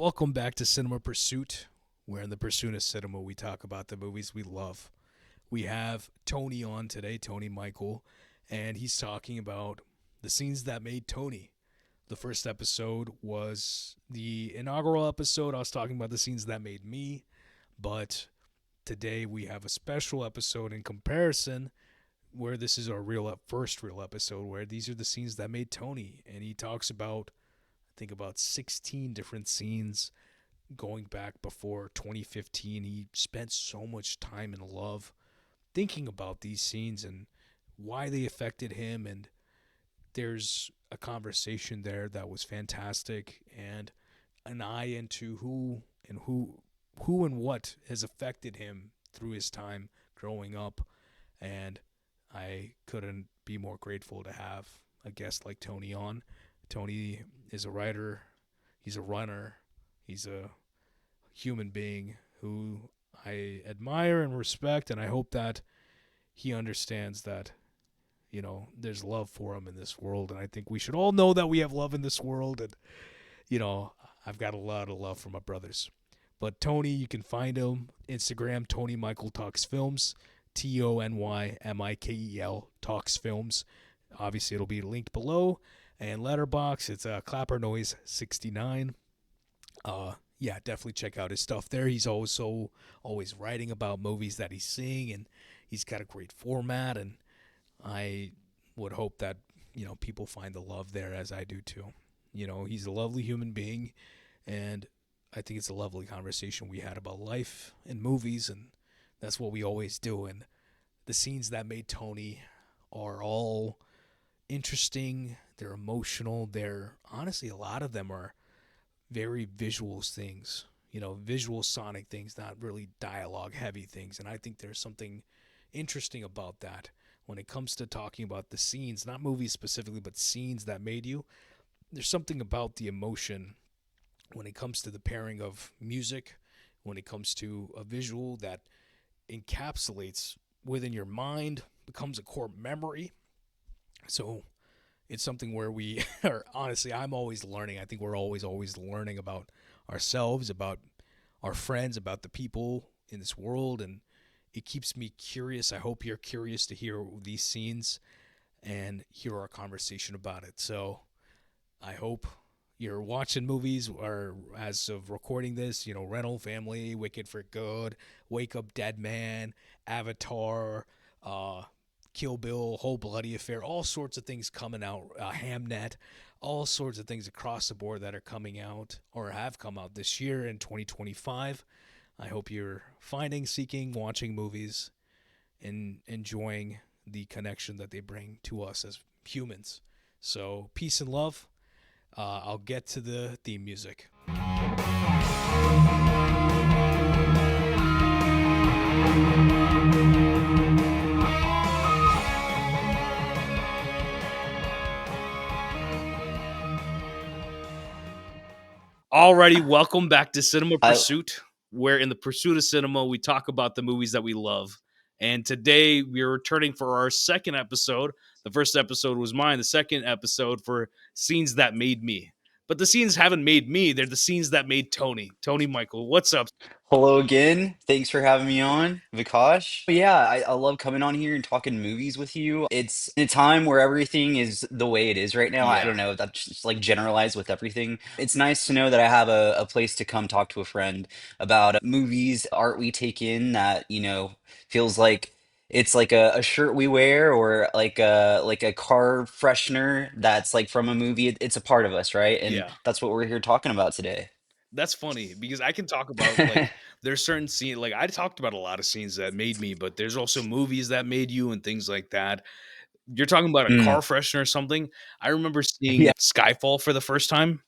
Welcome back to Cinema Pursuit, where in the pursuit of cinema we talk about the movies we love. We have Tony on today, Tony Mikell, and he's talking about the scenes that made Tony. The first episode was the inaugural episode. I was talking about the scenes that made me, but today we have a special episode in comparison where this is our first real episode where these are the scenes that made Tony, and he talks about I think about 16 different scenes going back before 2015. He spent so much time and love thinking about these scenes and why they affected him, and there's a conversation there that was fantastic, and an eye into who and what has affected him through his time growing up. And I couldn't be more grateful to have a guest like Tony on. Tony is a writer, he's a runner, he's a human being who I admire and respect, and I hope that he understands that, there's love for him in this world, and I think we should all know that we have love in this world, and, I've got a lot of love for my brothers. But Tony, you can find him Instagram, Tony Mikell Talks Films, TonyMikel Talks Films. Obviously, it'll be linked below. And Letterbox, it's Clapper Noise 69. Yeah, definitely check out his stuff there. He's always writing about movies that he's seeing, and he's got a great format. And I would hope that people find the love there as I do too. He's a lovely human being, and I think it's a lovely conversation we had about life and movies, and that's what we always do. And the scenes that made Tony are all interesting, they're emotional, they're honestly, a lot of them are very visual things, visual sonic things, not really dialogue heavy things. And I think there's something interesting about that when it comes to talking about the scenes, not movies specifically, but scenes that made you. There's something about the emotion when it comes to the pairing of music, when it comes to a visual that encapsulates within your mind, becomes a core memory. So it's something where we are, honestly, I'm always learning. I think we're always learning about ourselves, about our friends, about the people in this world, and it keeps me curious. I hope you're curious to hear these scenes and hear our conversation about it. So I hope you're watching movies, or as of recording this, Rental Family, Wicked for Good, Wake Up Dead Man, Avatar, Kill Bill, Whole Bloody Affair, all sorts of things coming out, Hamnet, all sorts of things across the board that are coming out or have come out this year in 2025. I hope you're seeking, watching movies, and enjoying the connection that they bring to us as humans. So peace and love. I'll get to the theme music. Alrighty, welcome back to Cinema Pursuit, where in the pursuit of cinema, we talk about the movies that we love. And today we're returning for our second episode. The first episode was mine. The second episode for scenes that made me. But the scenes haven't made me. They're the scenes that made Tony. Tony Mikell, what's up? Hello again. Thanks for having me on, Vikash. Yeah, I love coming on here and talking movies with you. It's in a time where everything is the way it is right now. I Yeah. don't know, that's just like generalized with everything. It's nice to know that I have a place to come talk to a friend about movies, art we take in that, feels like it's like a shirt we wear or like a car freshener that's like from a movie. It's a part of us, right? And Yeah. that's what we're here talking about today. That's funny because I can talk about, like, there's certain scenes, like I talked about a lot of scenes that made me, but there's also movies that made you and things like that. You're talking about a car Mm, freshener or something. I remember seeing yeah. Skyfall for the first time,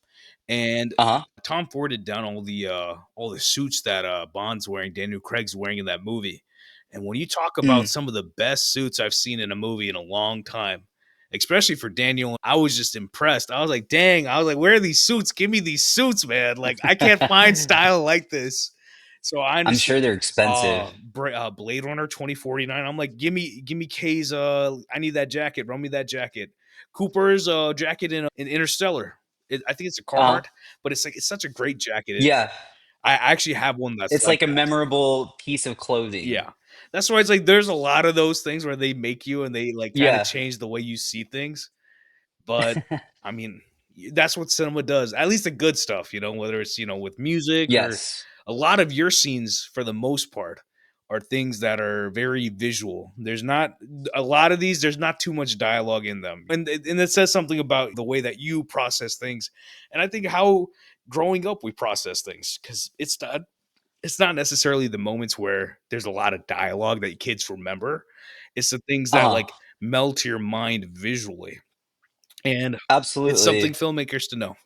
and Uh-huh. Tom Ford had done all the suits that Bond's wearing, Daniel Craig's wearing in that movie. And when you talk about Mm. some of the best suits I've seen in a movie in a long time, especially for Daniel, I was just impressed. I was like, dang, I was like, where are these suits? Give me these suits, man. Like, I can't find style like this. So I I'm understand. sure they're expensive. Blade Runner 2049. I'm like, give me Kay's. I need that jacket. Run me that jacket. Cooper's jacket in Interstellar I think it's a Uh, Carhartt, but it's like it's such a great jacket. yeah, I actually have one that's it's like like a that. memorable piece of clothing. Yeah. That's why it's like there's a lot of those things where they make you and they like kind of Yeah. change the way you see things. But I mean, that's what cinema does. At least the good stuff, whether it's, with music or Yes. a lot of your scenes for the most part are things that are very visual. There's not a lot of these, there's not too much dialogue in them. And it says something about the way that you process things. And I think how growing up we process things cuz it's not necessarily the moments where there's a lot of dialogue that kids remember. It's the things that Uh-huh. like melt to your mind visually. And it's something Absolutely. filmmakers to know.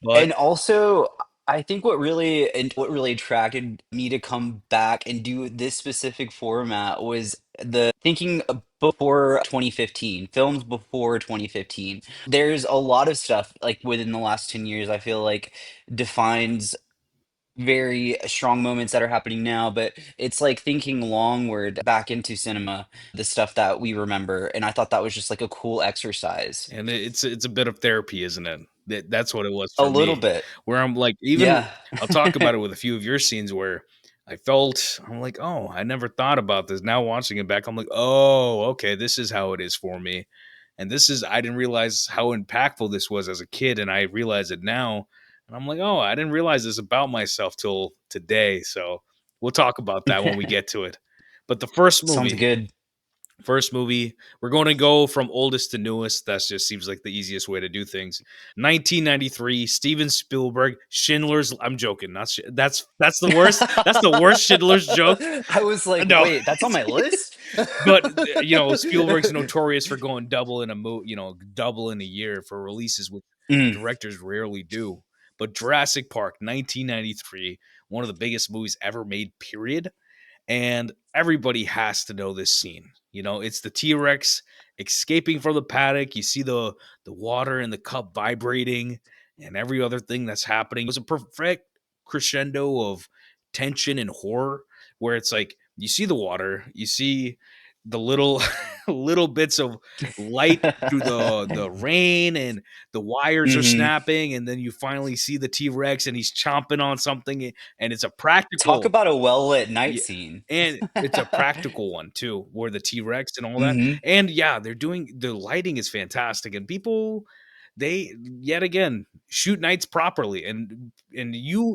But And also, I think what really attracted me to come back and do this specific format was the thinking before 2015, films before 2015. There's a lot of stuff like within the last 10 years I feel like defines very strong moments that are happening now, but it's like thinking longward back into cinema, the stuff that we remember, and I thought that was just like a cool exercise. and it's a bit of therapy, isn't it? That's what it was A for little me. bit. Where I'm like, Yeah. even I'll talk about it with a few of your scenes where I'm like, oh, I never thought about this. Now watching it back, I'm like, oh, okay, this is how it is for me. And I didn't realize how impactful this was as a kid, and I realize it now. And I'm like, oh, I didn't realize this about myself till today. So we'll talk about that when we get to it. But the first Sounds movie, good. First movie, we're going to go from oldest to newest. That just seems like the easiest way to do things. 1993, Steven Spielberg, Schindler's. I'm joking. Not that's the worst. That's the worst Schindler's joke. I was like, No, "Wait, that's on my list?" but Spielberg's notorious for going double in a year for releases, which Mm, directors rarely do. But Jurassic Park, 1993, one of the biggest movies ever made. Period. And everybody has to know this scene. It's the T-Rex escaping from the paddock. You see the water in the cup vibrating and every other thing that's happening. It was a perfect crescendo of tension and horror where it's like you see the water, you see the little little bits of light through the rain, and the wires are mhm. snapping, and then you finally see the T-Rex and he's chomping on something, and it's a Talk practical. about a well-lit night Yeah, scene. and it's a practical one too, where the T-Rex and all that. Mhm. And yeah, the lighting is fantastic, and people, they yet again shoot nights properly, and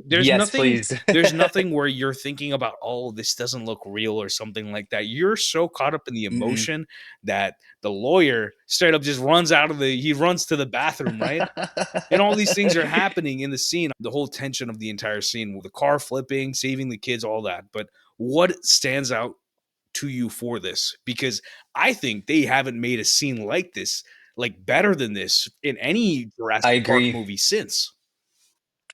Yes, please. there's nothing where you're thinking about, oh, this doesn't look real or something like that. You're so caught up in the Mhm. emotion that the lawyer straight up just he runs to the bathroom, right? And all these things are happening in the scene, the whole tension of the entire scene with the car flipping, saving the kids, all that. But what stands out to you for this? Because I think they haven't made a scene like this, like better than this, in any I Jurassic Park agree. movie since.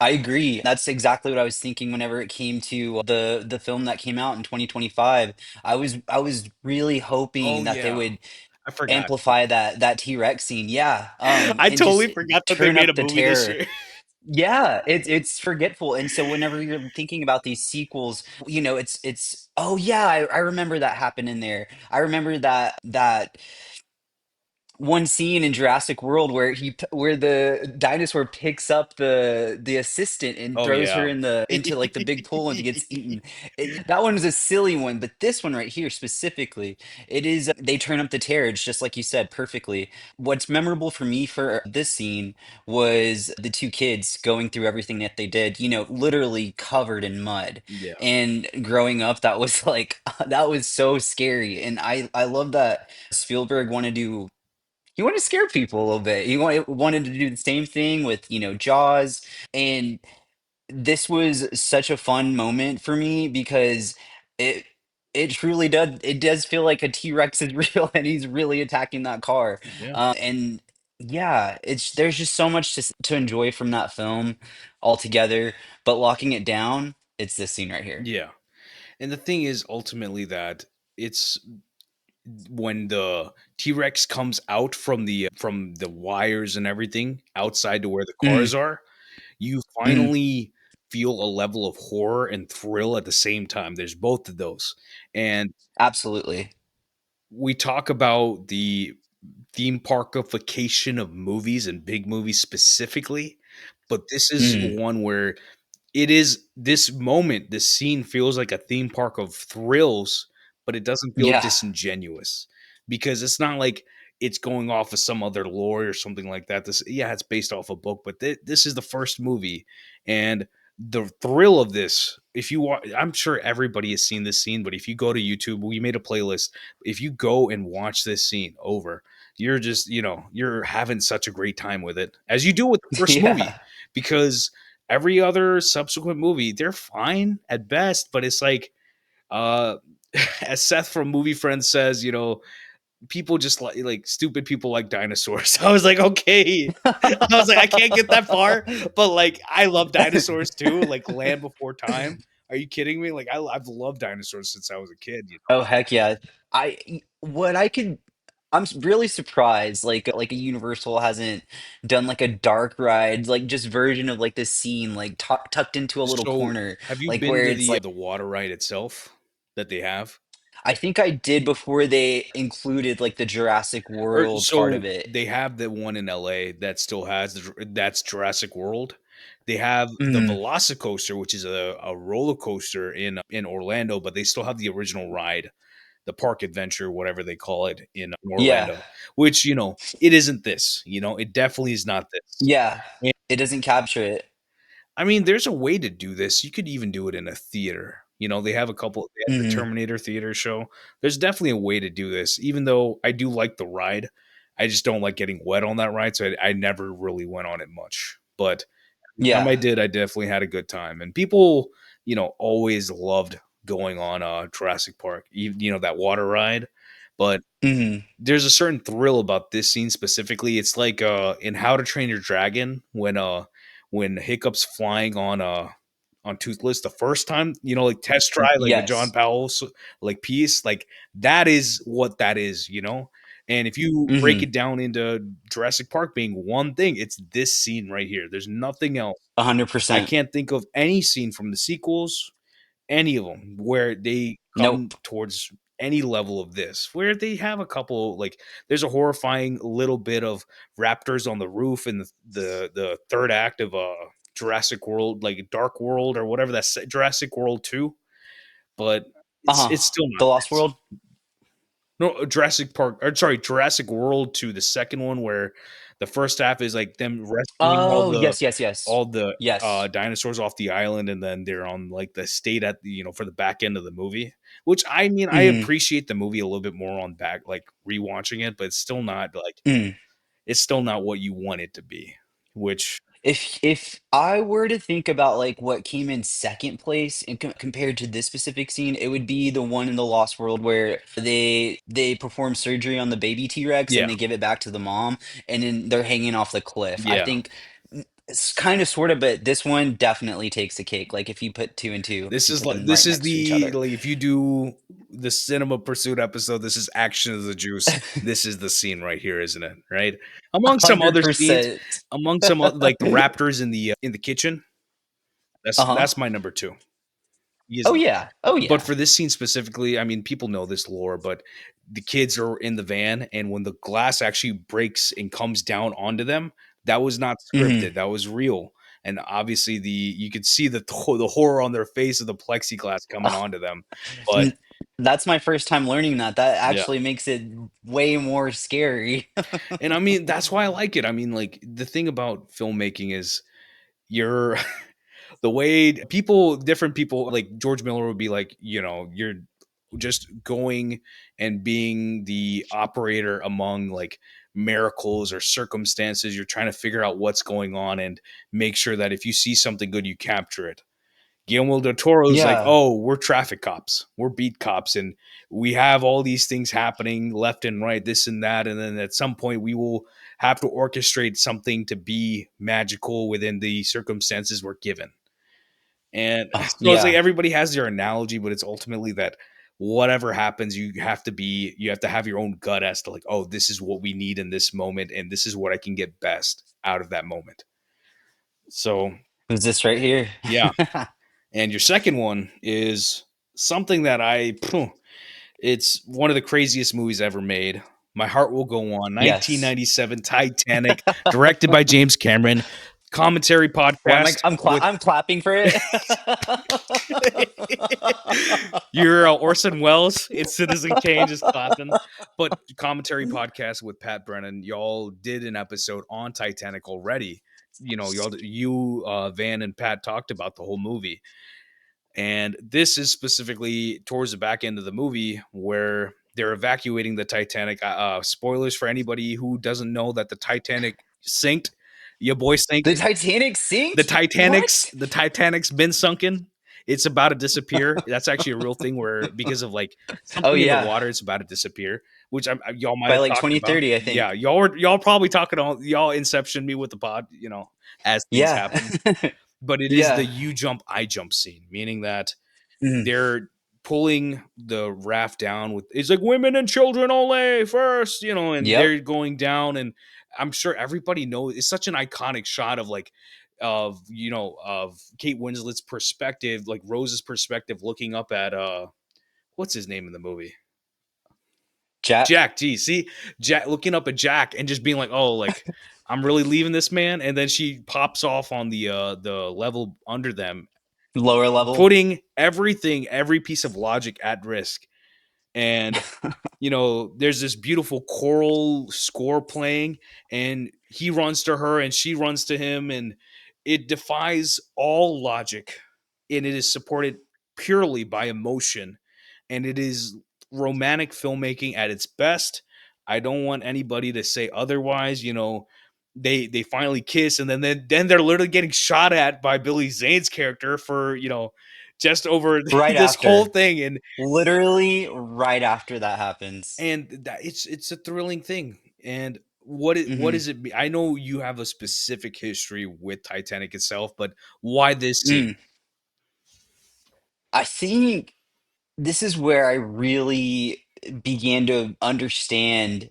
I agree. That's exactly what I was thinking whenever it came to the film that came out in 2025. I was really hoping Oh that they yeah, would I forgot. amplify that T-Rex scene. Yeah. I And just totally forgot that they turn made a up the movie this terror. year. Yeah, it's forgetful. And so whenever you're thinking about these sequels, it's oh yeah, I remember that happened in there. I remember that one scene in Jurassic World where where the dinosaur picks up the assistant and Oh throws her yeah. into like the big pool and gets eaten. That one was a silly one, but this one right here specifically, it is they turn up the terror just like you said perfectly. What's memorable for me for this scene was the two kids going through everything that they did, literally covered in mud. Yeah. And growing up, that was like that was so scary. And I love that Spielberg wanted to he wanted to scare people a little bit. He wanted to do the same thing with, Jaws. And this was such a fun moment for me because it it truly does feel like a T-Rex is real and he's really attacking that car. Yeah. And yeah, it's there's just so much to enjoy from that film altogether. But locking it down, it's this scene right here. Yeah. And the thing is ultimately that it's when the T-Rex comes out from the wires and everything outside to where the Mm, cars are, you mhm, finally feel a level of horror and thrill at the same time. There's both of those. And absolutely. we talk about the theme parkification of movies and big movies specifically, but this is Mm. one where it is this moment, this scene feels like a theme park of thrills, but it doesn't feel Yeah. disingenuous because it's not like it's going off of some other lore or something like that. This, yeah, it's based off a book, but this is the first movie, and the thrill of this. If you watch, I'm sure everybody has seen this scene, but if you go to YouTube, we made a playlist. If you go and watch this scene over, you're just, you're having such a great time with it, as you do with the first movie, Yeah. because every other subsequent movie, they're fine at best, but it's like, uh, as Seth from Movie Friends says, people just like stupid people like dinosaurs. I was like, okay. I was like, I can't get that far, but like, I love dinosaurs too. Like Land Before Time. Are you kidding me? Like, I've loved dinosaurs since I was a kid. Oh, heck yeah. What I could really surprised like a Universal hasn't done like a dark ride like just version of like this scene like tucked into a little So, corner have you like been where to it's like the water ride itself that they have? I think I did before they included like the Jurassic Or World part so of it. they have the one in LA that still has that's Jurassic World. They have the Mhm. Velocicoaster, which is a roller coaster in Orlando, but they still have the original ride, the Park Adventure, whatever they call it in Yeah. Orlando. Which it isn't this. It definitely is not this. Yeah. It doesn't capture it. I mean, there's a way to do this. You could even do it in a theater. They have a couple. They have the Mhm. Terminator theater show. There's definitely a way to do this. Even though I do like the ride, I just don't like getting wet on that ride, so I never really went on it much. But the time Yeah. I did, I definitely had a good time. And people, always loved going on Jurassic Park. That water ride, but Mhm. there's a certain thrill about this scene specifically. It's like in How to Train Your Dragon when Hiccup's flying on Toothless the first time, like test drive like the John Yes. Powell's like piece, like that is what that is. And if you break Mhm. it down into Jurassic Park being one thing, it's this scene right here. There's nothing else. I 100%. can't think of any scene from the sequels, any of them, where they come Nope. towards any level of this, where they have a couple, like there's a horrifying little bit of raptors on the roof in the third act of Jurassic World, like Dark World or whatever, that's Jurassic World 2, but it's Uh-huh. still The not Lost this. World? No, Jurassic Park, or sorry, Jurassic World 2, the second one, where the first half is like them rescuing all Oh, the yes, yes, yes. all the Yes. dinosaurs off the island, and then they're on like the state at for the back end of the movie. Which I mean, I Mhm. appreciate the movie a little bit more on back, like rewatching it, but it's still not like Mm. it's still not what you want it to be. Which If I were to think about like what came in second place and compared to this specific scene, it would be the one in the Lost World where they perform surgery on the baby T-Rex yeah, and they give it back to the mom and then they're hanging off the cliff. I yeah. think it's kind of sort of, but this one definitely takes the cake. Like if you put two and two, if you put them This right is next to each the other. like if you do the Cinema Pursuit episode, this is Action of the Juice. This is the scene right here, isn't it? Right? Among some other scenes, 100%. among some like the raptors in the kitchen. Uh-huh. That's my number two. Oh Because, yeah. Oh but yeah. for this scene specifically, I mean, people know this lore, but the kids are in the van, and when the glass actually breaks and comes down onto them, that was not Mhm. scripted. That was real. And obviously, you could see the horror on their face of the plexiglass coming onto them. But N That's my first time learning that. That yeah, actually makes it way more scary. and I mean that's why I like it. I mean, like the thing about filmmaking is you're the way different people, like George Miller would be like, you're just going and being the operator among like miracles or circumstances. You're trying to figure out what's going on and make sure that if you see something good, you capture it. Guillermo del Toro is like, Yeah, oh, we're traffic cops, we're beat cops, and we have all these things happening left and right, this and that, and then at some point we will have to orchestrate something to be magical within the circumstances we're given. And so it's like yeah. everybody has their analogy, but it's ultimately that whatever happens, you have to have your own gut as to like, oh, this is what we need in this moment, and this is what I can get best out of that moment. So Who's this right here? yeah. And your second one is something that it's one of the craziest movies ever made. My Heart Will Go On, Yes. 1997 Titanic, directed by James Cameron, commentary Why am I? podcast with I'm clapping for it. you're Orson Welles in Citizen Kane just clapping. But commentary podcast with Pat Brennan, y'all did an episode on Titanic already. Van and Pat talked about the whole movie. And this is specifically towards the back end of the movie where they're evacuating the Titanic. Spoilers for anybody who doesn't know that the Titanic sinked. Your boy sank. The Titanic The sinked? Titanic's What? the Titanic's been sunken. It's about to disappear. That's actually a real thing where because of like Oh something in the yeah, water, it's about to disappear. Which y'all might by have like talked about. 2030, I Yeah, think. y'all probably talking on y'all inception me with the pod. As things Yeah, happen. But it is the yeah. you jump, I jump scene, meaning that Mhm. they're pulling the raft down with it's like women and children only first, and Yep. they're going down, and I'm sure everybody knows it's such an iconic shot of like of Kate Winslet's perspective, like Rose's perspective looking up at what's his name in the movie? Jack. Jack. Gee, see, Jack looking up at Jack and just being like, "Oh, like I'm really leaving this man," and then she pops off on the level under them, Lower level. putting everything, every piece of logic at risk. And there's this beautiful choral score playing, and he runs to her and she runs to him, and it defies all logic, and it is supported purely by emotion, and it is romantic filmmaking at its best. I don't want anybody to say otherwise. They finally kiss, and then they're literally getting shot at by Billy Zane's character for just over Right this whole after. thing. and Literally right after that happens. and that it's a thrilling thing. And what Hmm. is it I know you have a specific history with Titanic itself, but why this scene? Mm. I think this is where I really began to understand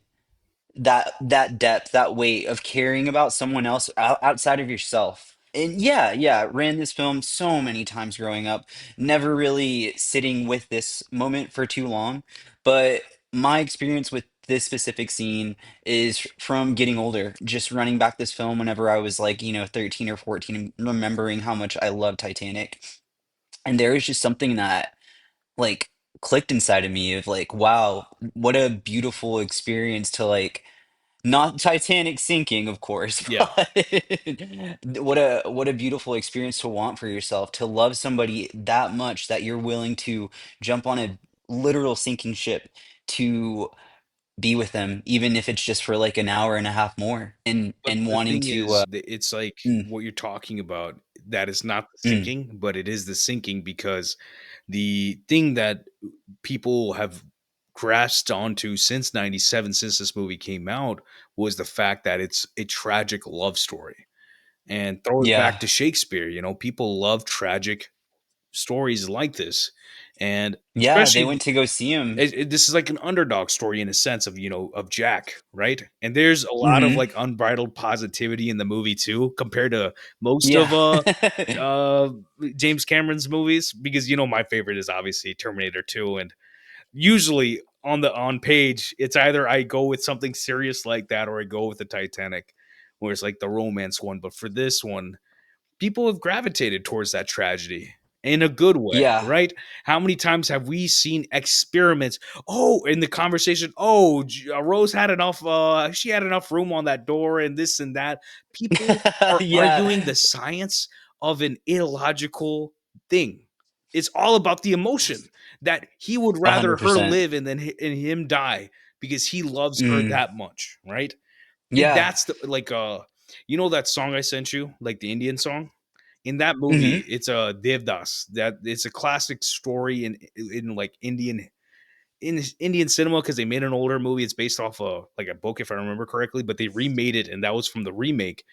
that depth, that weight of caring about someone else outside of yourself. And yeah, yeah, ran this film so many times growing up, never really sitting with this moment for too long. But my experience with this specific scene is from getting older, just running back this film whenever I was like, 13 or 14, and remembering how much I love Titanic. And there is just something that like clicked inside of me of like, wow, what a beautiful experience to like not Titanic sinking, of course, Yeah. but what a beautiful experience to want for yourself, to love somebody that much that you're willing to jump on a literal sinking ship to be with them, even if it's just for like an hour and a half more, But and the wanting thing to is that it's like mm, what you're talking about, that is not the mm, sinking, but it is the sinking, because the thing that people have grasped onto since 97, since this movie came out, was the fact that it's a tragic love story, and throws back yeah, to Shakespeare. People love tragic stories like this, and yeah, they especially went to go see him. this is like an underdog story in a sense of of Jack, right? And there's a lot of Hmm. like unbridled positivity in the movie too, compared to most Yeah. of uh James Cameron's movies, because my favorite is obviously Terminator 2, and usually on page it's either I go with something serious like that or I go with the Titanic, where it's like the romance one. But for this one, people have gravitated towards that tragedy in a good way, Yeah. right? How many times have we seen experiments? Oh, in the conversation, oh, Rose had enough. She had enough room on that door, and this and that. People are Yeah. arguing the science of an illogical thing. It's all about the emotion that he would rather her 100%. live and then and him die because he loves her Mm. that much, right? Yeah. That's the like that song I sent you, like the Indian song? In that Hmm. movie, it's a Devdas. That it's a classic story in like Indian cinema, because they made an older movie. It's based off like a book, if I remember correctly, but they remade it, and that was from the remake.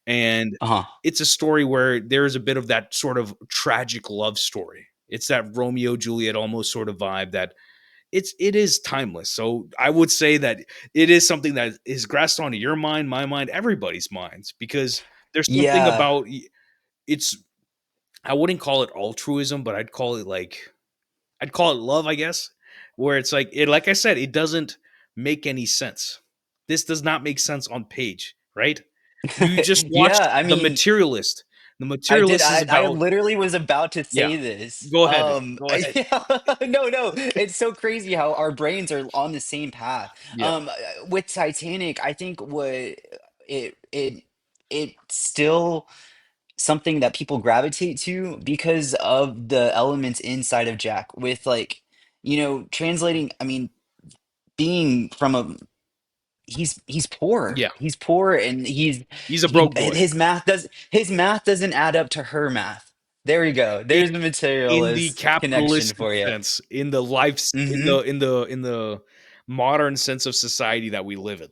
And Uh-huh. it's a story where there's a bit of that sort of tragic love story. It's that Romeo Juliet almost sort of vibe that it is timeless. So I would say that it is something that is grasped onto your mind, my mind, everybody's minds, because there's something Yeah. about it's. I wouldn't call it altruism, but I'd call it love, I guess, where it's like it. Like I said, it doesn't. make any sense. This does not make sense on page, right? You just watched Yeah, I The mean, Materialist. The I did. Materialist is I about, literally was about to yeah. say this. Go ahead. Go ahead. Yeah, no, no. It's so crazy how our brains are on the same path. Yeah. With Titanic, I think what it still something that people gravitate to because of the elements inside of Jack with like, translating, I mean, being from a he's poor. Yeah. He's poor and He's a broke boy. his math doesn't add up to her math. There we go. In, There's the in the materialist connection capitalistic for you. sense, in the life, Mm-hmm. in the modern sense of society that we live in.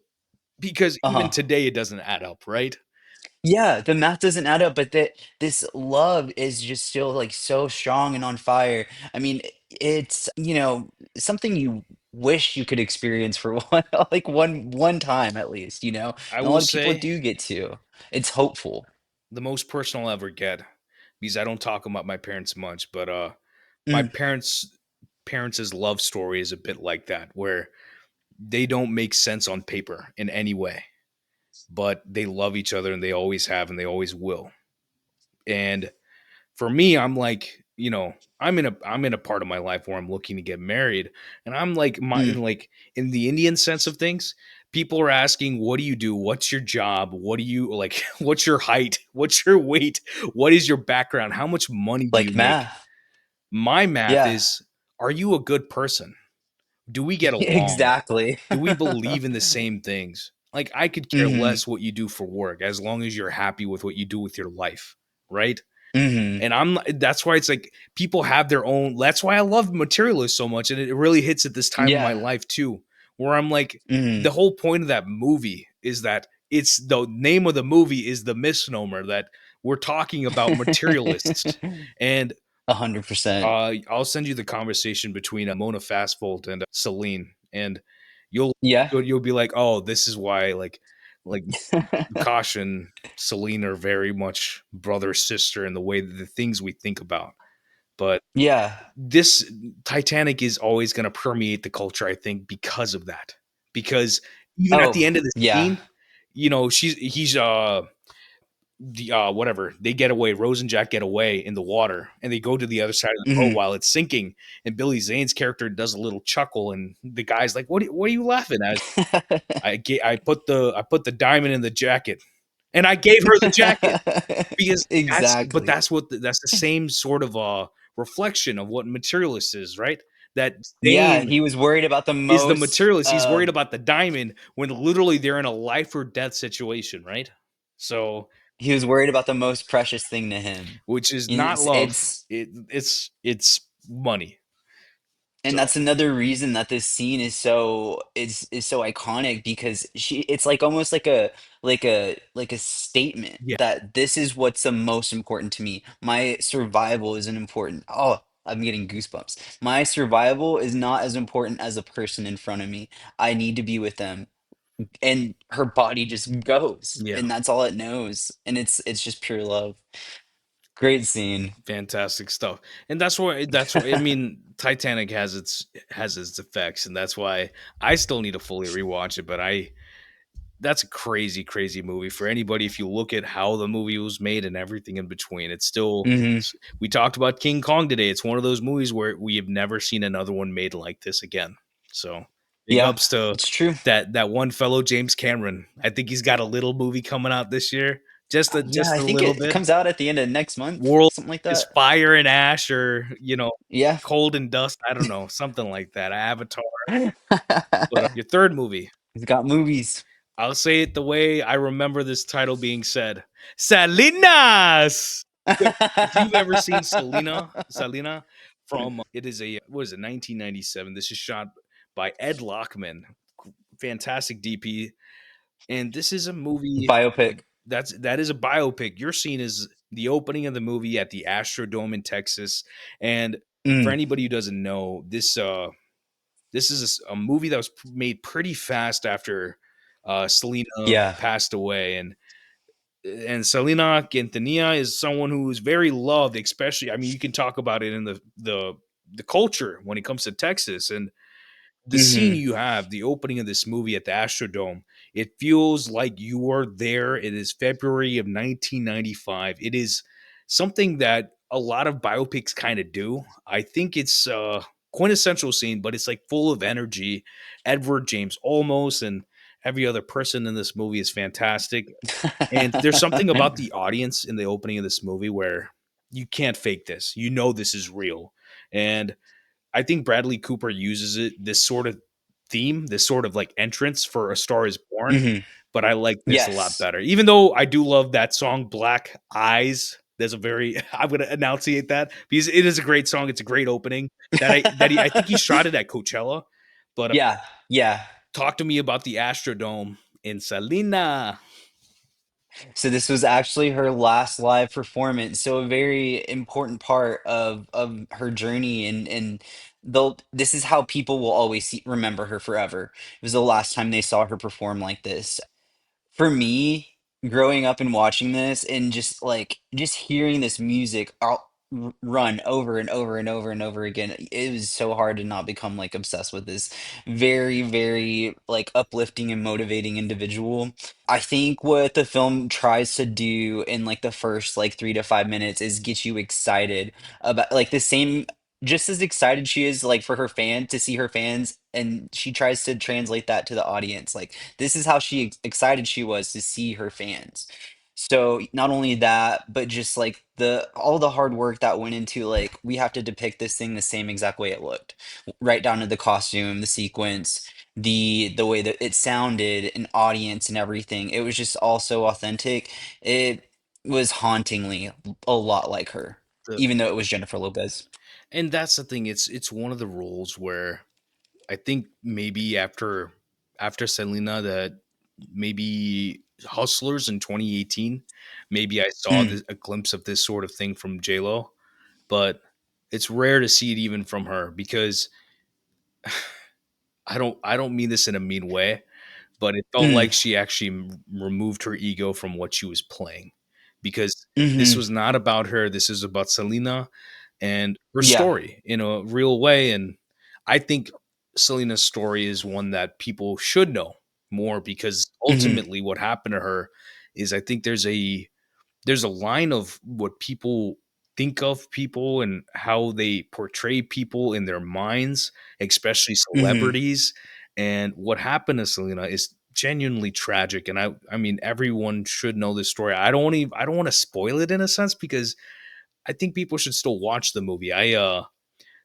Because even Uh-huh. today it doesn't add up, right? Yeah, the math doesn't add up, but this love is just still like so strong and on fire. I mean, it's, something you wish you could experience for one like one time at least, I and a will lot of people say do get to. It's hopeful. the most personal I'll ever get, because I don't talk about my parents much, but my Mm, parents' love story is a bit like that, where they don't make sense on paper in any way, but they love each other and they always have and they always will. And for me, I'm like, I'm in a part of my life where I'm looking to get married, and I'm like mm. in the Indian sense of things, people are asking, what do you do? What's your job? What do you like? What's your height? What's your weight? What is your background? How much money do you Like make? math. My math Yeah, is, are you a good person? Do we get along? exactly. Do we believe in the same things? Like, I could care Hmm. less what you do for work as long as you're happy with what you do with your life, right? Hmm. And that's why it's like people have their own. That's why I love materialists so much. And it really hits at this time in my Yeah. life too, where I'm like, Hmm. the whole point of that movie is that it's the name of the movie is the misnomer that we're talking about materialists. And 100%. I'll send you the conversation between Mona Fastfold and Celine, and you'll Yeah. you'll be like, oh, this is why like caution, Selena are very much brother sister in the way that the things we think about. But Yeah. this Titanic is always going to permeate the culture, I think, because of that. Because even at the Oh, end of the yeah. scene, he's the whatever, they get away, Rose and Jack get away in the water and they go to the other side of the boat Hmm. while it's sinking, and Billy Zane's character does a little chuckle and the guy's like, what are you laughing at? I put the diamond in the jacket, and I gave her the jacket because Exactly. that's the same sort of reflection of what materialist is, right? That Yeah, Zane he was worried about the is the most, materialist. He's worried about the diamond when literally they're in a life or death situation, right? So, he was worried about the most precious thing to him. which is And not it's love. it's It's money. and So that's another reason that this scene is so iconic because it's like almost like a statement yeah, that this is what's the most important to me. My survival isn't important. Oh, I'm getting goosebumps. My survival is not as important as the person in front of me. I need to be with them. And her body just goes, yeah, and that's all it knows. And it's just pure love. Great scene. fantastic stuff. And that's why I mean Titanic has its effects, and that's why I still need to fully rewatch it. But I that's a crazy, crazy movie for anybody. If you look at how the movie was made and everything in between, it's still. Hmm. We talked about King Kong today. It's one of those movies where we have never seen another one made like this again. So big Yeah, ups to it's true. that one fellow James Cameron. I think he's got a little movie coming out this year, Yeah, just I a think little it bit. comes out at the end of next month, World something like is that. fire and ash, or Yeah. cold and dust. I don't know, something like that. Avatar. But your third movie, He's got movies. I'll say it the way I remember this title being said. Salinas! If you've ever seen Selena from it is a what is it, 1997. This is shot by Ed Lockman. Fantastic DP. And this is a movie Biopic. that is a biopic. Your scene is the opening of the movie at the Astrodome in Texas. And for Mm, anybody who doesn't know, this is a movie that was made pretty fast after Selena yeah. passed away, and Selena Quintanilla is someone who is very loved, especially. I mean, you can talk about it in the culture when it comes to Texas, and the scene Hmm. you have, the opening of this movie at the Astrodome, it feels like you are there. It is February of 1995. It is something that a lot of biopics kind of do. I think it's quintessential scene, but it's like full of energy. Edward James Olmos and every other person in this movie is fantastic. And there's something about the audience in the opening of this movie where you can't fake this. You know this is real. And I think Bradley Cooper uses it, this sort of theme, this sort of like entrance for A Star Is Born, Hmm. but I like this a lot Yes. better. Even though I do love that song Black Eyes. There's a very I'm gonna enunciate that because it is a great song. It's a great opening I think he shot it at Coachella. But Yeah. Yeah. talk to me about the Astrodome in Selena. So this was actually her last live performance. So a very important part of her journey, and they'll this is how people will always remember her forever. It was the last time they saw her perform like this. For me, growing up and watching this and just hearing this music run over and over and over and over again, it was so hard to not become like obsessed with this very, very like uplifting and motivating individual. I think what the film tries to do in like the first like 3 to 5 minutes is get you excited about like the same just as excited she is like for her fan to see her fans, and she tries to translate that to the audience. Like this is how excited she was to see her fans. So not only that, but just like the all the hard work that went into like we have to depict this thing the same exact way it looked, right down to the costume, the sequence, the way that it sounded, an audience and everything. It was just all so authentic. It was hauntingly a lot like her, The, even though it was Jennifer Lopez. and that's the thing. It's one of the roles where I think maybe after Selena that maybe Hustlers in 2018, maybe I saw Mm, this, a glimpse of this sort of thing from J Lo, but it's rare to see it even from her because I don't mean this in a mean way, but it felt mm, like she actually removed her ego from what she was playing because this hmm. was not about her. This is about Selena and her Yeah. story in a real way. And I think Selena's story is one that people should know more because Hmm. ultimately what happened to her is I think there's a line of what people think of people and how they portray people in their minds, especially Hmm. celebrities. And what happened to Selena is genuinely tragic. And I mean, everyone should know this story. I don't want to spoil it in a sense because I think people should still watch the movie.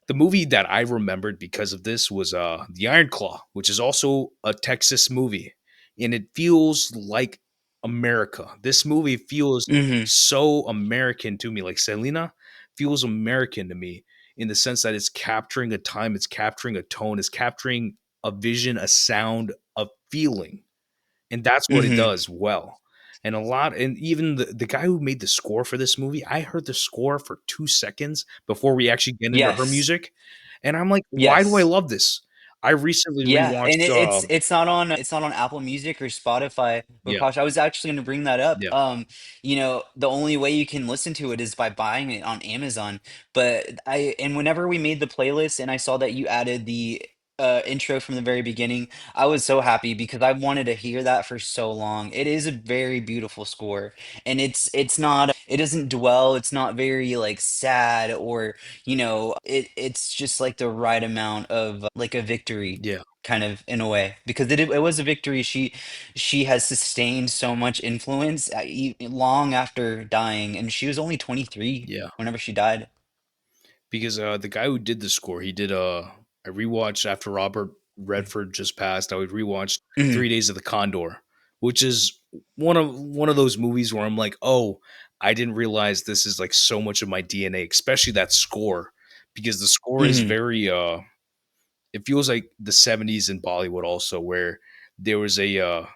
The movie that I remembered because of this was The Iron Claw, which is also a Texas movie, and it feels like America. This movie feels Hmm. so American to me. Like Selena feels American to me in the sense that it's capturing a time, it's capturing a tone, it's capturing a vision, a sound, a feeling, and that's what it Hmm. does well. And a lot, and even the guy who made the score for this movie, I heard the score for 2 seconds before we actually get into her Yes. music, and I'm like, why do I Yes. love this? I recently Yeah, and rewatched. it's not on Apple Music or Spotify. But Yeah, gosh, I was actually going to bring that up. yeah, The only way you can listen to it is by buying it on Amazon. But and whenever we made the playlist and I saw that you added the intro from the very beginning, I was so happy because I wanted to hear that for so long. It is a very beautiful score, and it's not it doesn't dwell. It's not very like sad or it's just like the right amount of like a victory yeah, kind of in a way because it was a victory. She has sustained so much influence long after dying, and she was only 23 yeah. whenever she died. Because the guy who did the score, he did I rewatched after Robert Redford just passed. I would rewatch Hmm. 3 Days of the Condor, which is one of those movies where I'm like, oh, I didn't realize this is like so much of my DNA, especially that score, because the score is Hmm. very it feels like the 70s in Bollywood also, where there was a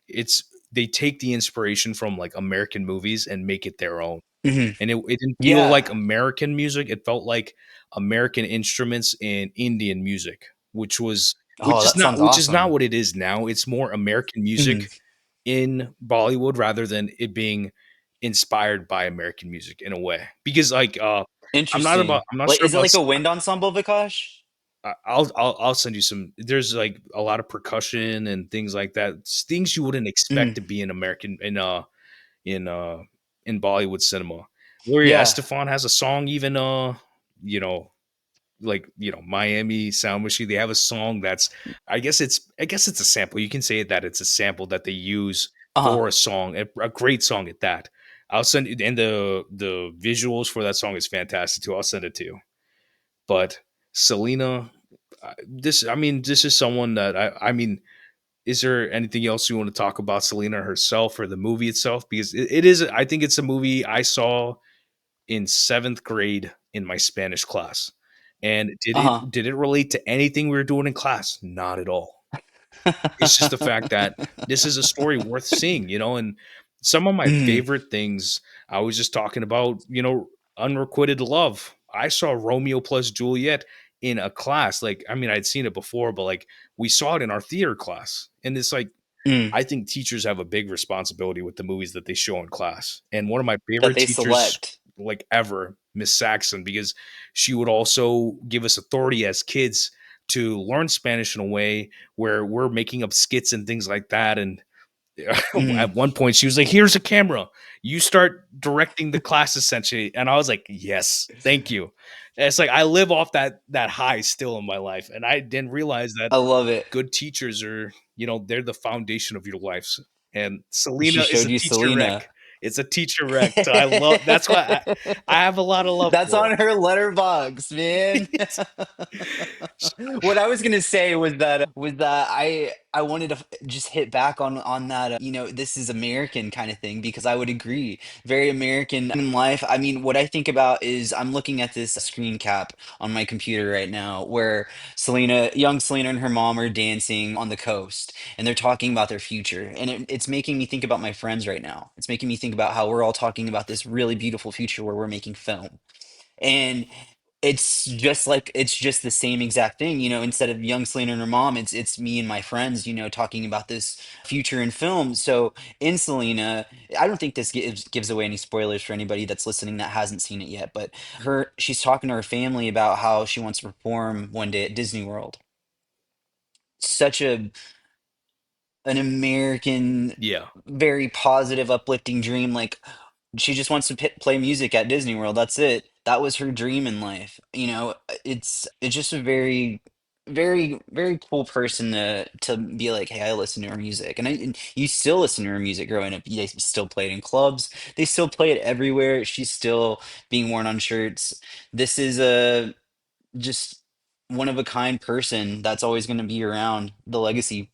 it's they take the inspiration from like American movies and make it their own, Hmm. and it didn't feel Yeah. like American music. It felt like American instruments and Indian music, Oh, that sounds which is not awesome. what it is now. It's more American Hmm. music in Bollywood rather than it being inspired by American music in a way. Because like Interesting. I'm not Like, sure is it about like a wind ensemble, Vikash? I'll send you some. There's like a lot of percussion and things like that. Things you wouldn't expect Mm, to be in American in uh in Bollywood cinema. Gloria yeah. Estefan has a song, even you know, like Miami Sound Machine. They have a song that's, I guess it's a sample. You can say that it's a sample that they use Uh-huh. for a song, a great song at that. I'll send you, and the visuals for that song is fantastic too. I'll send it to you. But Selena, this is someone that I mean, is there anything else you want to talk about Selena herself or the movie itself? Because it is, I think it's a movie I saw in seventh grade in my Spanish class. And Uh-huh. did it relate to anything we were doing in class? Not at all. It's just the fact that this is a story worth seeing, and some of my Mm, favorite things, I was just talking about, unrequited love. I saw Romeo plus Juliet in a class. Like, I mean, I'd seen it before, but like we saw it in our theater class. And it's like, mm. I think teachers have a big responsibility with the movies that they show in class. And one of my That favorite they teachers, select. like ever, Miss Saxon, because she would also give us authority as kids to learn Spanish in a way where we're making up skits and things like that. And Mm. at one point, she was like, "Here's a camera. You start directing the class essentially." And I was like, "Yes, thank you." And it's like I live off that high still in my life, and I didn't realize that I love it. good teachers are, they're the foundation of your lives. And She Selena is showed a you teacher Selena. wreck. It's a teacher wreck. So I love, that's why I have a lot of love That's for on her letterbox, man. her. What I was gonna say was that I wanted to just hit back on that this is American kind of thing, because I would agree, very American in life. I mean, what I think about is I'm looking at this screen cap on my computer right now where young Selena and her mom are dancing on the coast, and they're talking about their future, and it's making me think about my friends right now. It's making me think about how we're all talking about this really beautiful future where we're making film. And it's just the same exact thing, instead of young Selena and her mom, it's me and my friends, talking about this future in film. So in Selena, I don't think this gives away any spoilers for anybody that's listening that hasn't seen it yet, but she's talking to her family about how she wants to perform one day at Disney World. Such an American, Yeah. very positive, uplifting dream. Like, she just wants to play music at Disney World. That's it. That was her dream in life. It's just a very, very, very cool person to be like, hey, I listen to her music, and you still listen to her music. Growing up, they still play it in clubs. They still play it everywhere. She's still being worn on shirts. This is a just one of a kind person that's always going to be around. The legacy.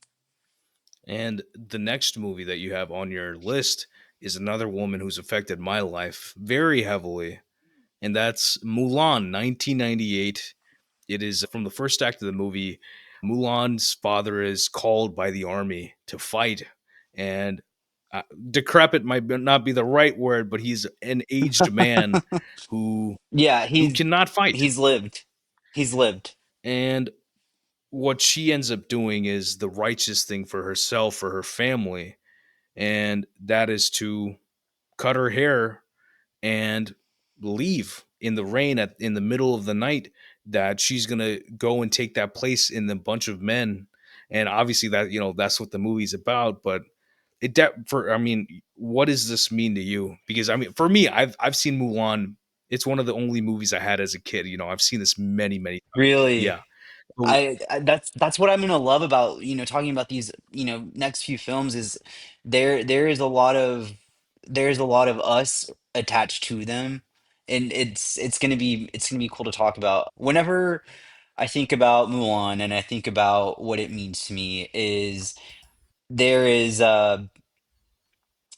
And the next movie that you have on your list is another woman who's affected my life very heavily, and that's Mulan, 1998. It is from the first act of the movie. Mulan's father is called by the army to fight, and decrepit might not be the right word, but he's an aged man who Yeah, cannot fight. he's lived. He's lived. And what she ends up doing is the righteous thing for herself, for her family, and that is to cut her hair and leave in the rain in the middle of the night, that she's going to go and take that place in the bunch of men. And obviously that, that's what the movie's about, but for, I mean, what does this mean to you? Because I mean, for me, I've seen Mulan. It's one of the only movies I had as a kid. I've seen this many, many times. Really. Yeah. So, That's what I'm gonna love about, talking about these, next few films is there is a lot of us attached to them. And it's gonna be cool to talk about. Whenever I think about Mulan and I think about what it means to me, is there is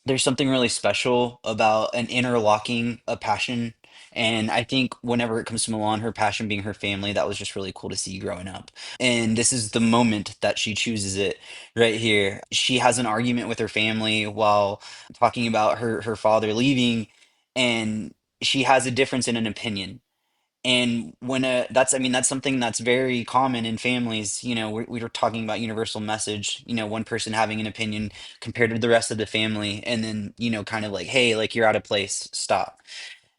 there's something really special about an interlocking a passion. And I think whenever it comes to Milan, her passion being her family, that was just really cool to see growing up. And this is the moment that she chooses it right here. She has an argument with her family while talking about her father leaving, and she has a difference in an opinion. And when that's, I mean, that's something that's very common in families. We were talking about universal message, one person having an opinion compared to the rest of the family, and then, kind of like, hey, like, you're out of place, stop.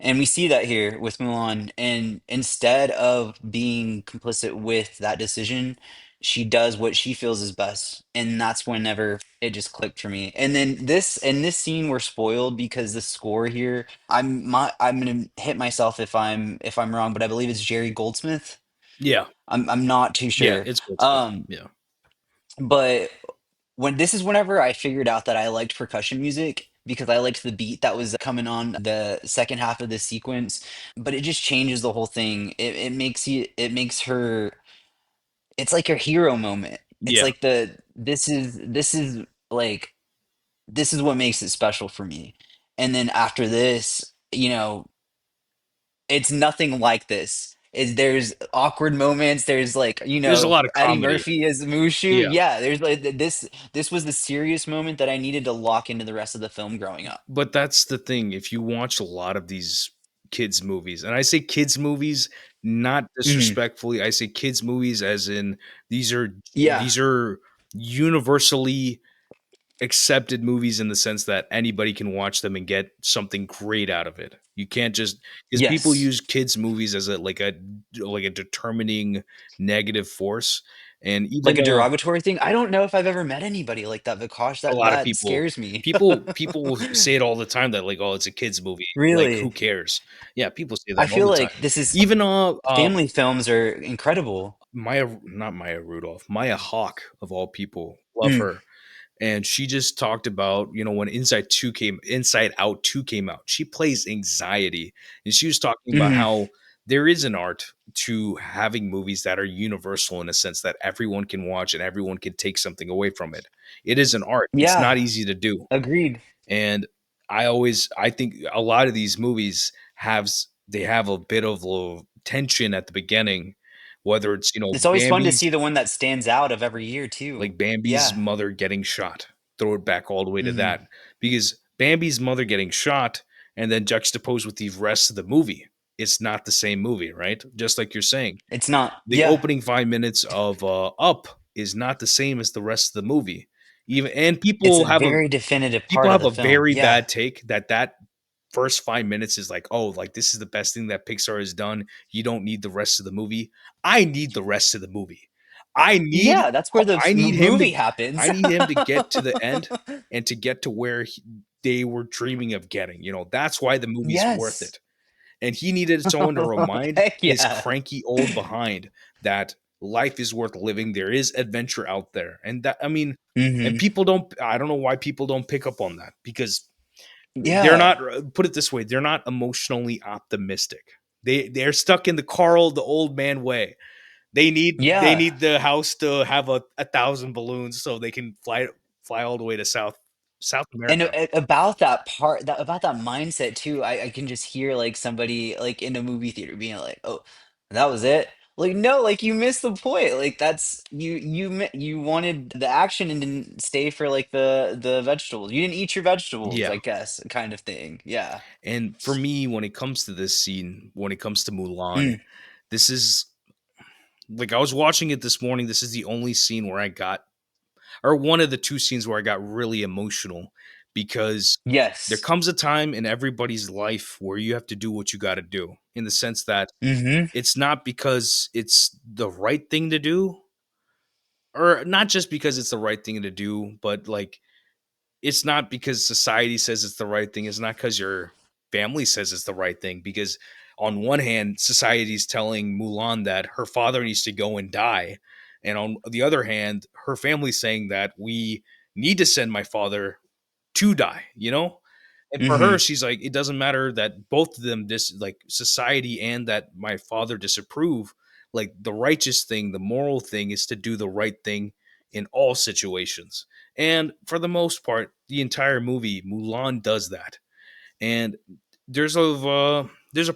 And we see that here with Mulan. And instead of being complicit with that decision, she does what she feels is best. And that's whenever it just clicked for me. And then this in this scene we're spoiled because the score here, I'm gonna hit myself if I'm wrong, but I believe it's Jerry Goldsmith. Yeah, I'm not too yeah, sure. it's Goldsmith. Yeah, But when this is whenever I figured out that I liked percussion music because I liked the beat that was coming on the second half of the sequence, but it just changes the whole thing. It makes her, it's like her hero moment. It's yeah. like this is like this is what makes it special for me. And then after this, you know, it's nothing like this. Is there's awkward moments. There's like, you There's a know, lot of Eddie comedy. Murphy as Mushu. Yeah, Yeah, there's like this. This was the serious moment that I needed to lock into the rest of the film growing up. but that's the thing. If you watch a lot of these kids movies, and I say kids movies not Mhm. disrespectfully, I say kids movies as in these are Yeah. these are universally accepted movies in the sense that anybody can watch them and get something great out of it. You can't just because people Yes. use kids movies as a like a determining negative force, and Like even a derogatory thing. I don't know if I've ever met anybody like that, Vikash. a That lot of that people scares me. people say it all the time that like, oh, it's a kids movie, like who Really, cares? Yeah, people say I that all feel the time. like this is Even family films are incredible. Maya, not Maya Rudolph, Maya Hawk of all people, love Mm, her. And she just talked about, when Inside Out 2 came out, she plays anxiety, and she was talking about mhm. how there is an art to having movies that are universal in a sense that everyone can watch and everyone can take something away from it. It is an art. It's not Yeah, easy to do. agreed. And I think a lot of these movies they have a bit of tension at the beginning, whether it's, It's always fun to Bambi's see the one that stands out of every year too. like Bambi's Yeah. mother getting shot. Throw it back all the way to Hmm. that. Because Bambi's mother getting shot and then juxtaposed with the rest of the movie, it's not the same movie, right? Just like you're saying. It's not. The Yeah. opening 5 minutes of Up is not the same as the rest of the movie. Even and It's a very definitive people part of have the a film. very Yeah. bad take that first 5 minutes is like, oh, like this is the best thing that Pixar has done. You don't need the rest of the movie. I need the rest of the movie. I need Yeah, that's where the I need him to movie happens. I need him to get to the end and to get to where they were dreaming of getting. That's why the movie's worth Yes. it. And he needed someone to remind Heck his yeah. cranky old behind that life is worth living. There is adventure out there. And that, I mean, and Hmm. I don't know why people don't pick up on that because they're Yeah. not, put it this way, they're not emotionally optimistic. They're stuck in the Carl, the old man way. They Yeah. need the house to have a thousand balloons so they can fly all the way to South And America. about that part, about that mindset too, I can just hear like somebody like in a movie theater being like, "Oh, that was it." Like, no, like you missed the point. Like that's you wanted the action and didn't stay for like the vegetables. You didn't eat your vegetables, Yeah. I guess, kind of thing. Yeah. And for me, when it comes to this scene, when it comes to Mulan, Mm, this is like I was watching it this morning. This is the only scene where I got, or one of the two scenes where I got really emotional because there yes. comes a time in everybody's life where you have to do what you got to do in the sense that Mm-hmm. it's not because it's the right thing to do, or not just because it's the right thing to do, but like it's not because society says it's the right thing. It's not because your family says it's the right thing. Because on one hand, society's telling Mulan that her father needs to go and die. And on the other hand, her family's saying that we need to send my father to die, And for her, Mm-hmm. she's like, it doesn't matter that both of them like society and that my father disapprove. Like the righteous thing, the moral thing is to do the right thing in all situations. And for the most part, the entire movie, Mulan does that. And there's a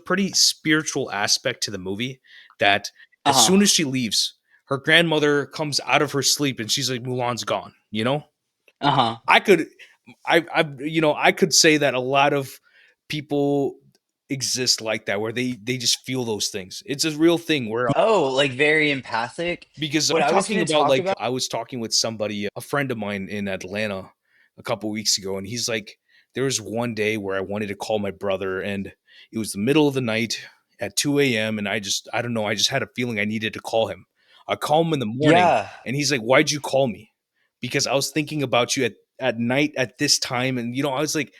pretty spiritual aspect to the movie that as Uh-huh. soon as she leaves, her grandmother comes out of her sleep and she's like, Mulan's gone. Uh-huh. I could I could say that a lot of people exist like that where they just feel those things. It's a real thing where Oh, like very empathic. because What I'm I was talking gonna about talk like about. I was talking with somebody, a friend of mine in Atlanta a couple weeks ago, and he's like, there was one day where I wanted to call my brother, and It was the middle of the night at 2 a.m. and I don't know, I just had a feeling I needed to call him. I call him in the morning Yeah. and he's like, "Why'd you call me?" Because I was thinking about you at night at this time. And I was like,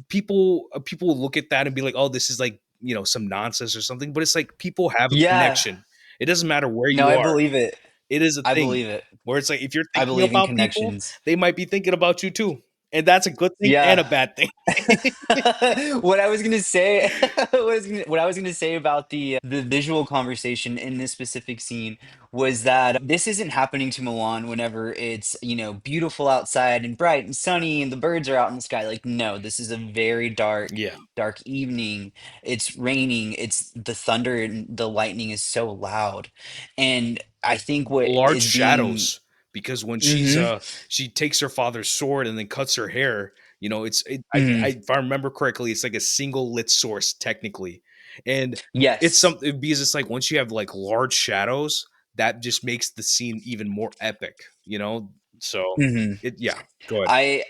people will look at that and be like, "Oh, this is like, some nonsense or something." But it's like people have a Yeah. connection. It doesn't matter where No, you I are. believe it. It is a I thing believe it. where it's like if you're I thinking believe in about people, connections. they might be thinking about you too. And that's a good thing and Yeah. a bad thing. What I was gonna say, what I was gonna say about the visual conversation in this specific scene was that this isn't happening to Milan whenever it's, beautiful outside and bright and sunny and the birds are out in the sky. Like, no, this is a very dark, Yeah. dark evening. It's raining. It's the thunder and the lightning is so loud, and I think what Large is being. shadows, because when Hmm. she takes her father's sword and then cuts her hair, Hmm. if I remember correctly, it's like a single lit source technically. And it's Yes. something because it's like once you have like large shadows, that just makes the scene even more epic. So Hmm. it yeah, go ahead. I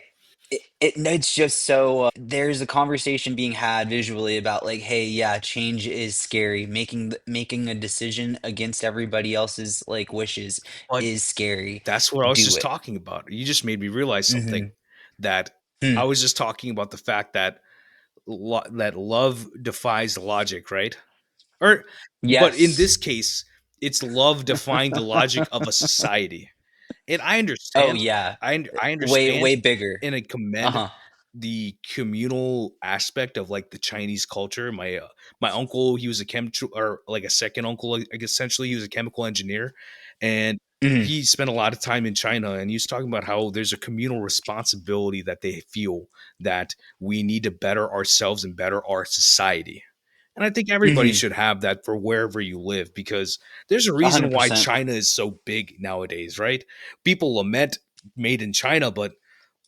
it's just so there's a conversation being had visually about like, hey, yeah, change is scary. Making a decision against everybody else's like wishes But is scary. that's what I was Do just it. talking about. You just made me realize something, Hmm. that Hmm. I was just talking about the fact that that love defies logic, right? Or but in Yes. this case, it's love defying the logic of a society. And I Oh understand. yeah. I Way understand way bigger. and I commend Uh-huh. the communal aspect of like the Chinese culture. My uncle, he was a chemical, or like a second uncle, like essentially he was a chemical engineer, and Hmm. he spent a lot of time in China. And he was talking about how there's a communal responsibility that they feel that we need to better ourselves and better our society. And I think everybody Hmm. should have that for wherever you live, because there's a a reason hundred why percent. China is so big nowadays, right? People lament made in China, but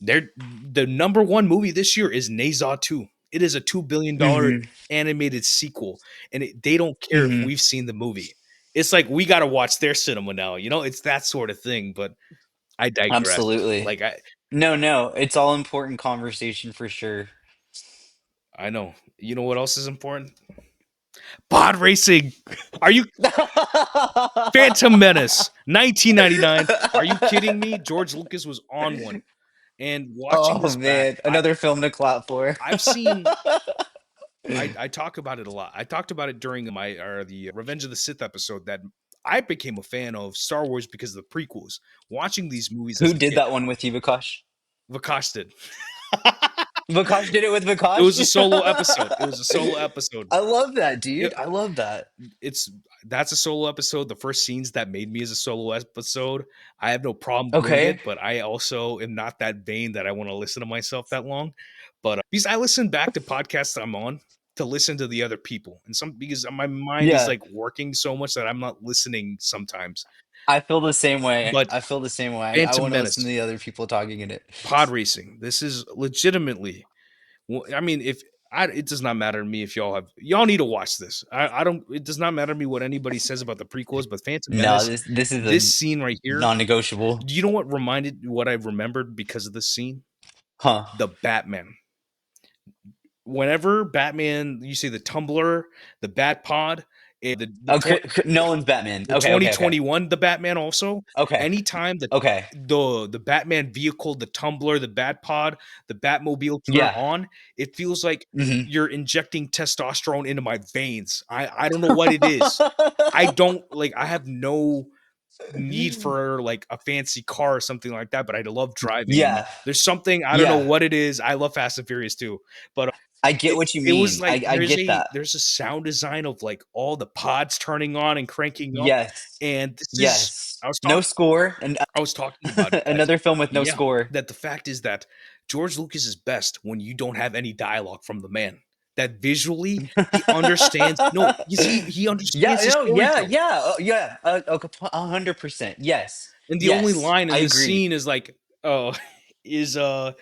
the number one movie this year is Neza 2. It is a $2 billion Hmm. animated sequel, and they don't care if Hmm. we've seen the movie. It's like we got to watch their cinema now. It's that sort of thing. But I digress. Absolutely. Like No, no, it's all important conversation for sure. I know. You know what else is important? Pod racing. Are you Phantom Menace, 1999? Are you kidding me? George Lucas was on one. And watching Oh this back, man, another film to clap for. I've seen I talk about it a lot. I talked about it during the Revenge of the Sith episode, that I became a fan of Star Wars because of the prequels. Watching these movies as Who a did kid, that one with you, Vikash? Vakash did. Vikash did it with It was Vikash? a solo episode. It was a solo episode. I love that, It, dude. I love that. it's That's a solo episode. The first scenes that made me as a solo episode, I have no problem doing Okay. it, but I also am not that vain that I want to listen to myself that long. But because I listen back to podcasts I'm on to listen to the other people, and some because my mind is Yeah. like working so much that I'm not listening sometimes. I feel the same way. But I feel the same way. I Phantom want to listen to Menace, the other people talking in it. pod racing. This is legitimately. I mean, if it does not matter to me if y'all need to watch this. I don't. It does not matter to me what anybody says about the prequels, but Phantom No, Menace, this is a this scene right here. non-negotiable. Do you know what I remembered because of this scene? Huh. The Batman. Whenever Batman, you say the Tumbler, the Bat Pod, Okay, Nolan's Batman. the Okay, okay, okay. 2021, the Batman also. Okay. Anytime Okay. the Batman vehicle, the Tumbler, the Bat Pod, the Batmobile turn Yeah. on, it feels like Hmm. you're injecting testosterone into my veins. I don't know what it is. I don't like. I have no need for like a fancy car or something like that, but I love driving. And Yeah. there's something, I don't know Yeah. what it is. I love Fast and Furious too, but I get what you it was mean. like I get that. there's a sound design of like all the pods turning on and cranking up, Yes. and this is Yes. No score, and I was talking about it that another film with no yeah, score. that the fact is that George Lucas is best when you don't have any dialogue from the man. That visually he understands. No, you see, he Yeah, understands his no, yeah, storytelling. yeah, yeah, okay, 100%. Yes, And the only yes, line I in this agree. scene is like, oh, is what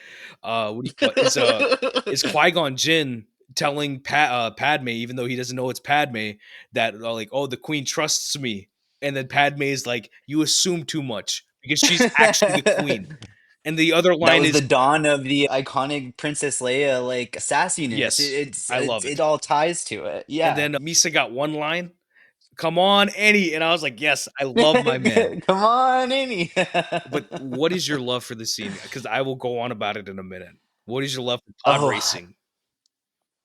do you call it? Is Qui-Gon Jinn telling Padme, even though he doesn't know it's Padme, that like, oh, the Queen trusts me, and then Padme is like, you assume too much because she's actually the Queen. And the other That line was is, the dawn of the iconic Princess Leia like sassiness. yes, I love It it. all ties to it. And Yeah. then Misa got one line, "Come on, Annie," and I was like, "Yes, I love my man." Come on, Annie. But what is your love for the scene? Because I will go on about it in a minute. What is your love for pod Oh, racing?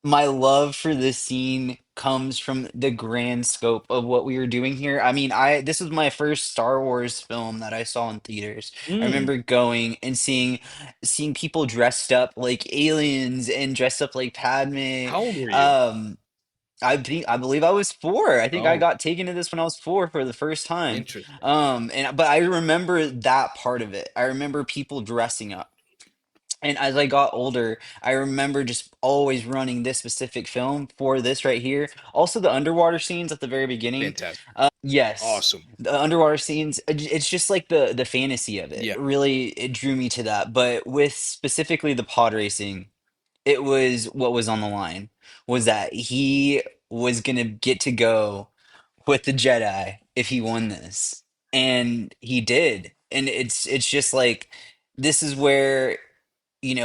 my love for this scene comes from the grand scope of what we were doing here. I mean, I this was my first Star Wars film that I saw in theaters. I Mm, remember going and seeing people dressed up like aliens and dressed up like Padme. how old were you? Um, I believe I was 4. I think I Oh, got taken to this when I was 4 for the first time. interesting. And but I remember that part of it. I remember people dressing up. And as I got older, I remember just always running this specific film for this right here. Also, the underwater scenes at the very beginning. Fantastic. Yes, Awesome. the underwater scenes. It's just like the fantasy of it. Yeah. Really, it drew me to that. But with specifically the pod racing, it was what was on the line was that he was gonna get to go with the Jedi if he won this, and he did. And it's just like this is where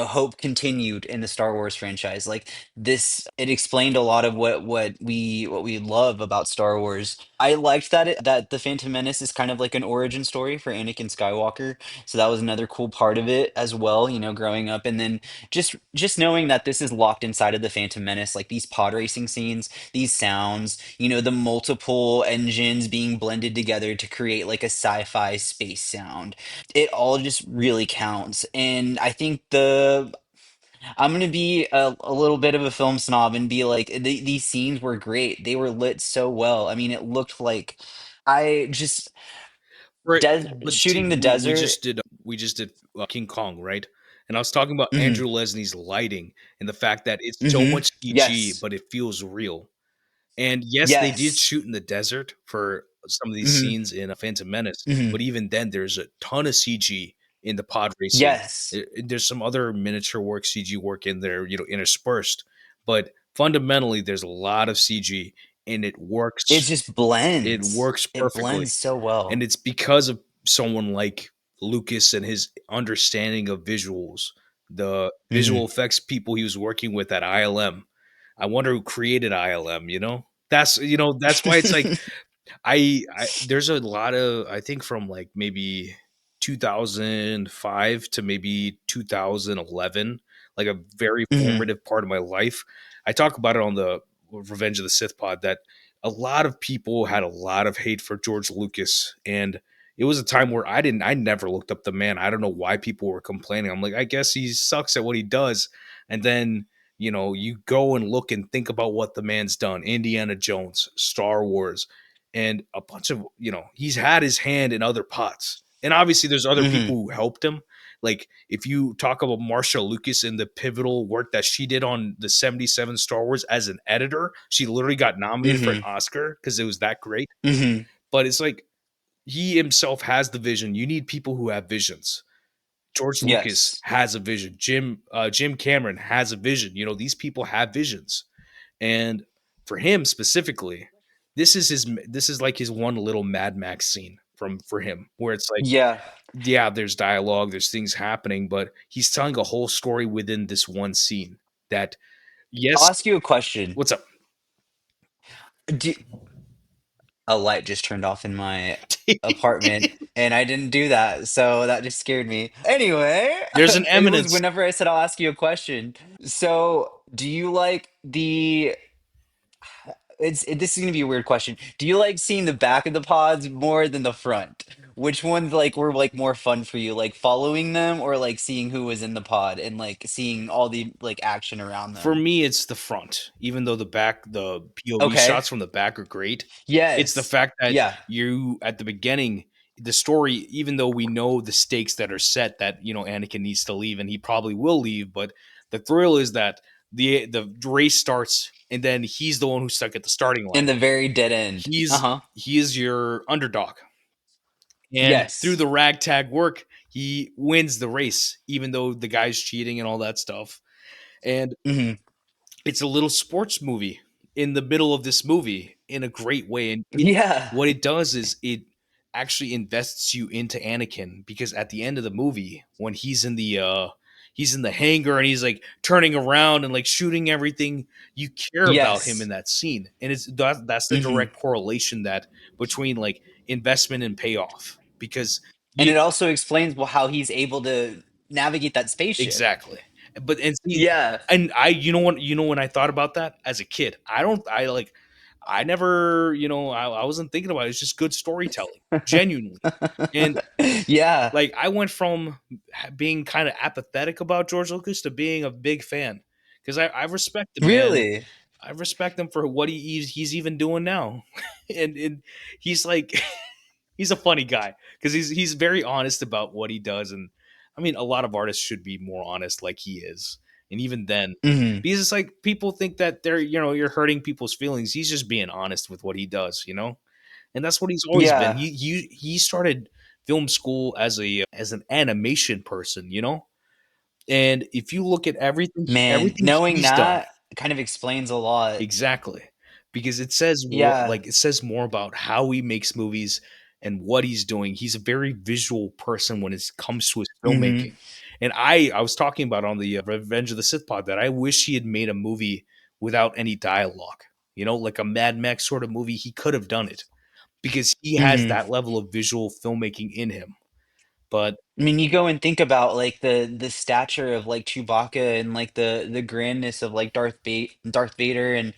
hope continued in the Star Wars franchise. Like this, it explained a lot of what we love about Star Wars. I liked that the Phantom Menace is kind of like an origin story for Anakin Skywalker. So that was another cool part of it as well, growing up. And then just knowing that this is locked inside of the Phantom Menace, like these pod racing scenes, these sounds, the multiple engines being blended together to create like a sci-fi space sound. It all just really counts. And I think I'm gonna be a little bit of a film snob and be like, these scenes were great. They were lit so well. I mean, it looked like I just Right. But see, shooting the we desert. just did King Kong, right? And I was talking about Mhm. Andrew Lesnie's lighting and the fact that it's so Mhm. much CG, Yes. but it feels real. And yes, they did Yes. shoot in the desert for some of these Mhm. scenes in a Phantom Menace, Mhm. but even then, there's a ton of CG in the pod racing. Yes. There's some other miniature work, CG work in there, interspersed. But fundamentally, there's a lot of CG, and it It works. just It blends. works It perfectly, blends so and well. it's because of someone like Lucas and his understanding of visuals, the visual Mhm. effects people he was working with at ILM. I wonder who created ILM. That's why it's like I there's a lot of, I think, from like maybe 2005 to maybe 2011, like a very Mhm. formative part of my life. I talk about it on the Revenge of the Sith pod that a lot of people had a lot of hate for George Lucas, and it was a time where I never looked up the man. I don't know why people were complaining. I'm like, I guess he sucks at what he does. And then you go and look and think about what the man's done. Indiana Jones, Star Wars, and a bunch of, he's had his hand in other pots. And obviously there's other Mhm. people who helped him. Like if you talk about Marsha Lucas and the pivotal work that she did on the 77 Star Wars as an editor, she literally got nominated for an Mhm. Oscar because it was that great. Mhm. But it's like he himself has the vision. You need people who have visions. George Lucas Yes. has a vision. Jim Cameron has a vision. These people have visions. And for him specifically, this is like his one little Mad Max scene for him, where it's like, Yeah. yeah, there's dialogue, there's things happening, but he's telling a whole story within this one scene. That, I'll yes, ask you a question. what's up? Do, a light just turned off in my apartment and I didn't do that, so that just scared me. Anyway, There's an it was eminence. whenever I said I'll ask you a question. So, do you like the this is gonna be a weird question. Do you like seeing the back of the pods more than the front? Which ones like were like more fun for you? Like following them or like seeing who was in the pod and like seeing all the like action around For them? me, it's the front. Even though the POV Okay. shots from the back are great, it's the Yes. fact that Yeah. you at the beginning, the story, even though we know the stakes that are set, that Anakin needs to leave and he probably will leave, but the thrill is that the race starts and then he's the one who's stuck at the starting In line. the very dead end. He's Uh-huh. he is your underdog, and through Yes. the ragtag work, he wins the race, even though the guy's cheating and all that stuff. And Mhm. it's a little sports movie in the middle of this movie in a great way. And Yeah. what it does is it actually invests you into Anakin, because at the end of the movie, when he's in the hangar and he's like turning around and like shooting everything, you care about him in Yes. that scene. And that's the Hmm. direct correlation that between like investment and payoff, because And you it also explains how he's able to navigate that spaceship. exactly. But and see, Yeah. and I you know when I thought about that as a kid, I like I never, I wasn't thinking about it. It's just good storytelling, genuinely. And Yeah. like I went from being kind of apathetic about George Lucas to being a big fan, because I respect the man. Really. I respect him for what he's even doing now, and he's like he's a funny guy because he's very honest about what he does, and I mean a lot of artists should be more honest like he is, and even then, Hmm. because it's like people think that they're you're hurting people's feelings. He's just being honest with what he does, and that's what he's always been. Yeah. He started film school as an animation person, and if you look at Man, everything knowing he's done. that kind of explains a lot. Exactly. Because it says Yeah. like it says more about how he makes movies and what he's doing. He's a very visual person when it comes to his Hmm. filmmaking. And I was talking about on the Revenge of the Sith pod that I wish he had made a movie without any dialogue. Like a Mad Max sort of movie, he could have done it because he has Hmm. that level of visual filmmaking in him. But I mean, you go and think about like the stature of like Chewbacca and like the grandness of like Darth Vader and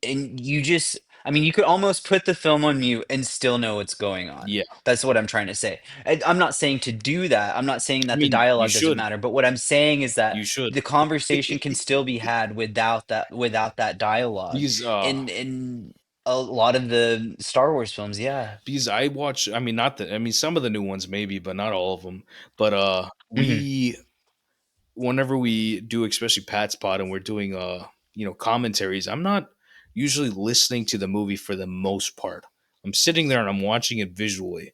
you just I mean, you could almost put the film on mute and still know what's going on. yeah, That's what I'm trying to say. I'm not saying to do that. I'm not saying I that the mean, you dialogue doesn't should. matter, but what I'm saying is that You should. the conversation can still be had without that dialogue. because In a lot of the Star Wars films, yeah. Because I watch, I mean, not the, I mean, some of the new ones maybe, but not all of them. But Hmm. whenever we do, especially Pat's Pod, and we're doing commentaries, I'm not usually listening to the movie for the most part. I'm sitting there and I'm watching it visually,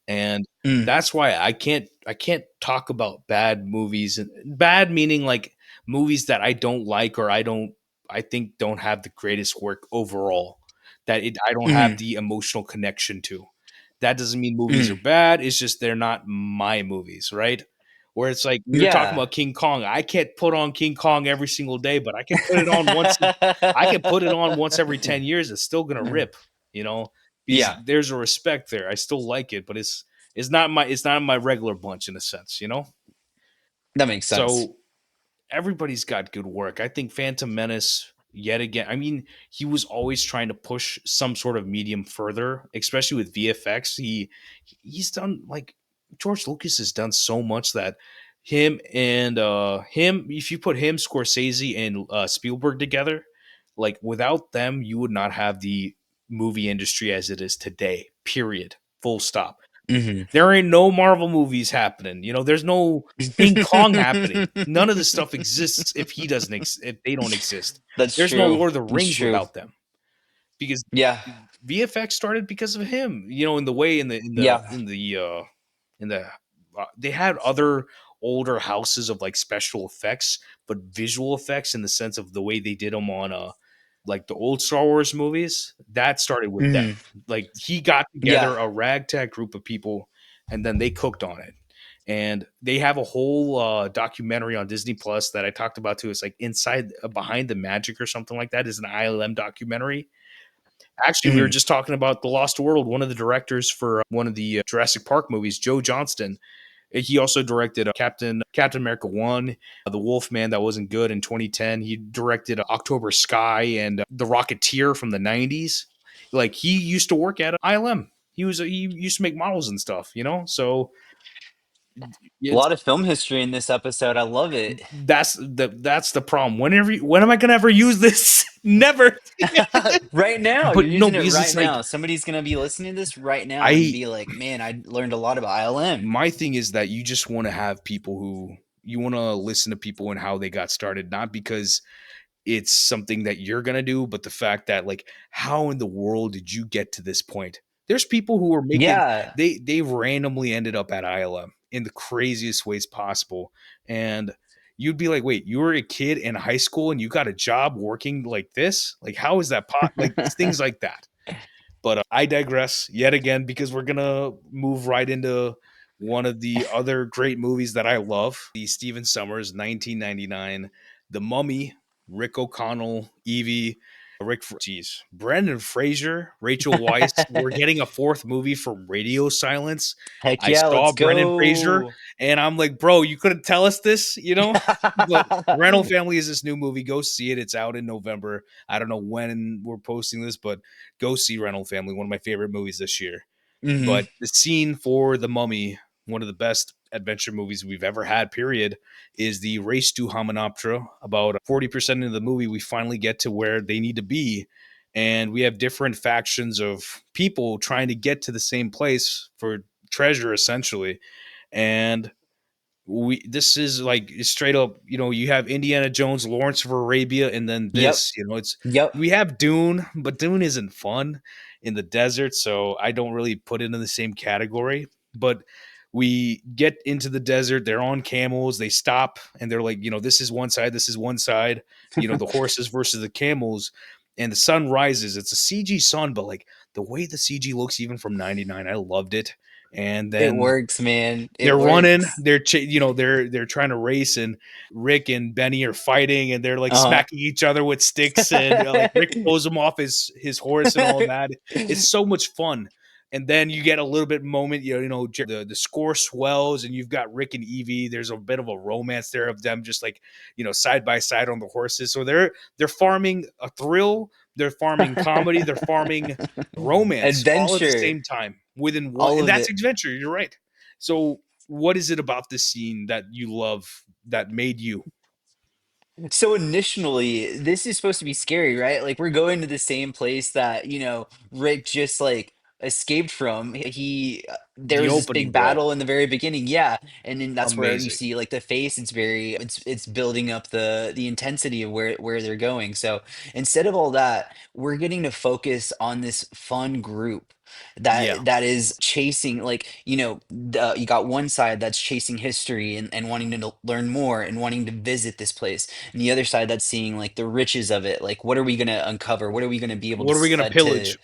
and Mm. that's why I can't talk about bad movies, and bad meaning like movies that I don't like or I think don't have the greatest work overall, that I don't have Mhm. the emotional connection to. That doesn't mean movies are Mhm. bad. It's just they're not my movies, right? Where it's like we were talking Yeah. about King Kong. I can't put on King Kong every single day, but I can put it on once every 10 years. It's still gonna rip, you know, because Yeah, there's a respect there. I still like it, but it's not my regular bunch in a sense. that makes sense. So everybody's got good work. I think Phantom Menace yet again. I mean, he was always trying to push some sort of medium further, especially with VFX. He's done like George Lucas has done so much that him if you put him, Scorsese, and Spielberg together, like without them, you would not have the movie industry as it is today. Period. Full stop. Mhm. There ain't no Marvel movies happening. There's no King Kong happening. None of this stuff exists if they don't exist. That's There's no true. Lord of the That's Rings true. without them, because Yeah. VFX started because of him. In the way Yeah. in the they had other older houses of like special effects, but visual effects in the sense of the way they did them on like the old Star Wars movies, that started with them. Mhm. Like he got Yeah. together a ragtag group of people and then they cooked on it. And they have a whole documentary on Disney Plus that I talked about too. It's like inside behind the magic or something like that. Is an ILM documentary. Actually, we were Mhm. just talking about The Lost World. One of the directors for one of the Jurassic Park movies, Joe Johnston. He also directed Captain America 1, The Wolfman that wasn't good in 2010. He directed October Sky and The Rocketeer from the 90s. Like he used to work at ILM. He used to make models and stuff, So A it's lot of film history in this episode. I love it. that's the problem. When am I gonna ever use this? Never. Right now, But you're no, using it because right it's like now. Somebody's gonna be listening to this right now and I be like, "Man, I learned a lot about ILM." my thing is that you just want to have people who you want to listen to people and how they got started, not because it's something that you're gonna do, but the fact that like how in the world did you get to this point? There's people who are making Yeah. they randomly ended up at ILM in the craziest ways possible. And you'd be like, wait, you were a kid in high school and you got a job working like this? Like how is that like things like that? But I digress yet again because we're gonna move right into one of the other great movies that I love, the Stephen Sommers 1999, The Mummy, Rick O'Connell, Evie, geez, Brendan Fraser, Rachel Weisz. We're getting a fourth movie from Radio Silence. Heck I yeah, saw let's Brendan Fraser, go. and I'm like, bro, you couldn't tell us this, you know? But Rental Family is this new movie. Go see it. It's out in November. I don't know when we're posting this, but go see Rental Family, one of my favorite movies this year. Hmm. But the scene for The Mummy, one of the best adventure movies we've ever had, period, is the race to Hamunaptra. About 40% of the movie, we finally get to where they need to be. And we have different factions of people trying to get to the same place for treasure, essentially. And we this is like straight up, you have Indiana Jones, Lawrence of Arabia, and then Yep. this, it's Yep. we have Dune, but Dune isn't fun in the desert, so I don't really put it in the same category. But we get into the desert, they're on camels, they stop, and they're like, this is one side, this is one side, the horses versus the camels, and the sun rises. It's a CG sun, but like the way the CG looks, even from 99, I loved it. And It then works, man. It they're running, works. they're trying to race, and Rick and Benny are fighting, and they're like Uh-huh. smacking each other with sticks, and like Rick throws him off his horse and all that. It's so much fun. And then you get a little bit moment, the score swells, and you've got Rick and Evie. There's a bit of a romance there of them just like, side by side on the horses. So they're farming a thrill, they're farming comedy, they're farming romance all at the Adventure. same time within one, All and of that's it. adventure. You're right. So, what is it about this scene that you love that made you So initially, this is supposed to be scary, right? Like we're going to the same place that, Rick just like escaped from. There the was this opening, big bro? battle in the very beginning. Yeah. And then that's where you Amazing. see like the face, it's building up the intensity of where they're going. So instead of all that, we're getting to focus on this fun group Yeah. that is chasing like you got one side that's chasing history and wanting to learn more and wanting to visit this place, and the other side that's seeing like the riches of it. Like, what are we gonna uncover? What are we gonna be able to What are we gonna set to, pillage?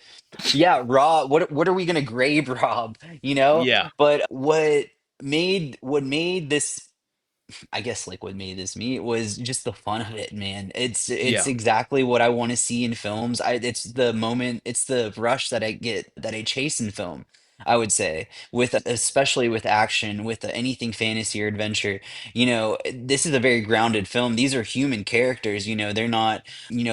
yeah, raw? What are we gonna grave rob? Yeah. But what made this, I guess, like what made this me was just the fun of it, man. It's Yeah. exactly what I want to see in films. It's the moment, it's the rush that I get, that I chase in film. I would say, with especially with action, with anything fantasy or adventure. This is a very grounded film. These are human characters. They're not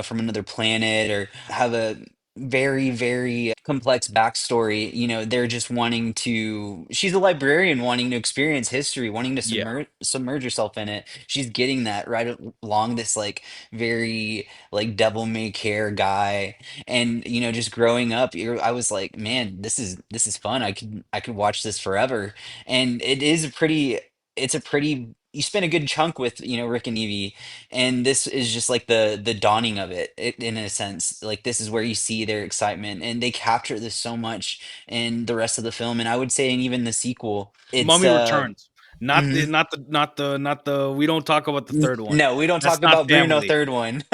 from another planet or have a very, very complex backstory. They're just wanting to, she's a librarian wanting to experience history, wanting to Yeah. submerge herself in it. She's getting that right along this like very like devil may care guy. And just growing up, I was like, man, this is fun. I could watch this forever. And it's a pretty, you spend a good chunk with Rick and Evie, and this is just like the dawning of it, in a sense. Like this is where you see their excitement, and they capture this so much in the rest of the film, and I would say, and even the sequel, it's Mummy Returns. Not the mhm. not the not the not the we don't talk about the third one. No, we don't That's talk not about Bruno family. third one.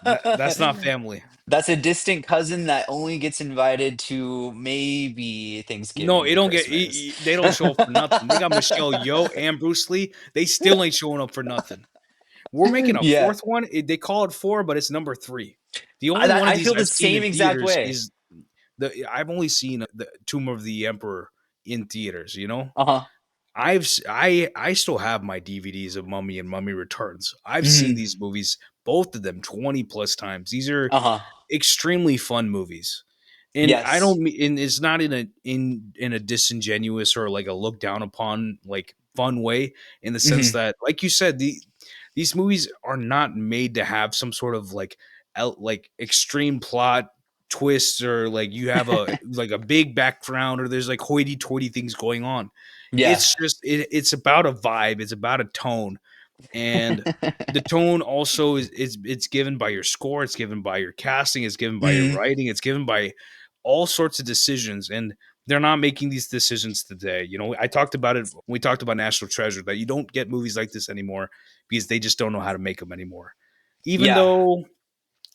That's not family. That's a distant cousin that only gets invited to maybe No, Thanksgiving it and don't Christmas. they don't show up for nothing. They got Michelle Yeoh and Bruce Lee. They still ain't showing up for nothing. We're making a Yeah, fourth one. They call it four, but it's number three. The only one of I these feel the I've seen same in exact theaters way. is I've only seen the Tomb of the Emperor in theaters. Uh-huh. I still have my DVDs of Mummy and Mummy Returns. I've seen Hmm. these movies, both of them, 20 plus times. These are Uh-huh. extremely fun movies. And I Yes. don't mean, and it's not in a disingenuous or like a look down upon like fun way, in the sense Hmm. that, like you said, these movies are not made to have some sort of like like extreme plot twists, or like you have a big background, or there's like hoity-toity things going on. Yeah. It's about a vibe, it's about a tone. And the tone also is it's given by your score, it's given by your casting, it's given by your Hmm. writing, it's given by all sorts of decisions. And they're not making these decisions today. I talked about it when we talked about National Treasure, that you don't get movies like this anymore because they just don't know how to make them anymore. Even Yeah. though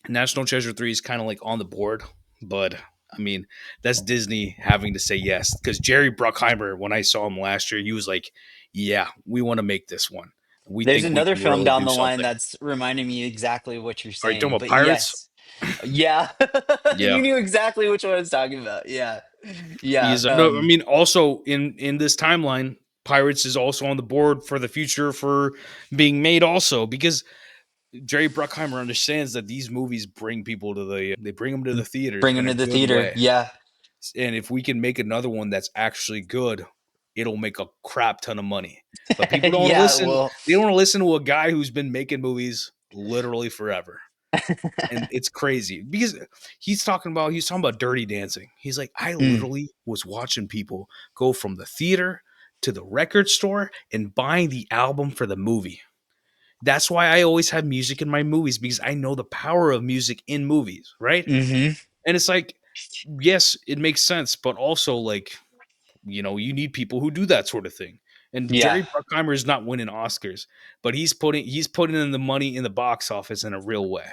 National Treasure 3 is kind of like on the board, but I mean, that's Disney having to say yes. Because Jerry Bruckheimer, when I saw him last year, he was like, "Yeah, we want to make this one. We There's think we another can film really down do the line something." that's reminding me exactly what you're Are you talking saying. about But Pirates? yes, yeah, Yeah, you knew exactly which one I was talking about. Yeah, he yeah. is. No, I mean, also in this timeline, Pirates is also on the board for the future for being made. Also, because Jerry Bruckheimer understands that these movies bring people to they bring them to the theaters Bring in him a to the good theater. way. Yeah, And if we can make another one that's actually good, it'll make a crap ton of money. But people don't want to yeah. listen. Well, They don't want to listen to a guy who's been making movies literally forever. And it's crazy because he's talking about Dirty Dancing. He's like, I mm, literally was watching people go from the theater to the record store and buying the album for the movie. That's why I always have music in my movies, because I know the power of music in movies, right? hmm. And it's like, yes, it makes sense, but also like, you need people who do that sort of thing. And Yeah. Jerry Bruckheimer is not winning Oscars, but he's putting in the money in the box office in a real way.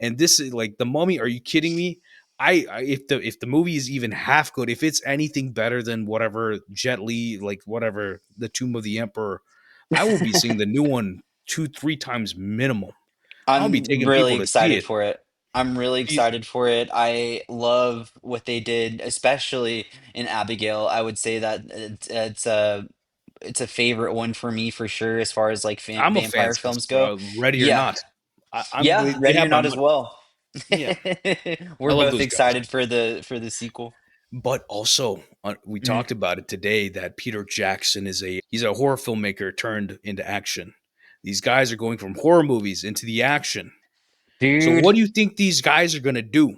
And this is like The Mummy. Are you kidding me? If the movie is even half good, if it's anything better than whatever Jet Li, like whatever The Tomb of the Emperor, I will be seeing the new one 2-3 times minimum. I'll be I'm taking people really to see excited it. for it. I'm really Be- excited for it. I love what they did, especially in Abigail. I would say that it's a favorite one for me for sure, as far as like I'm a vampire fan's films cast, go. bro. Ready or Yeah, not, yeah. they Ready or have my not as money. well. Yeah, I We're love both those guys. excited for the sequel. But also, we Mm. talked about it today that Peter Jackson he's a horror filmmaker turned into action. These guys are going from horror movies into the action. So Dude. what do you think these guys are going to do?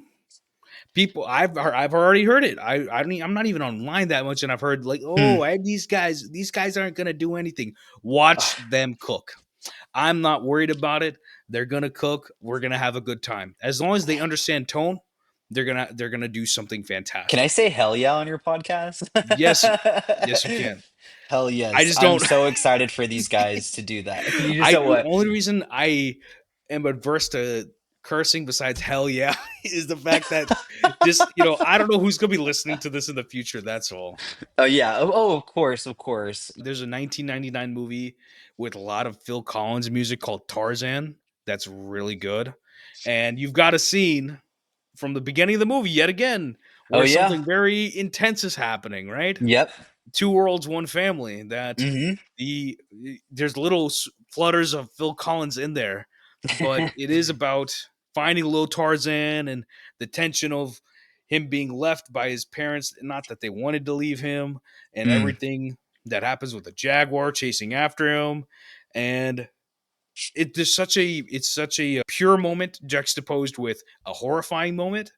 People, I've already heard it. I'm not even online that much, and I've heard like, Hmm. oh, these guys aren't going to do anything. Watch them cook. I'm not worried about it. They're gonna cook. We're gonna have a good time. As long as they understand tone, they're gonna do something Can I fantastic. say hell yeah on your podcast? Yes, yes, you can. Hell I yes. just I'm don't. so excited for these guys to do that. You just I said The what? only reason I am adverse to cursing besides hell yeah is the fact that just I don't know who's gonna be listening to this in the future. That's all. Oh yeah. Oh, of course, of course. There's a 1999 movie with a lot of Phil Collins music called Tarzan that's really good. And you've got a scene from the beginning of the movie yet again Oh where yeah. something very intense is happening, right? Yep. Two worlds, one family. That Hmm. there's little flutters of Phil Collins in there, but it is about finding little Tarzan and the tension of him being left by his parents, not that they wanted to leave him, and Mm. everything that happens with the jaguar chasing after him. And it's such a pure moment juxtaposed with a horrifying moment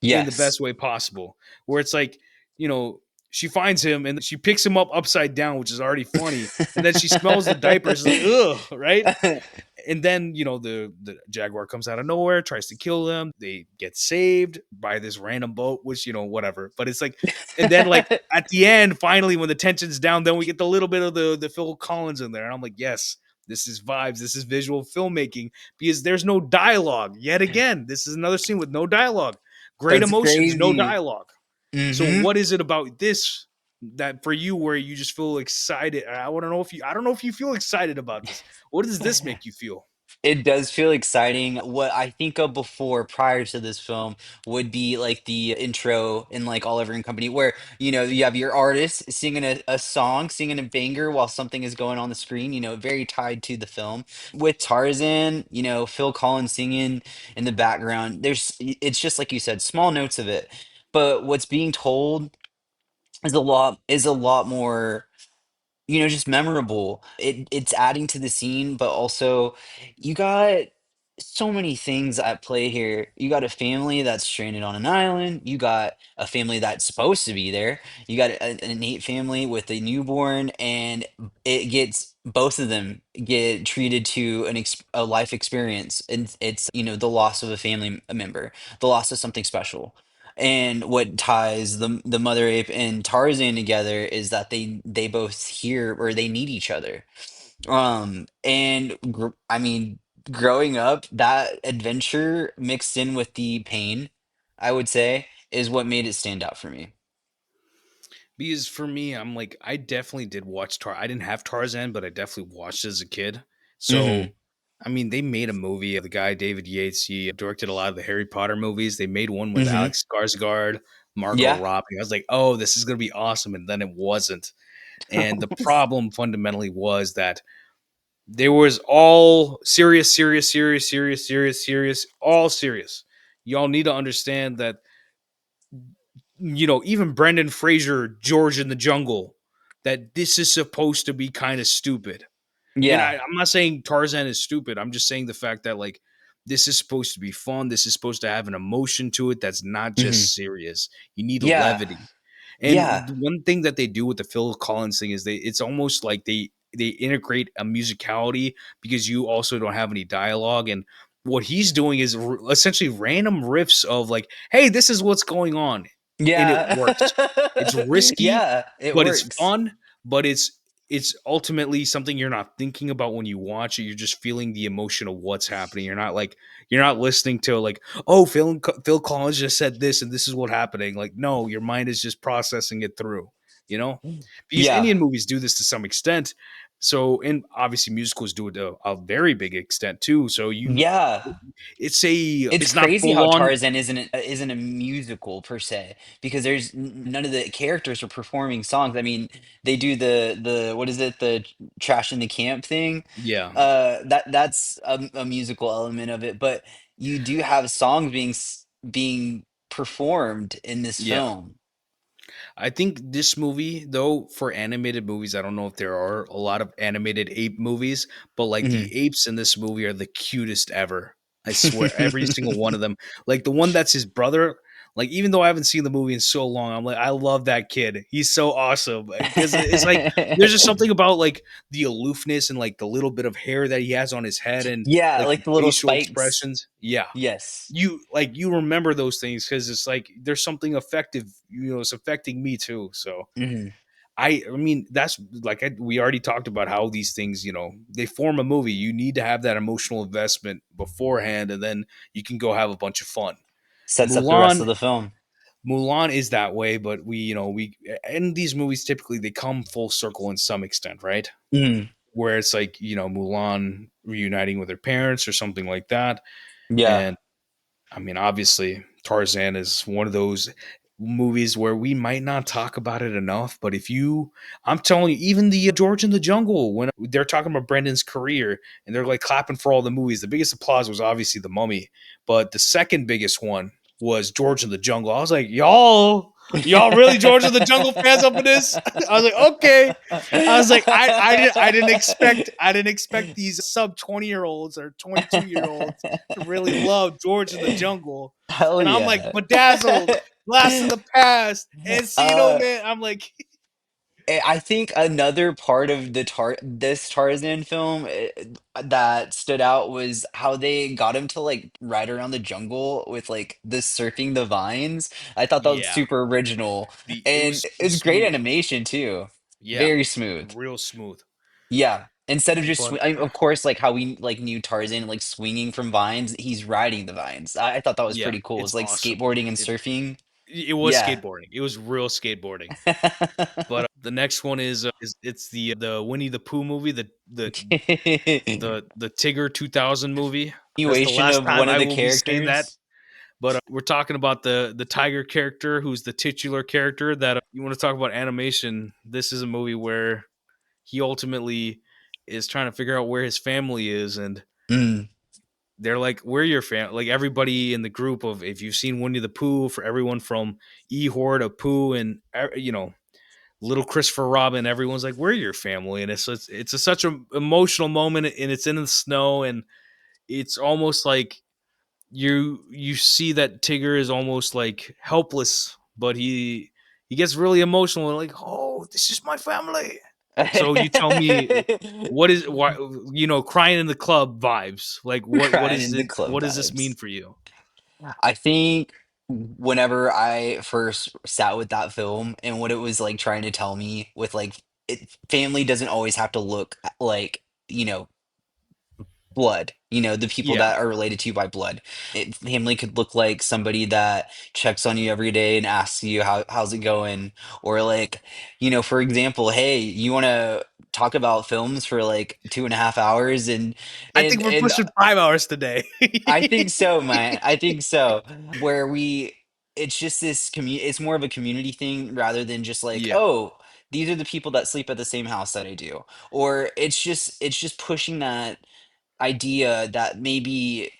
in the Yes. best way possible, where it's like, you know she finds him and she picks him up upside down, which is already funny, and then she smells the diapers, like, ugh, right? And then the jaguar comes out of nowhere, tries to kill them. They get saved by this random boat, which whatever. But it's like, and then like at the end, finally, when the tension's down, then we get the little bit of the Phil Collins in there, and I'm like, yes, this is vibes, this is visual filmmaking, because there's no dialogue yet again. This is another scene with no dialogue. Great That's emotions, no crazy. dialogue. So Hmm. what is it about this that for you where you just feel excited? I don't know if you feel excited about this. What does this make you feel? It does feel exciting. What I think of before, prior to this film, would be like the intro in like Oliver and Company, where you have your artist singing a song, singing a banger while something is going on the screen. Very tied to the film. With Tarzan, Phil Collins singing in the background. It's just like you said, small notes of it, but what's being told is a lot more, just memorable. It's adding to the scene, but also you got so many things at play here. You got a family that's stranded on an island. You got a family that's supposed to be there. You got an innate family with a newborn, and it gets both of them get treated to a life experience, and it's the loss of a family member, the loss of something special. And what ties the mother ape and Tarzan together is that they both hear, or they need each other. I mean, growing up, that adventure mixed in with the pain, I would say. is what made it stand out for me. Because for me, I'm like, I definitely did watch I didn't have Tarzan, but I definitely watched it as a kid. Hmm. So, I mean, they made a movie. The guy David Yates, he directed a lot of the Harry Potter movies. They made one with Hmm. Alex Skarsgård, Margot Yeah. Robbie. I was like, oh, this is gonna be awesome, and then it wasn't. And the problem fundamentally was that there was all serious, serious, serious, serious, serious, serious, all serious. Y'all need to understand that, even Brendan Fraser, George in the Jungle, that this is supposed to be kind of stupid. And Yeah. I'm not saying Tarzan is stupid. I'm just saying the fact that, like, this is supposed to be fun. This is supposed to have an emotion to it that's not Hmm. just serious. You need Yeah. levity. And Yeah. the one thing that they do with the Phil Collins thing is it's almost like they integrate a musicality because you also don't have any dialogue. And what he's doing is essentially random riffs of like, hey, this is what's going on, and it Yeah. works. It's risky, Yeah, it but it's works. fun. But it's ultimately something you're not thinking about when you watch it. You're just feeling the emotion of what's happening. You're not listening to like, oh, Phil Collins just said this and this is what happening. Like, no, your mind is just processing it through, you know? Because Yeah. Indian movies do this to some extent. So, and obviously musicals do it to a very big extent too. So Yeah. It's it's not crazy full how on. Tarzan isn't a musical per se because there's none of the characters are performing songs. I mean, they do the what is it, the trash in the camp thing. Yeah. That's a musical element of it, but you do have songs being performed in this Yeah. film. I think this movie, though, for animated movies, I don't know if there are a lot of animated ape movies, but like Mhm. the apes in this movie are the cutest ever. I swear, every single one of them. Like the one that's his brother. Like even though I haven't seen the movie in so long, I'm like, I love that kid. He's so awesome because it's like there's just something about like the aloofness and like the little bit of hair that he has on his head and Yeah, like the like the little facial spikes. expressions. Yeah, Yes. you remember those things because it's like there's something effective, it's affecting me too. So Mhm. I mean that's like we already talked about how these things, they form a movie. You need to have that emotional investment beforehand, and then you can go have a bunch of fun. Sets up the rest mulan of the film. Mulan is that way, but we in these movies typically they come full circle in some extent, right? Mhm. Where it's like, Mulan reuniting with her parents or something like that. Yeah. And I mean, obviously, Tarzan is one of those movies where we might not talk about it enough. But I'm telling you, even the George in the Jungle, when they're talking about Brendan's career and they're like clapping for all the movies, the biggest applause was obviously The Mummy. But the second biggest one was George in the Jungle. I was like, y'all really George in the Jungle fans up in this? I was like, okay. I was like, I didn't expect these sub 20-year-olds or 22-year-olds to really love George in the Jungle. Hell And I'm like, yeah. Bedazzled, Blast in the Past, Encino uh Man. I'm like, I think another part of this Tarzan film that stood out was how they got him to like ride around the jungle with like the surfing the vines. I thought that was yeah, super original, it and was it's great smooth. animation too. Yeah, Very smooth. real smooth. Yeah. Instead of just But I mean, of course, like how we like knew Tarzan like swinging from vines, he's riding the vines. I thought that was yeah, pretty cool. it's It's like awesome. skateboarding and It's surfing. it was Yeah. skateboarding. It was real skateboarding. But the next one is it's the Winnie the Pooh movie, the Tigger 2000 movie. That's the Continuation last of time one of I the will be saying that. characters. But we're talking about the tiger character, who's the titular character. That you want to talk about animation. This is a movie where he ultimately is trying to figure out where his family is, and Mm. they're like, "We're your family." Like everybody in the group of, if you've seen Winnie the Pooh, for everyone from Ehore to Pooh, and little Christopher Robin, everyone's like, "We're your family," and such an emotional moment, and it's in the snow, and it's almost like you see that Tigger is almost like helpless, but he gets really emotional and like, oh, this is my family. So you tell me, what is why, crying in the club vibes? Like what Crying is in the it? club What does this mean vibes. for you? I think whenever I first sat with that film and what it was like trying to tell me with like family doesn't always have to look like, you know, blood, the people Yeah. that are related to you by blood. Family could look like somebody that checks on you every day and asks you how's it going, or like, for example, hey, you want to talk about films for like 2.5 hours, and I think and we're and pushing 5 hours today. I think so, man. I think so. Where it's just it's more of a community thing rather than just like, Yeah. oh, these are the people that sleep at the same house that I do. Or it's just pushing that idea that maybe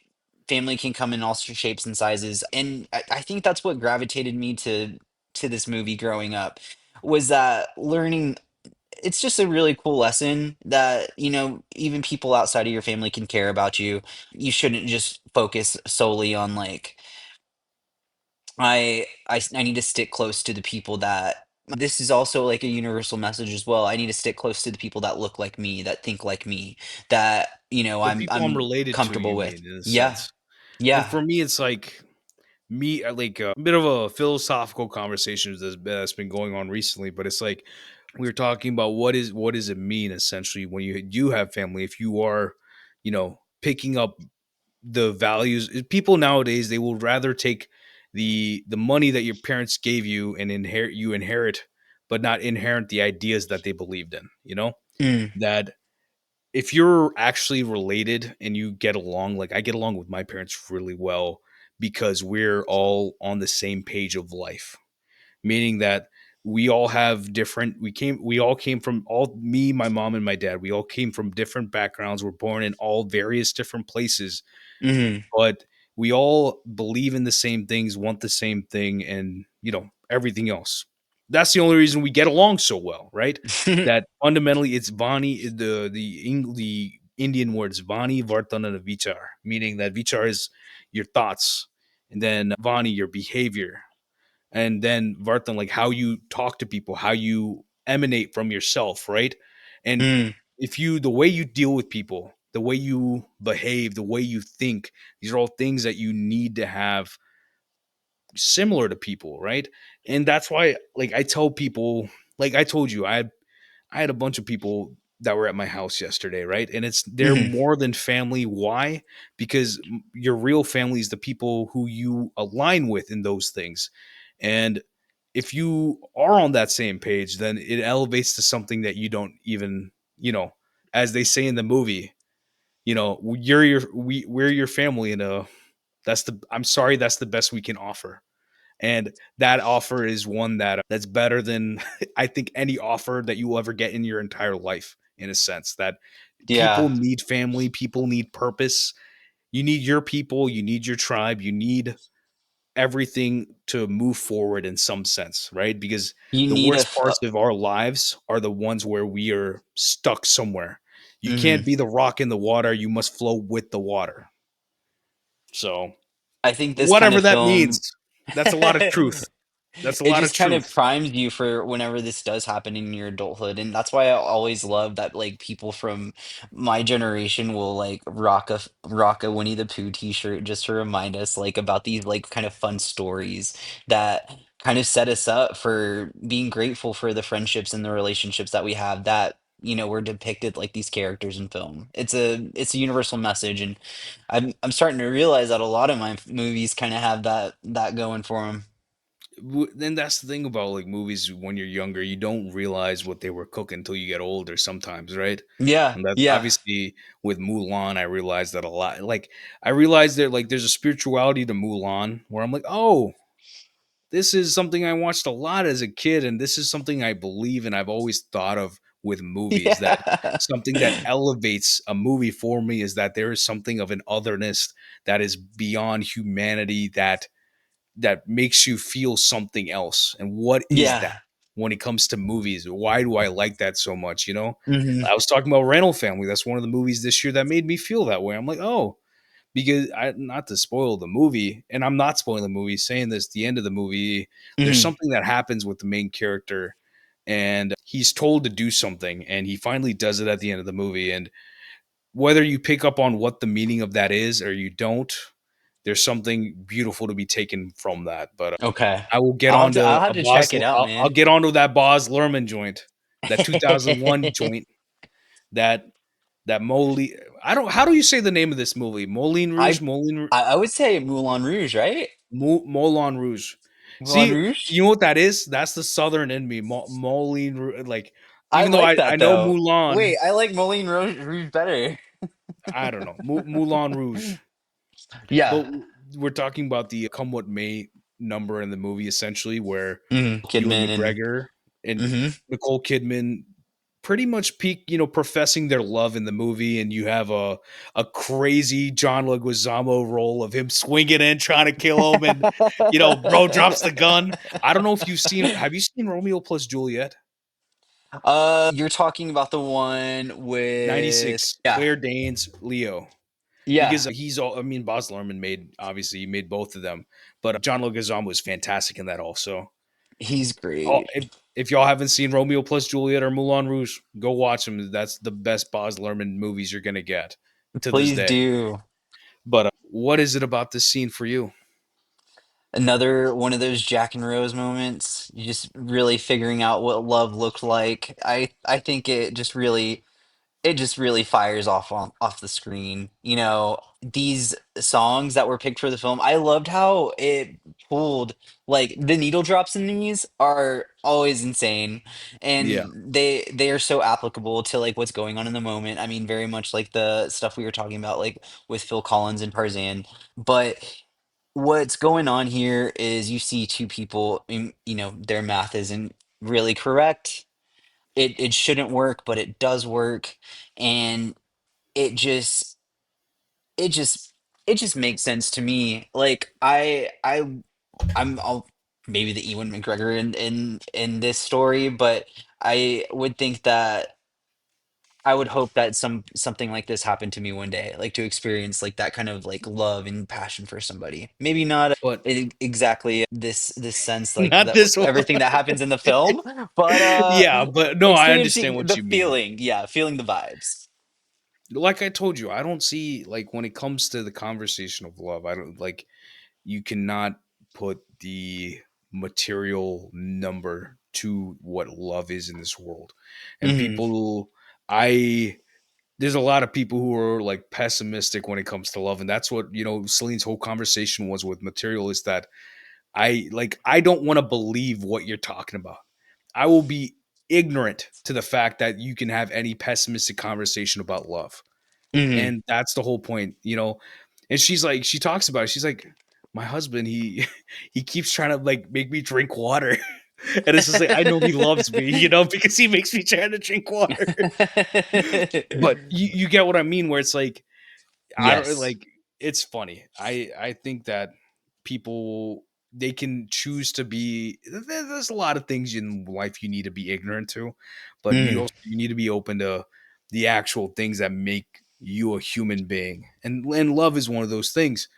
family can come in all shapes and sizes. And I think that's what gravitated me to this movie growing up, was that learning. It's just a really cool lesson that, even people outside of your family can care about you. You shouldn't just focus solely on like, I need to stick close to the people that, this is also like a universal message as well. I need to stick close to the people that look like me, that think like me, that, The I'm people I'm I'm related to, comfortable you with. mean, in a Yeah. sense. And Yeah. for me, it's like me, like a bit of a philosophical conversation that's been going on recently, but it's like we were talking about what does it mean essentially when you do have family, if you are, picking up the values. People nowadays, they will rather take the money that your parents gave you and inherit, but not inherit the ideas that they believed in, Mm, that if you're actually related and you get along, like I get along with my parents really well because we're all on the same page of life, meaning that we all have different, we all came from, all me, my mom and my dad, we all came from different backgrounds. We're born in all various different places, mm, but we all believe in the same things, want the same thing, and everything else. That's the only reason we get along so well, right? That fundamentally it's Vani, the Indian words Vani, Vartan, and Vichar, meaning that Vichar is your thoughts, and then Vani your behavior, and then Vartan like how you talk to people, how you emanate from yourself, right? And mm. if you the way you deal with people, the way you behave, the way you think, these are all things that you need to have similar to people, right? And that's why, like, I tell people, like I told you, I had a bunch of people that were at my house yesterday, right? And they're Mhm. more than family. Why? Because your real family is the people who you align with in those things. And if you are on that same page, then it elevates to something that you don't even, as they say in the movie, we're your family, and I'm sorry, that's the best we can offer. And that offer is one that's better than I think any offer that you will ever get in your entire life, in a sense that people Yeah. need family, people need purpose. You need your people, you need your tribe, you need everything to move forward in some sense, right? Because You the need a worst parts of our lives are the ones where we are stuck somewhere. You can't mhm. be the rock in the water, you must flow with the water. So, I think this kind whatever of that film. means, that's a lot of truth. That's a It lot of just kind of truth. primes you for whenever this does happen in your adulthood, and that's why I always love that, like, people from my generation will like rock a Winnie the Pooh t-shirt just to remind us like about these like kind of fun stories that kind of set us up for being grateful for the friendships and the relationships that we have, that were depicted like these characters in film. It's a universal message, and I'm starting to realize that a lot of my movies kind of have that going for them. Then that's the thing about like movies when you're younger, you don't realize what they were cooking until you get older sometimes, right? Yeah, And that's yeah. obviously with Mulan, I realized that a lot. Like I realized that like there's a spirituality to Mulan where I'm like, oh, this is something I watched a lot as a kid, and this is something I believe and I've always thought of with movies, that Yeah. something that elevates a movie for me is that there is something of an otherness that is beyond humanity, that makes you feel something else. And what is that Yeah. when it comes to movies? Why do I like that so much? Mhm. I was talking about Rental Family. That's one of the movies this year that made me feel that way. I'm like, oh, because not to spoil the movie, and I'm not spoiling the movie, saying this, the end of the movie, there's Mhm. something that happens with the main character, and he's told to do something, and he finally does it at the end of the movie. And whether you pick up on what the meaning of that is or you don't, there's something beautiful to be taken from that. But Okay. I will get I'll have on to to I'll have a to Boz. check it out, I'll man. get onto that Boz Lerman joint, that 2001 joint, that that Molly. I don't. How do you say the name of this movie? Moulin Rouge, I I would say Moulin Rouge, right? Moulin Rouge. Moulin See, Rouge. you know what that is? That's the Southern in me. Moulin Rouge. Like, I even though like I that know though. Wait, Mulan, I like Rouge better. I don't know Moulin Rouge. Yeah. But we're talking about the "Come What May" number in the movie, essentially, where Ewan Kidman and McGregor and hmm Nicole Kidman pretty much peak, professing their love in the movie, and you have a crazy John Leguizamo role of him swinging in, trying to kill him, and bro drops the gun. I don't know if you've seen. Have you seen Romeo plus Juliet? You're talking about the one with 96, yeah, Claire Danes, Leo. yeah, Because he's all. I mean, Baz Luhrmann he made both of them, but John Leguizamo was fantastic in that also. he's Oh, great. if y'all haven't seen Romeo plus Juliet or Moulin Rouge, go watch them. That's the best Baz Luhrmann movies you're gonna get to this Please day. do. But what is it about this scene for you? Another one of those Jack and Rose moments. You just really figuring out what love looked like. I think it just really fires off the screen. You know, these songs that were picked for the film, I loved how it pulled like the needle drops in these are always insane Yeah, and they are so applicable to like what's going on in the moment. I mean, very much like the stuff we were talking about like with Phil Collins and Tarzan. But what's going on here is you see two people, you know, their math isn't really correct. It shouldn't work, but it does work, and it just it just it just makes sense to me. Like I'll maybe the Ewan McGregor in this story, but I would think that I would hope that something like this happened to me one day, like to experience like that kind of like love and passion for somebody. Maybe not but exactly this sense like not that this one. everything that happens in the film, but Yeah, but no, I understand experiencing what the you mean. feeling, yeah, feeling the vibes. Like I told you, I don't see, like, when it comes to the conversation of love, I don't like, you cannot put the material number to what love is in this world. And hmm people, I there's a lot of people who are like pessimistic when it comes to love, and that's what Celine's whole conversation was with material, is that I don't want to believe what you're talking about. I will be ignorant to the fact that you can have any pessimistic conversation about love. hmm And that's the whole point. And she's like, she talks about it. She's like, my husband, he he keeps trying to like make me drink water. And it's just like, I know he loves me, because he makes me try to drink water. But you get what I mean, where it's like, I don't Yes. like, it's funny. I think that people, they can choose to be, there's a lot of things in life you need to be ignorant to, but Mm. you need to be open to the actual things that make you a human being. And love is one of those things.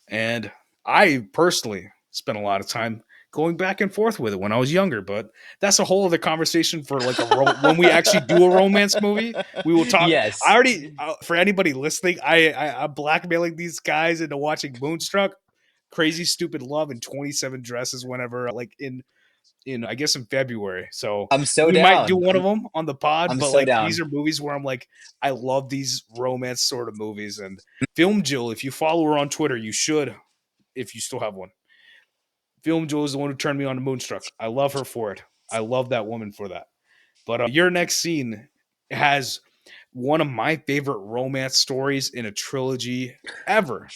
And I personally spent a lot of time going back and forth with it when I was younger, but that's a whole other conversation for like when we actually do a romance movie. We will talk. I Yes. already, for anybody listening, I'm blackmailing these guys into watching Moonstruck, Crazy Stupid Love, and 27 Dresses whenever, like, in I guess in February. So I'm so we might do down. one of them on the pod, I'm but so like, these down. are movies where I'm like, I love these romance sort of movies. And Film Jill, if you follow her on Twitter, you should, if you still have one. Film Jill is the one who turned me on to Moonstruck. I love her for it. I love that woman for that. But your next scene has one of my favorite romance stories in a trilogy ever,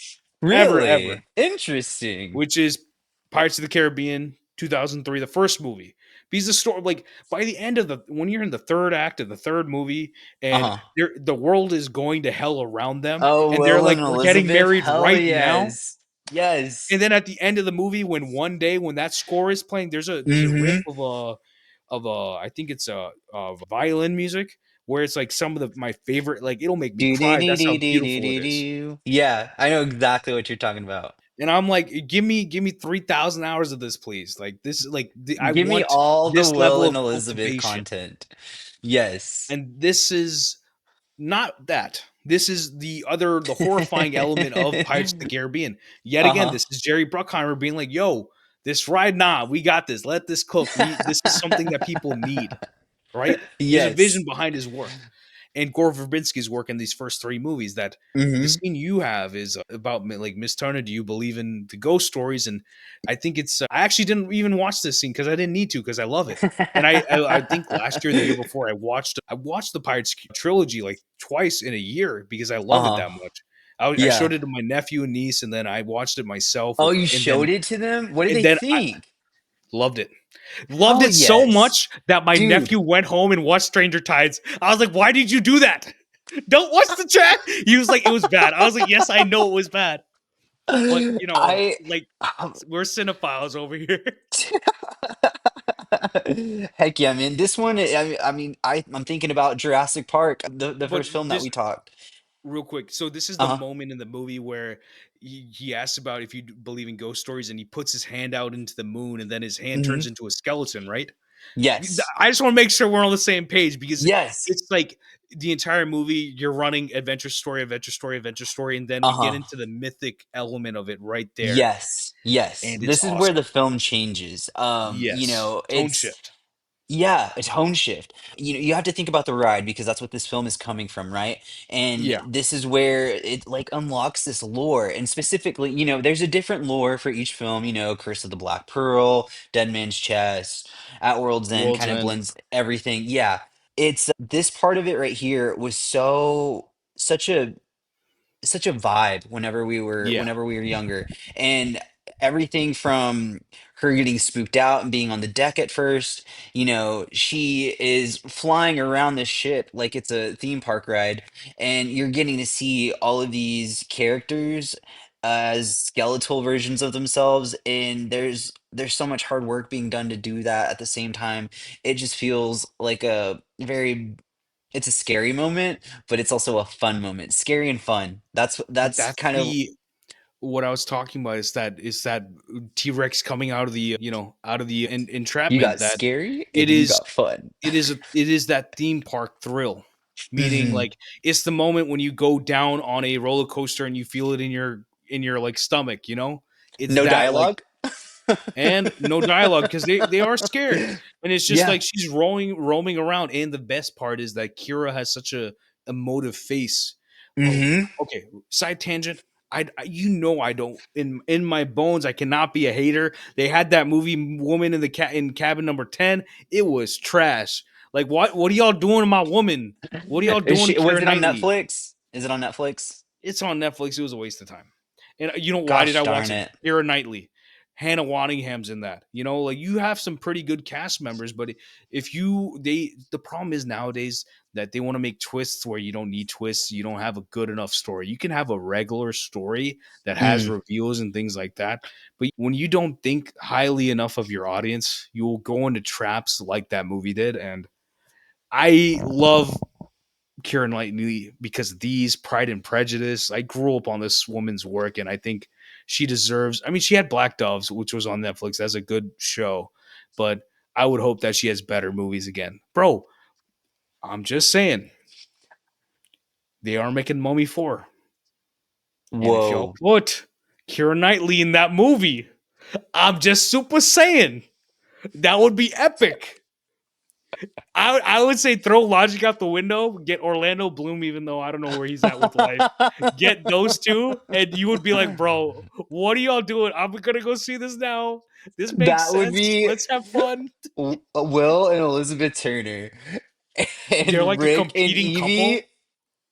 ever, ever, Really interesting. which is Pirates of the Caribbean 2003, the first movie. Because the story, like, by the end of when you're in the third act of the third movie, and Uh-huh. the world is going to hell around them, Oh, and they're Will like, and we're getting Elizabeth. married Hell right now. yes. Yes. And then at the end of the movie, when one day when that score is playing, there's a riff Mm-hmm. of I think it's of violin music, where it's like some of my favorite, like, it'll make me Do do cry. do That's how do do do beautiful it do is. do. Yeah, I know exactly what you're talking about. And I'm like, give me 3,000 hours of this, please. Like, this is like, I Give me want all the this Will level and of Elizabeth cultivation. content. Yes. And this is not that. This is the horrifying element of Pirates of the Caribbean. Yet again, Uh-huh. this is Jerry Bruckheimer being like, yo, this ride, nah, we got this. Let this cook. This is something that people need, right? There's a vision Yes. behind his work. and Gore Verbinski's work in these first three movies. That the Hmm. scene you have is about like Miss Turner. Do you believe in the ghost stories? And I think it's. I actually didn't even watch this scene because I didn't need to because I love it. And I think last year, the year before, I watched the Pirates trilogy like twice in a year because I love it Uh-huh. that much. I Yeah. showed it to my nephew and niece, and then I watched it myself. Oh, you And then showed it to them? What did and they then I think? loved it. Loved Hell it so yes. much that my Dude. nephew went home and watched Stranger Tides. I was like, "Why did you do that? Don't watch the chat." He was like, "It was bad." I was like, "Yes, I know it was bad, but I like we're cinephiles over here." Heck yeah, man. This one, I'm thinking about Jurassic Park, the But first film that this we talked. real quick. So this is the Uh-huh. moment in the movie where he asks about if you believe in ghost stories, and he puts his hand out into the moon, and then his hand Hmm. turns into a skeleton, right? Yes. I just want to make sure we're on the same page because Yes. it's like the entire movie you're running adventure story, adventure story, adventure story, and then we get Uh-huh. into the mythic element of it right there, Yes. Yes. and it's This is where awesome. the film changes. Yes, tone It's shift. Yeah, a tone shift. You have to think about the ride because that's what this film is coming from, right? And Yeah, this is where it like unlocks this lore. And specifically, there's a different lore for each film, Curse of the Black Pearl, Dead Man's Chest, At World's End World's kind of End. blends everything. Yeah. It's this part of it right here was such a vibe Yeah, whenever we were younger, and everything from her getting spooked out and being on the deck at first. She is flying around this ship like it's a theme park ride, and you're getting to see all of these characters as skeletal versions of themselves, and there's so much hard work being done to do that. At the same time, it just feels like it's a scary moment, but it's also a fun moment. Scary and fun. That's that's kind of. the what I was talking about is that T-Rex coming out of the out of the You entrapment got that scary it and you is got fun. it is that theme park thrill, meaning Hmm. like it's the moment when you go down on a roller coaster and you feel it in your like stomach, it's No that like, dialogue. and no dialogue because they are scared, and it's just Yeah. like she's roaming around. And the best part is that Kira has such a emotive face. Oh, Hmm. okay, side tangent. I don't in my bones I cannot be a hater. They had that movie Woman in the in cabin number 10. It was trash. Like what are y'all doing to my woman? What are y'all Is doing to she? Was Keira it on Knightley? Netflix? Is it on Netflix? It's on Netflix. It was a waste of time. And why did Gosh I darn watch it? it. Keira Knightley, Hannah Waddingham's in that. Like you have some pretty good cast members, but if you they the problem is nowadays that they want to make twists where you don't need twists. You don't have a good enough story. You can have a regular story that has Mm. reveals and things like that. But when you don't think highly enough of your audience, you will go into traps like that movie did. And I love Keira Knightley because of these Pride and Prejudice. I grew up on this woman's work, and I think she deserves. I mean, she had Black Doves, which was on Netflix. That's a good show, but I would hope that she has better movies again, bro. I'm just saying they are making Mummy 4, and if y'all Whoa. put Keira Knightley in that movie, I'm just super saying that would be epic. I would say throw logic out the window, get Orlando Bloom, even though I don't know where he's at with life. Get those two, and you would be like, bro, what are y'all doing? I'm gonna go see this now. This makes That would sense. be Let's have fun. Will and Elizabeth Turner They're and like a Rick and competing couple. Evie.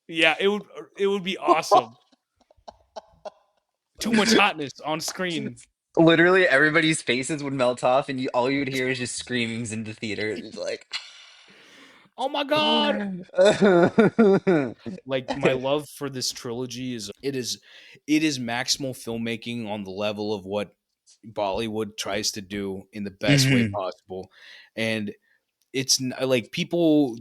Yeah, it would be awesome. Too much hotness on screen. Literally everybody's faces would melt off, and all you would hear is just screamings in the theater. It's like, Oh my god. Like my love for this trilogy is it is maximal filmmaking on the level of what Bollywood tries to do in the best way Mhm. possible. And like people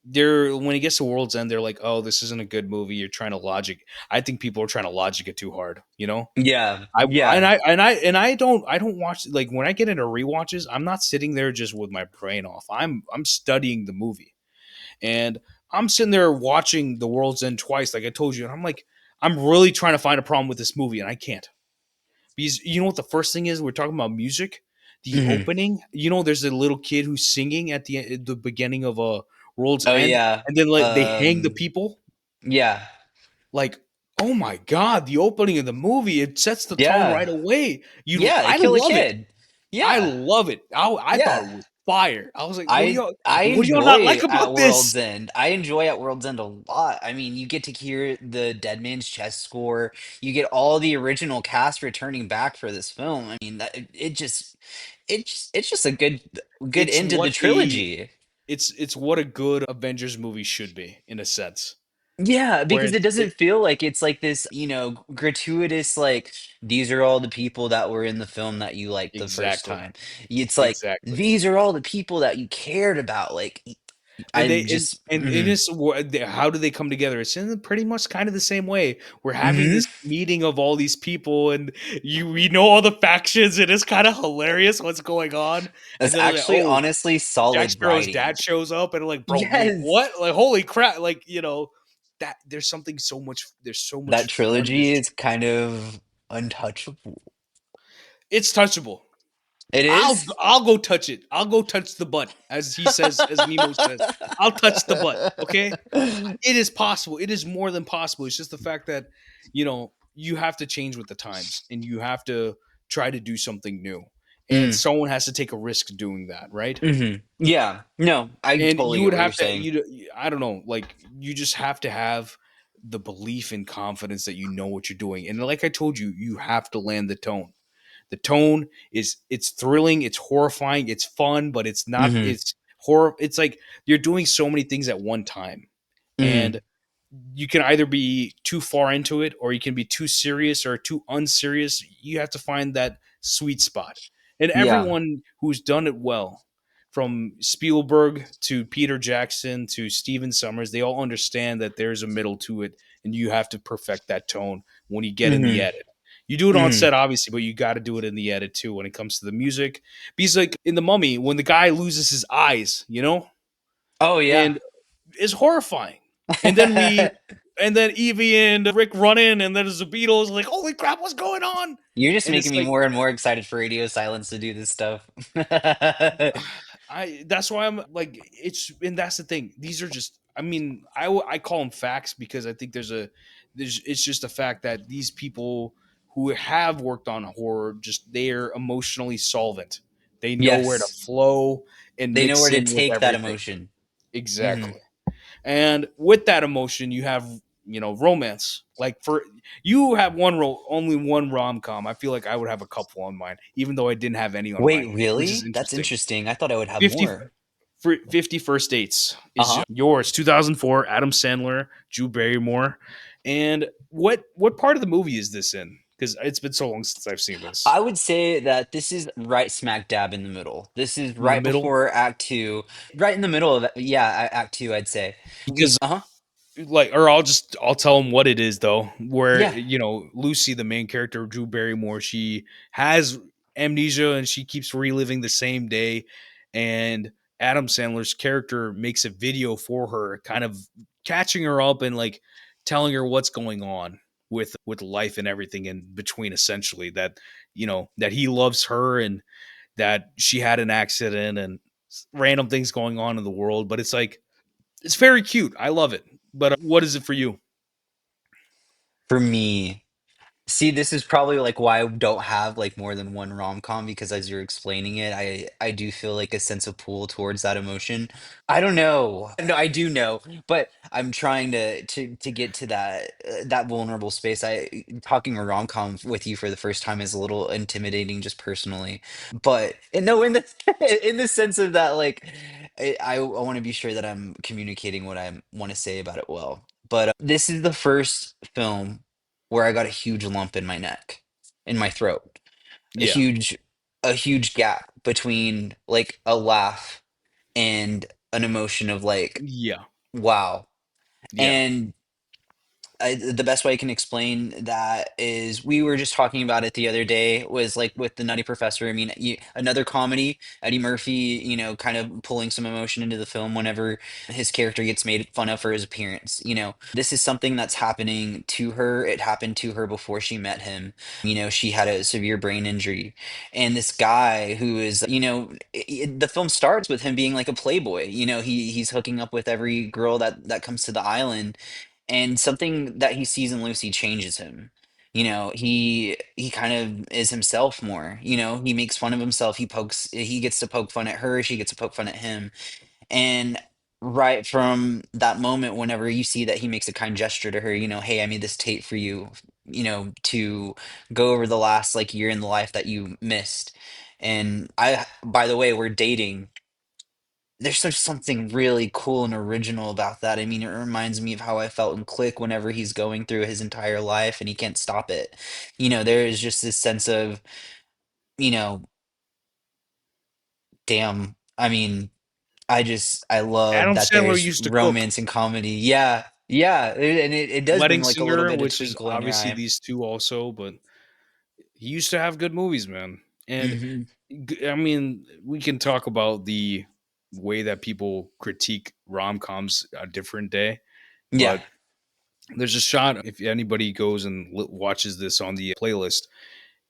they're when it gets to World's End, they're like, oh, this isn't a good movie. You're trying to logic. I think people are trying to logic it too hard. Yeah, I and yeah. I don't watch, like, when I get into rewatches, I'm not sitting there just with my brain off. I'm studying the movie. And I'm sitting there watching The World's End twice, like I told you, and I'm like, I'm really trying to find a problem with this movie, and I can't. Because you know what the first thing is? We're talking about music. The Mhm. opening, there's a little kid who's singing at the beginning of World's Oh End, yeah. and then like they hang the Um, people. yeah. Like, oh my god, the opening of the movie, it sets the tone Yeah. right away. You, Yeah, they I kill a love it. kid. I Yeah. love it. I thought it Yeah. was fire. I was like, I what do y'all not enjoy like at about World's this? End. I enjoy at World's End a lot. I mean, you get to hear the Dead Man's Chest score. You get all the original cast returning back for this film. I mean, it's just a good It's end to the what a trilogy. it's what a good Avengers movie should be in a sense. Yeah, Where because it it doesn't feel like it's like this, gratuitous, like, these are all the people that were in the film that you liked the first exactly. time. It's like, Exactly. these are all the people that you cared about. Like, And I they just, and in this, how do they come together? It's in pretty much kind of the same way. We're having hmm this meeting of all these people, and we know all the factions, and it's kind of hilarious what's going on. And That's then like, actually oh, honestly Jack solid Sparrow's writing. dad shows up, and like, bro, wait, Yes. what? Like, holy crap! Like, that there's something so much. There's so That much fun. trilogy is kind of untouchable. It's touchable. It I'll is? I'll go touch it. I'll go touch the butt, as he says, as Nemo says. I'll touch the butt. Okay, it is possible. It is more than possible. It's just the fact that you have to change with the times, and you have to try to do something new, and Mm, someone has to take a risk doing that, right? Yeah. No, I And totally you get would what you're have to saying. I don't know, like you just have to have the belief and confidence that you know what you're doing, and like I told you, you have to land the tone. The tone is, it's thrilling, it's horrifying, it's fun, but it's not, hmm it's horror. It's like you're doing so many things at one time, hmm and you can either be too far into it, or you can be too serious or too unserious. You have to find that sweet spot. And Yeah. everyone who's done it well, from Spielberg to Peter Jackson to Steven Summers, they all understand that there's a middle to it, and you have to perfect that tone when you get in the hmm edit. You do it on hmm set, obviously, but you got to do it in the edit too when it comes to the music. Because, like in The Mummy, when the guy loses his eyes, Oh yeah. and it's horrifying. And then Evie and Rick run in, and then there's the Beatles. Like, holy crap, what's going on? You're just And it's making me like, more and more excited for Radio Silence to do this stuff. I that's why I'm like, and that's the thing. These are just, I mean, I call them facts, because I think there's it's just a fact that these people who have worked on horror, just they're emotionally solvent. They know where to Yes. flow and They know mix where to in with take that everything. emotion. hmm Exactly. And with that emotion, you have romance. Like, for you have only one rom com. I feel like I would have a couple on mine, even though I didn't have any on Wait, mine, which is really? That's interesting. interesting. I thought I would have 50, more. 50 First Dates is Uh-huh. yours. 2004, Adam Sandler, Drew Barrymore. And what part of the movie is this in? Because it's been so long since I've seen this. I would say that this is right smack dab in the middle. This is In the right middle, before Act Two, right in the middle of yeah, Act Two, I'd say. because Uh-huh. like, or I'll tell him what it is, though, where Yeah. Lucy, the main character, Drew Barrymore, she has amnesia, and she keeps reliving the same day, and Adam Sandler's character makes a video for her, kind of catching her up and like telling her what's going on with life and everything in between, essentially, that that he loves her, and that she had an accident, and random things going on in the world. But it's like, it's very cute. I love it. But what is it for you? For me, see, this is probably like why I don't have like more than one rom-com because as you're explaining it, I do feel like a sense of pull towards that emotion. I don't know. No, I do know, but I'm trying to get to that vulnerable space. I talking a rom-com with you for the first time is a little intimidating just personally. But no, in the in the sense of that, like I want to be sure that I'm communicating what I want to say about it well. But this is the first film where I got a huge lump in my neck, in my throat, a Yeah, huge a huge gap between like a laugh and an emotion of like yeah, wow. yeah, And the best way I can explain that is we were just talking about it the other day was like with the Nutty Professor. I mean, another comedy, Eddie Murphy, kind of pulling some emotion into the film whenever his character gets made fun of for his appearance. This is something that's happening to her. It happened to her before she met him. She had a severe brain injury. And this guy who is, the film starts with him being like a playboy. He's hooking up with every girl that comes to the island, and something that he sees in Lucy changes him. He kind of is himself more. He makes fun of himself. He gets to poke fun at her. She gets to poke fun at him. And right from that moment, whenever you see that he makes a kind gesture to her, hey, I made this tape for you, to go over the last like year in the life that you missed. And by the way, we're dating. There's just something really cool and original about that. I mean, it reminds me of how I felt in Click whenever he's going through his entire life and he can't stop it. There is just this sense of, you know, damn. I mean, I love Adam that Sandler there's used to cook. romance and comedy. Yeah, yeah, and it does Wedding bring like a little Singer, bit of which is twinkle in your obviously eye. these two also, but he used to have good movies, man. And Hmm. I mean, we can talk about the way that people critique rom coms a different day, Yeah. but there's a shot. If anybody goes and watches this on the playlist,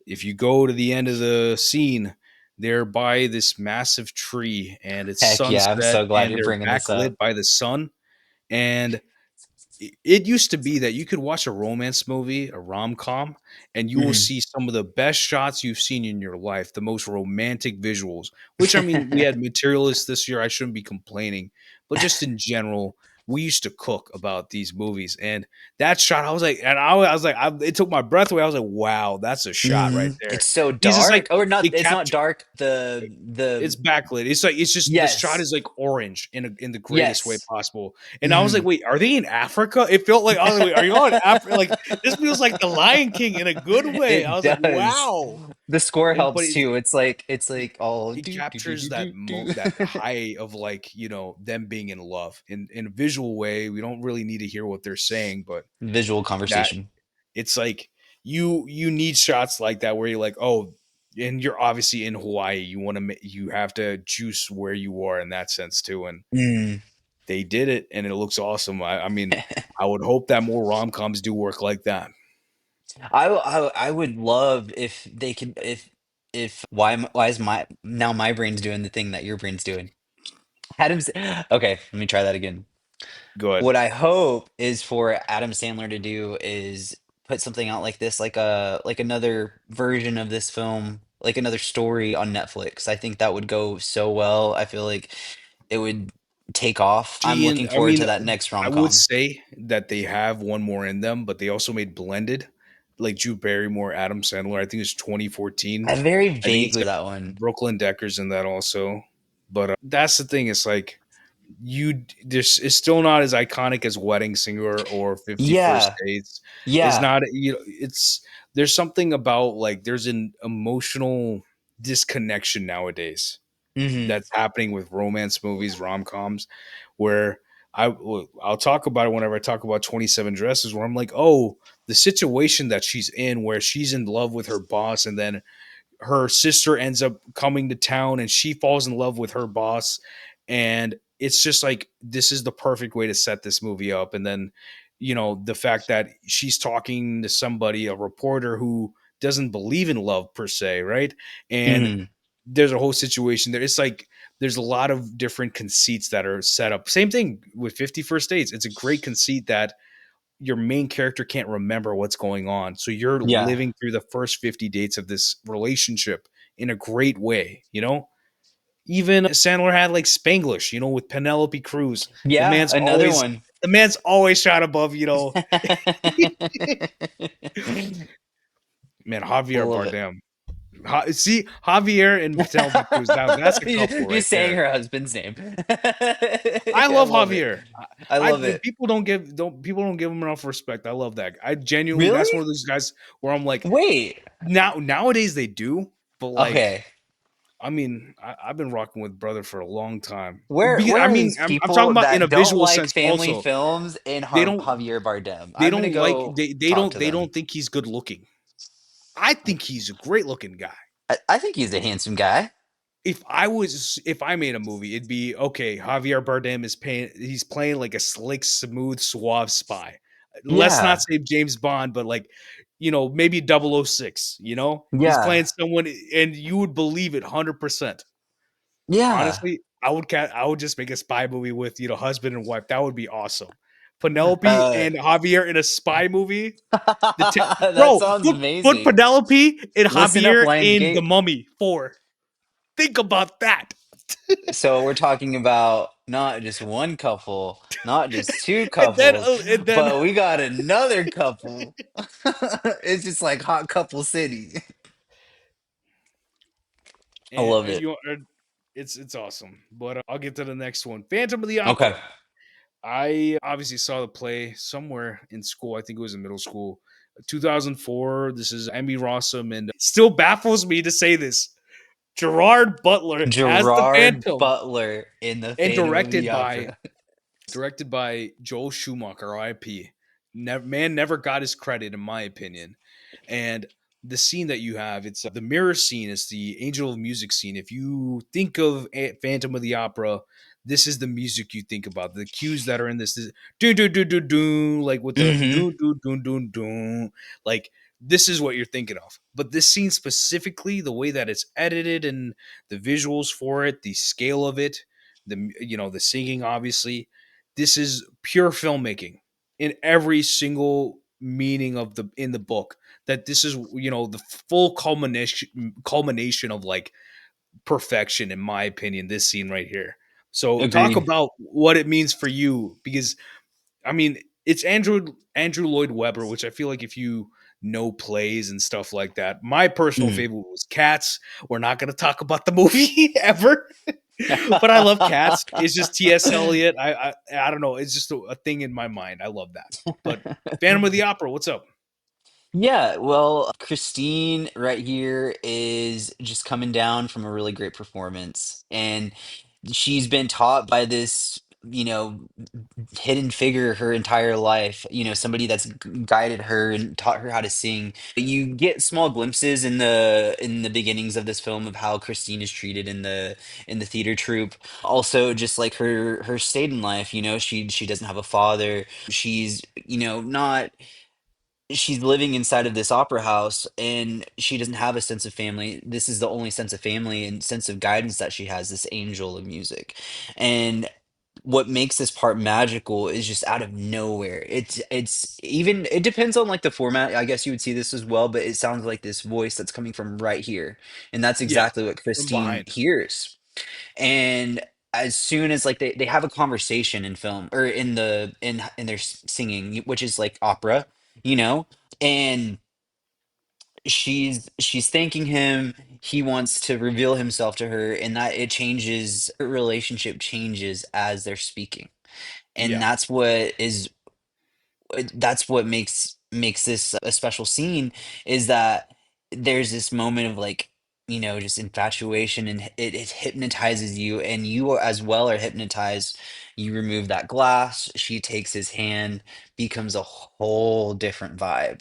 if you go to the end of the scene, they're by this massive tree and it's Heck yeah, I'm sunset so glad and you're they're bringing this backlit up. by the sun. And it used to be that you could watch a romance movie, a rom com, and you will Hmm. see some of the best shots you've seen in your life, the most romantic visuals. Which I mean, we had Materialists this year. I shouldn't be complaining, but just in general, we used to cook about these movies, and that shot, I was like, and I was like, it took my breath away. I was like, wow, that's a shot right there. It's so He's just like dark. Or not, it it's not captured. dark. The It's backlit. It's like it's just the shot yes. is like orange in the greatest way Yes. possible. And I was like, Hmm. wait, are they in Africa? It felt like I was like, wait, are you on Africa? Like this feels like the Lion King in a good way. I It was like, does. wow. The score But helps too. It's like all it do do do captures do that do do. that high of like them being in love in a visual way. We don't really need to hear what they're saying, but Visual that conversation. it's like you need shots like that where you're like, oh, and you're obviously in Hawaii. You want to you have to juice where you are in that sense too, and Mm. they did it, and it looks awesome. I mean, I would hope that more rom coms do work like that. I would love if they could if why is my brain's doing the thing that your brain's doing. Adam's okay, let me try that again. Good. What I hope is for Adam Sandler to do is put something out like this, like another version of this film, like another story on Netflix. I think that would go so well. I feel like it would take off. I'm She and looking I forward mean, to that next I would rom-com. say that they have one more in them, but they also made Blended, like Drew Barrymore, Adam Sandler. I think it's 2014. I very I think it's vaguely that one. Brooklyn Decker's in that also. But that's the thing. It's like there's it's still not as iconic as Wedding Singer or 51st Yeah. Dates. It's Yeah. not, it's there's something about like there's an emotional disconnection nowadays Hmm. that's happening with romance movies, rom-coms, where I'll talk about it whenever I talk about 27 Dresses, where I'm like, oh, the situation that she's in, where she's in love with her boss, and then her sister ends up coming to town and she falls in love with her boss, and it's just like this is the perfect way to set this movie up. And then the fact that she's talking to somebody, a reporter who doesn't believe in love per se, right? And Hmm. there's a whole situation there. It's like there's a lot of different conceits that are set up. Same thing with 51st Dates. It's a great conceit that your main character can't remember what's going on. So you're Yeah. living through the first 50 dates of this relationship in a great way. Even Sandler had like Spanglish, with Penelope Cruz. The Yeah, man's another always one. the man's always shot above. Man, Javier Love it. Bardem. See, Javier and Penelope Cruz. Now that's a couple You're right saying there. her husband's name. I I love love it. Javier. I I love it. people don't give him enough respect. I love that guy. I genuinely, Really? that's one of those guys where I'm like, Wait. nowadays they do, but like Okay. I mean, I've been rocking with brother for a long time. Where I are mean, these I'm talking people about in a that don't visual like sense. family Also, films and they don't Javier Bardem? they I'm gonna don't like go talk to they them. don't think he's good looking. I think he's a great looking guy. I think he's a handsome guy. If I made a movie, it'd be okay. Javier Bardem is paying. He's playing like a slick, smooth, suave spy. Let's not Yeah, say James Bond, but like, maybe 006. He's yeah, playing someone, and you would believe it 100%. yeah. Honestly, I would just make a spy movie with husband and wife. That would be awesome. Penelope Uh, and Javier in a spy movie. that Bro, sounds put amazing. Penelope and Listen up, Javier in The Lionsgate. Mummy 4. Think about that. So we're talking about not just one couple, not just two And then couples, and then but we got another couple. It's just like hot couple city. I and love it. it's awesome. But I'll get to the next one. Phantom of the Okay. Opera. I obviously saw the play somewhere in school. I think it was in middle school. 2004. This is Emmy Rossum, and it still baffles me to say this. Gerard Butler as the Gerard Phantom, Butler in the and Phantom of the Opera. directed by Joel Schumacher, IP. Man never got his credit, in my opinion. And the scene that you have, it's the mirror scene, is the Angel of Music scene. If you think of Phantom of the Opera, this is the music you think about. The cues that are in this do do do do do, like with the Hmm. do do do do do, like this is what you're thinking of. But this scene specifically, the way that it's edited and the visuals for it, the scale of it, the singing, obviously, this is pure filmmaking in every single meaning of the in the book. That this is the full culmination of like perfection, in my opinion, this scene right here. So talk Agreed. about what it means for you, because I mean, it's Andrew Lloyd Webber, which I feel like if you know plays and stuff like that. My personal Mm. favorite was Cats. We're not going to talk about the movie ever, but I love Cats. It's just T.S. Eliot. I don't know. It's just a thing in my mind. I love that. But Phantom of the Opera, what's up? Yeah, well, Christine right here is just coming down from a really great performance. And she's been taught by this, hidden figure her entire life, somebody that's guided her and taught her how to sing. You get small glimpses in the beginnings of this film of how Christine is treated in the theater troupe. Also just like her state in life, she doesn't have a father. She's, not she's living inside of this opera house and she doesn't have a sense of family. This is the only sense of family and sense of guidance that she has, this angel of music. And what makes this part magical is just out of nowhere. It's even it depends on like the format. I guess you would see this as well, but it sounds like this voice that's coming from right here. And that's Yeah, exactly what from Christine behind. hears. And as soon as like they have a conversation in film or in their singing, which is like opera, you know, and she's thanking him. He wants to reveal himself to her, and that it changes, her relationship changes as they're speaking. And Yeah, that's what makes this a special scene, is that there's this moment of like, just infatuation, and it hypnotizes you, and you as well are hypnotized. You remove that glass, she takes his hand, becomes a whole different vibe.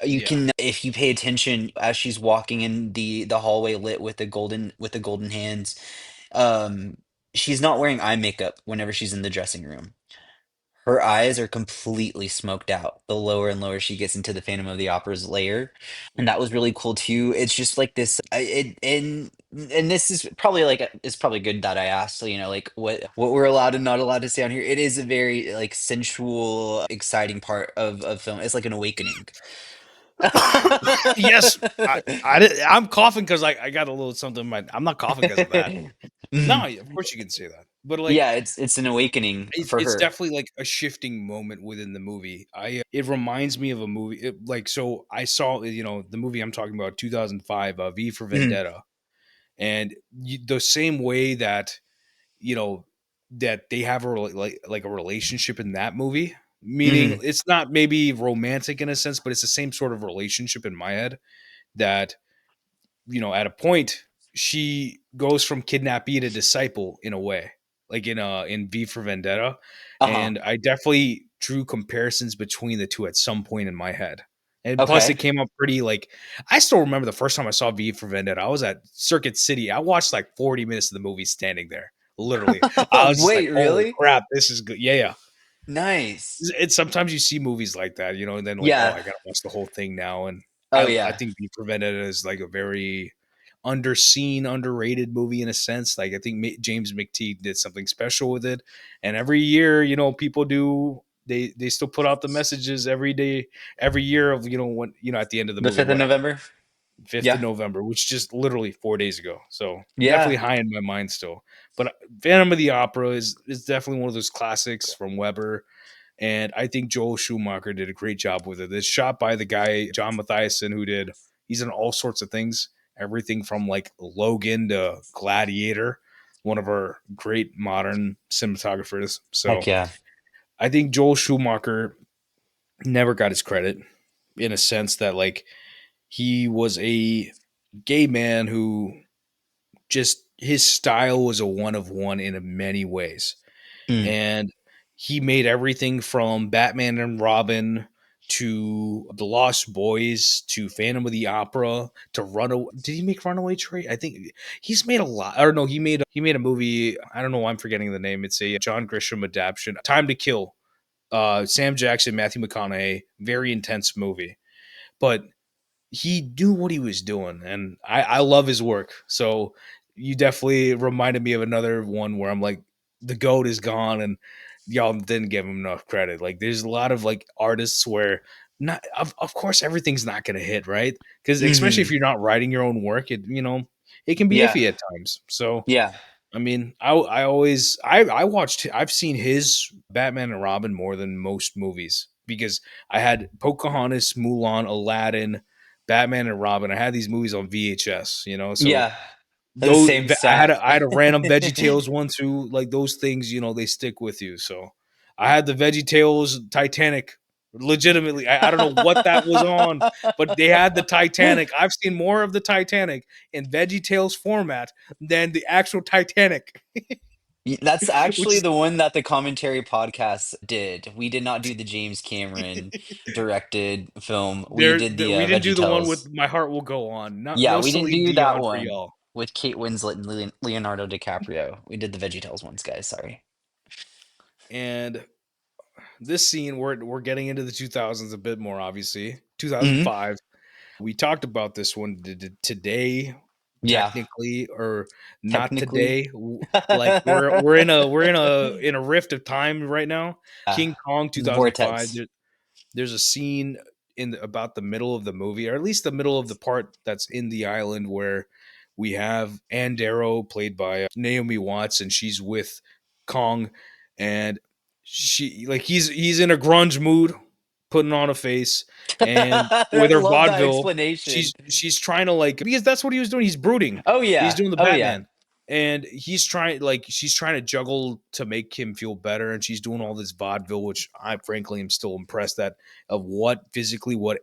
You yeah, can, if you pay attention as she's walking in the hallway lit with the golden hands, um she's not wearing eye makeup whenever she's in the dressing room. Her eyes are completely smoked out the lower and lower she gets into the Phantom of the Opera's layer. And that was really cool too. It's just like this and this is probably like it's probably good that I asked, so, like what we're allowed and not allowed to say on here. It is a very like sensual, exciting part of film. It's like an awakening. yes. I'm coughing because I got a little something in my. I'm not coughing because of that. No, Mhm. of course you can say that, but like Yeah, it's an awakening for it's her. definitely like a shifting moment within the movie. It reminds me of a movie, like, so I saw the movie I'm talking about, 2005, V for Mhm, Vendetta, and the same way that you know that they have like a relationship in that movie, meaning mhm. it's not maybe romantic in a sense, but it's the same sort of relationship in my head, that at a point. she goes from kidnappee to disciple in a way, like in V for Vendetta, Uh-huh. and I definitely drew comparisons between the two at some point in my head. And plus, it Okay. came up pretty like I still remember the first time I saw V for Vendetta. I was at Circuit City. I watched like 40 minutes of the movie standing there. Literally, I was just like, Wait, "Holy really? crap, this is good!" Yeah, yeah. Nice. It's sometimes you see movies like that, and then like, oh, Yeah. I gotta watch the whole thing now. And Oh I yeah. think V for Vendetta is like a very underseen, underrated movie in a sense. Like I think James McTeague did something special with it, and every year, people do. They still put out the messages every day, every year of when at the end of the The movie, 5th of what November? 5th of Yeah. November, which just literally 4 days ago. So definitely Yeah. high in my mind still. But Phantom of the Opera is definitely one of those classics from Weber, and I think Joel Schumacher did a great job with it. It's shot by the guy John Mathiasen, he's in all sorts of things, everything from like Logan to Gladiator, one of our great modern cinematographers. Heck So yeah. I think Joel Schumacher never got his credit in a sense that like he was a gay man who just his style was a one of one in many ways, Mm. and he made everything from Batman and Robin to The Lost Boys to Phantom of the Opera to Runaway. Did he make Runaway Train? I think he's made a lot. I don't know. He made a movie. I don't know why I'm forgetting the name. It's a John Grisham adaptation. Time to Kill. Sam Jackson, Matthew McConaughey. Very intense movie, but he knew what he was doing, and I love his work. So you definitely reminded me of another one where I'm like, the goat is gone, and y'all didn't give him enough credit. Like, there's a lot of like artists where not, of course, everything's not going to hit, right? Because especially if Hmm. you're not writing your own work, it can be Yeah. iffy at times. So Yeah. I mean, I always I watched I've seen his Batman and Robin more than most movies because I had Pocahontas, Mulan, Aladdin, Batman and Robin. I had these movies on VHS, so Yeah. The those same I had stat. a random VeggieTales one too. Like those things, they stick with you. So I had the VeggieTales Titanic. Legitimately, I don't know what that was on, but they had the Titanic. I've seen more of the Titanic in VeggieTales format than the actual Titanic, That's which actually is the one that the commentary podcast did. We did not do the James Cameron directed film. We did the we didn't do the one with VeggieTales. My Heart Will Go On. Yeah, No we didn't Celine do that Dion for one y'all. with Kate Winslet and Leonardo DiCaprio. We did the VeggieTales ones, guys. Sorry. And this scene, we're getting into the 2000s a bit more, obviously. Hmm. 2005. We talked about this one today, Yeah, technically, or not technically. today. Like we're in a rift of time right now. Yeah. King Kong 2005. Vortex. There's a scene about the middle of the movie, or at least the middle of the part that's in the island where we have Ann Darrow played by Naomi Watts, and she's with Kong, and she like he's in a grunge mood, putting on a face, and I with her love that vaudeville, explanation. she's trying to like because that's what he was doing. He's brooding. Oh He's yeah. doing the Oh yeah. Batman. And she's trying to juggle to make him feel better, and she's doing all this vaudeville, which I frankly am still impressed at of what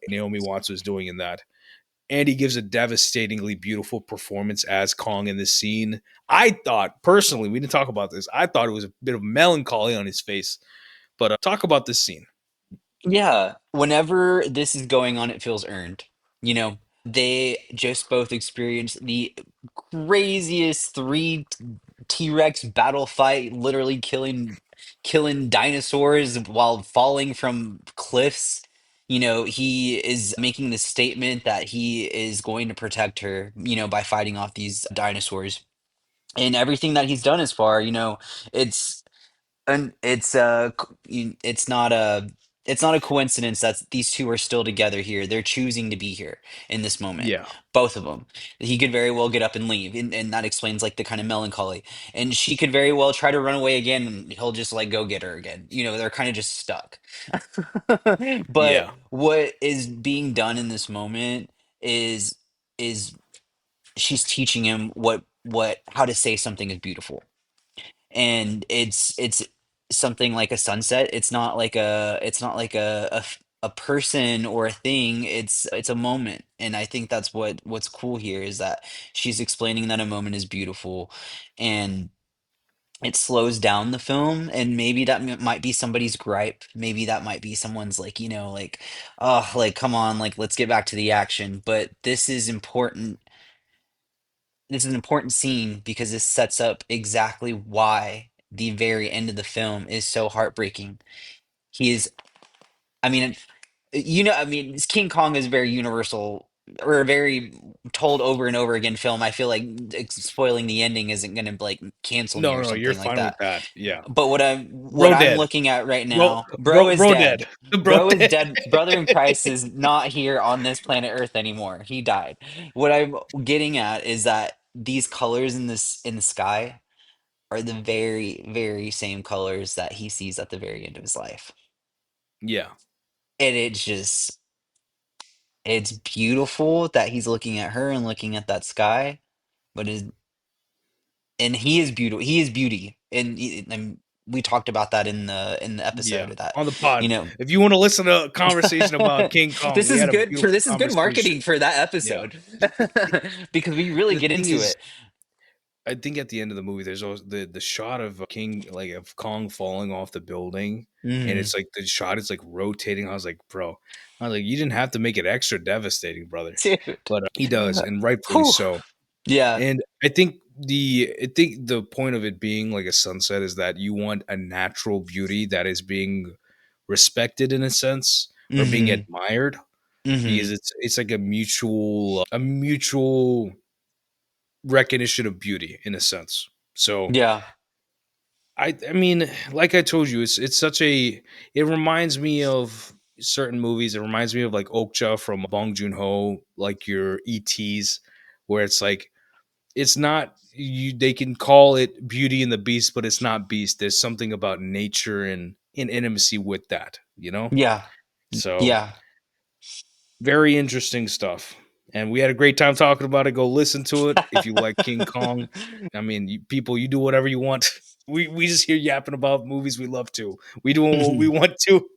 Naomi Watts was doing in that. And he gives a devastatingly beautiful performance as Kong in this scene. I thought personally, we didn't talk about this. I thought it was a bit of melancholy on his face, but talk about this scene. Yeah, whenever this is going on, it feels earned. They just both experienced the craziest three T-Rex battle fight, literally killing dinosaurs while falling from cliffs. He is making the statement that he is going to protect her, by fighting off these dinosaurs. And everything that he's done as far, it's and it's not a coincidence that these two are still together here. They're choosing to be here in this moment, Yeah, both of them. He could very well get up and leave, and that explains like the kind of melancholy. And she could very well try to run away again, and he'll just like go get her again. They're kind of just stuck. But yeah, what is being done in this moment is she's teaching him what how to say something is beautiful, and it's something like a sunset. It's not like a a person or a thing, it's a moment. And I think that's what's cool here is that she's explaining that a moment is beautiful, and it slows down the film. And maybe that might be somebody's gripe. Maybe that might be someone's like, like, oh, like, come on, like, let's get back to the action. But this is important. This is an important scene because this sets up exactly why the very end of the film is so heartbreaking. He is, I mean, I mean, King Kong is very universal, or a very told over and over again film. I feel like spoiling the ending isn't going to like cancel me No, or no, you're something like fine with that. that. Yeah. But what Bro I'm dead. looking at right Bro now, bro bro is bro dead. dead. Bro Bro is dead. dead. Brother in Christ is not here on this planet Earth anymore. He died. What I'm getting at is that these colors in the sky are the very, very same colors that he sees at the very end of his life. Yeah. And it's beautiful that he's looking at her and looking at that sky, but and he is beautiful. He is beauty. And we talked about that in the episode Yeah. of that, On the pod. you know. If you want to listen to a conversation about King Kong, we had a beautiful This is good conversation. marketing for that Yeah. episode. Because we really The get thing into is, it. I think at the end of the movie, there's always the shot of King, like of Kong falling off the building, and Mhm. it's like the shot is like rotating. I was like, bro, I was like, you didn't have to make it extra devastating, brother, Dude. but he does, and rightfully Whew. so. Yeah. And I think the point of it being like a sunset is that you want a natural beauty that is being respected in a sense or being Mhm. admired because Mhm. it's like a mutual recognition of beauty in a sense. So Yeah. I mean, like I told you, it's such a it reminds me of certain movies. It reminds me of like Okja from Bong Joon Ho, like your ETs, where it's like it's not you they can call it Beauty and the Beast, but it's not Beast. There's something about nature and in intimacy with that, you know? Yeah. So Yeah. very interesting stuff. And we had a great time talking about it. Go listen to it if you like King Kong. I mean, people, you do whatever you want. We just hear yapping about movies we love to. We do what we Mhm. want to.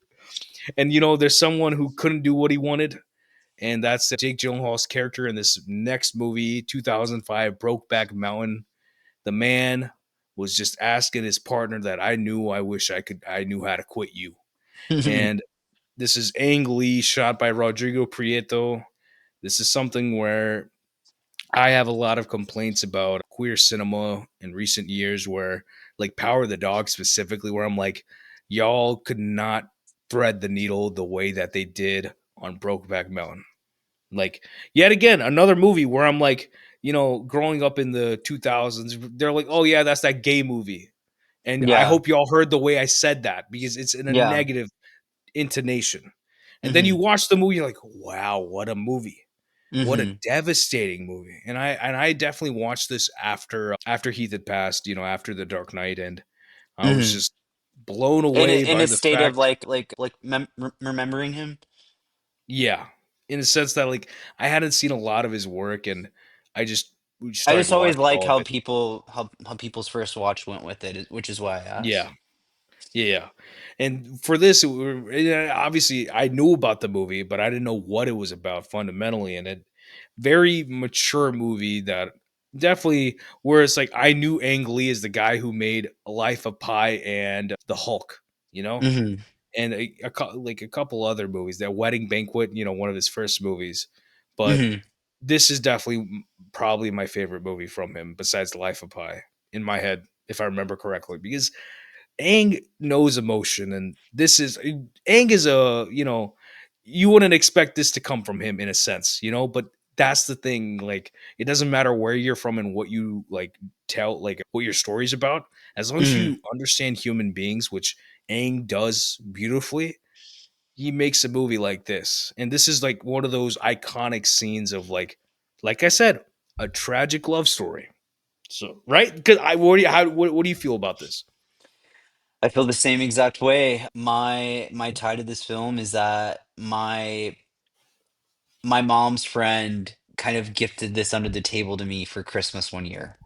And there's someone who couldn't do what he wanted, and that's Jake Gyllenhaal's character in this next movie, 2005 Brokeback Mountain. The man was just asking his partner that I knew how to quit you. And this is Ang Lee, shot by Rodrigo Prieto. This is something where I have a lot of complaints about queer cinema in recent years, where like Power of the Dog specifically, where I'm like, y'all could not thread the needle the way that they did on Brokeback Mountain. Like, yet again, another movie where I'm like, growing up in the 2000s, they're like, oh yeah, that's that gay movie. And I Yeah. hope y'all heard the way I said that because it's in a Yeah. negative intonation. And then you Mhm. watch the movie, you're like, wow, what a movie. What a Mhm. devastating movie. And I definitely watched this after Heath had passed, after The Dark Knight, and I was Mhm. just blown away In by a the state of fact, remembering him. yeah, in a sense that like I hadn't seen a lot of his work, and I just we I started just always watching like all of how it. how people's first watch went with it, which is why I Yeah. asked. Yeah. And for this, obviously, I knew about the movie, but I didn't know what it was about fundamentally. And it very mature movie that definitely, where it's like I knew Ang Lee is the guy who made A Life of Pi and The Hulk, you know, Mhm. and like a couple other movies. That Wedding Banquet, one of his first movies, but Mhm. this is definitely probably my favorite movie from him, besides The Life of Pi, in my head, if I remember correctly, because Aang knows emotion, and this is Aang is you wouldn't expect this to come from him in a sense, but that's the thing. Like, it doesn't matter where you're from and what you like tell, like what your story's about, as long as Mhm. you understand human beings, which Aang does beautifully. He makes a movie like this, and this is like one of those iconic scenes of like I said, a tragic love story. So right, because I what do you feel about this? I feel the same exact way. My tie to this film is that my mom's friend kind of gifted this under the table to me for Christmas one year.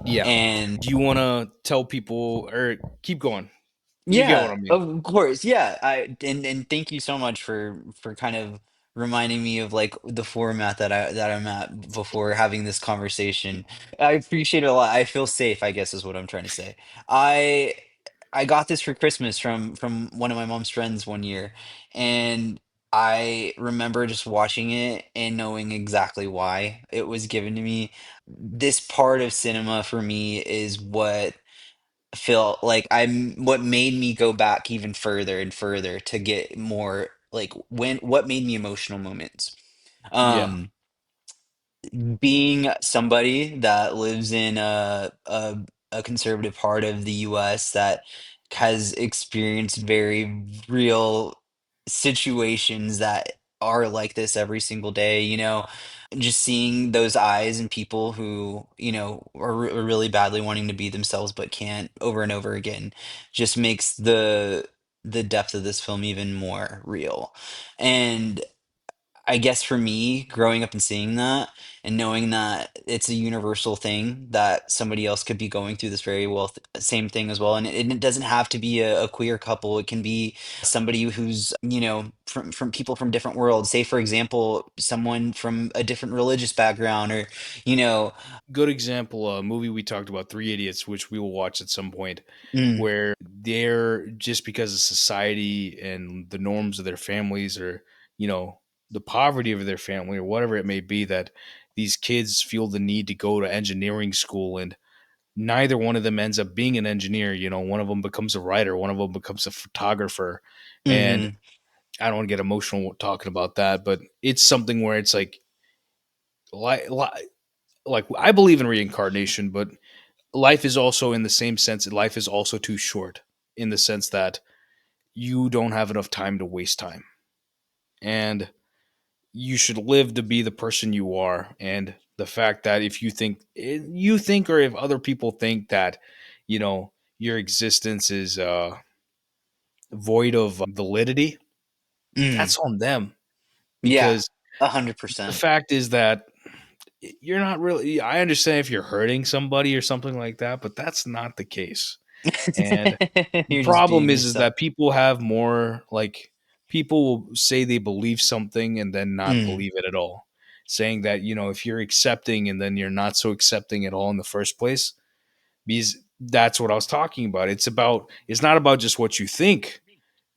Yeah. And Do you want to tell people or keep going? You get what Yeah, I mean? of course. Yeah. And thank you so much for kind of reminding me of like the format that I'm at before having this conversation. I appreciate it a lot. I feel safe, I guess is what I'm trying to say. I I got this for Christmas from one of my mom's friends one year, and I remember just watching it and knowing exactly why it was given to me. This part of cinema for me is what feel like I'm what made me go back even further and further to get more like when what made me emotional moments. Yeah, Um being somebody that lives in a conservative part of the US that has experienced very real situations that are like this every single day, you know, just seeing those eyes and people who, you know, are really badly wanting to be themselves but can't over and over again just makes the depth of this film even more real. And I guess for me, growing up and seeing that and knowing that it's a universal thing that somebody else could be going through this very well, same thing as well. And it doesn't have to be a queer couple. It can be somebody who's, you know, from people from different worlds. Say, for example, someone from a different religious background or, you know, good example. A movie we talked about, Three Idiots, which we will watch at some point, mm, where they're just because of society and the norms of their families, or you know, the poverty of their family, or whatever it may be, that these kids feel the need to go to engineering school, and neither one of them ends up being an engineer. You know, one of them becomes a writer, one of them becomes a photographer, and mhm, I don't want to get emotional talking about that, but it's something where it's like, like I believe in reincarnation, but life is also in the same sense. Life is also too short in the sense that you don't have enough time to waste time, and you should live to be the person you are. And the fact that if you think, or if other people think that, you know, your existence is void of validity, mm, that's on them. yeah, Because the 100%. fact is that you're not really, I understand if you're hurting somebody or something like that, but that's not the case. And the You're just problem being is yourself. that people have more, like, people will say they believe something and then not Mm, believe it at all, saying that, you know, if you're accepting and then you're not so accepting at all in the first place, because that's what I was talking about. It's not about just what you think.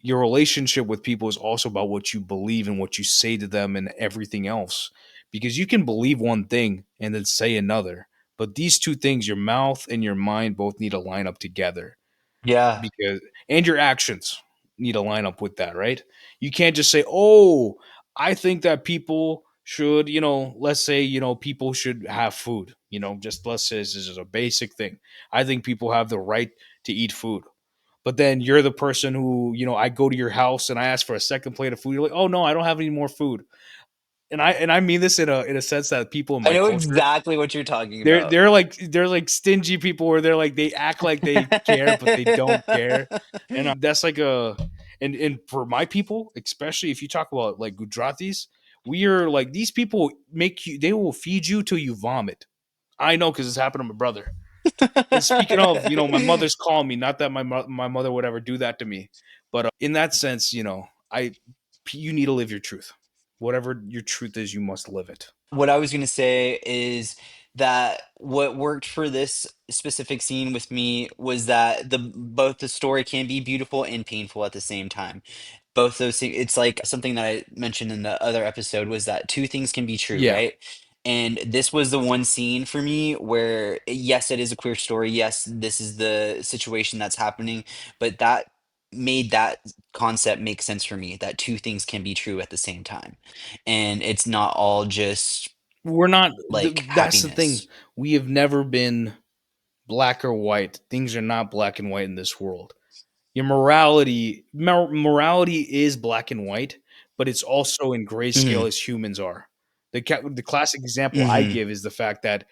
Your relationship with people is also about what you believe and what you say to them and everything else, because you can believe one thing and then say another, but these two things, your mouth and your mind, both need to line up together. yeah. Because, and your actions need to line up with that, right? You can't just say, "Oh, I think that people should, you know, let's say, you know, people should have food." You know, just let's say this is a basic thing. I think people have the right to eat food. But then you're the person who, you know, I go to your house and I ask for a second plate of food. You're like, "Oh no, I don't have any more food." And I mean this in a sense that people in I my know culture, exactly what you're talking they're about. they're like they're like stingy people, where they're like, they act like they care but they don't care. And that's like a, and for my people, especially if you talk about like Gujaratis, we are like, these people make you, they will feed you till you vomit. I know, because it's happened to my brother. And speaking of, you know, my mother's calling me, not that my mother would ever do that to me, but in that sense, you know, I you need to live your truth. Whatever your truth is, you must live it. What I was going to say is that what worked for this specific scene with me was that the both the story can be beautiful and painful at the same time. Both those things, it's like something that I mentioned in the other episode was that two things can be true, Yeah. right? And this was the one scene for me where, yes, it is a queer story. Yes, this is the situation that's happening, but that made that concept make sense for me that two things can be true at the same time. And it's not all just We're not like that's the thing. happiness. We have never been black or white. Things are not black and white in this world. Your morality is black and white, but it's also in grayscale Hmm. as humans are. The classic example I Hmm. give is the fact that,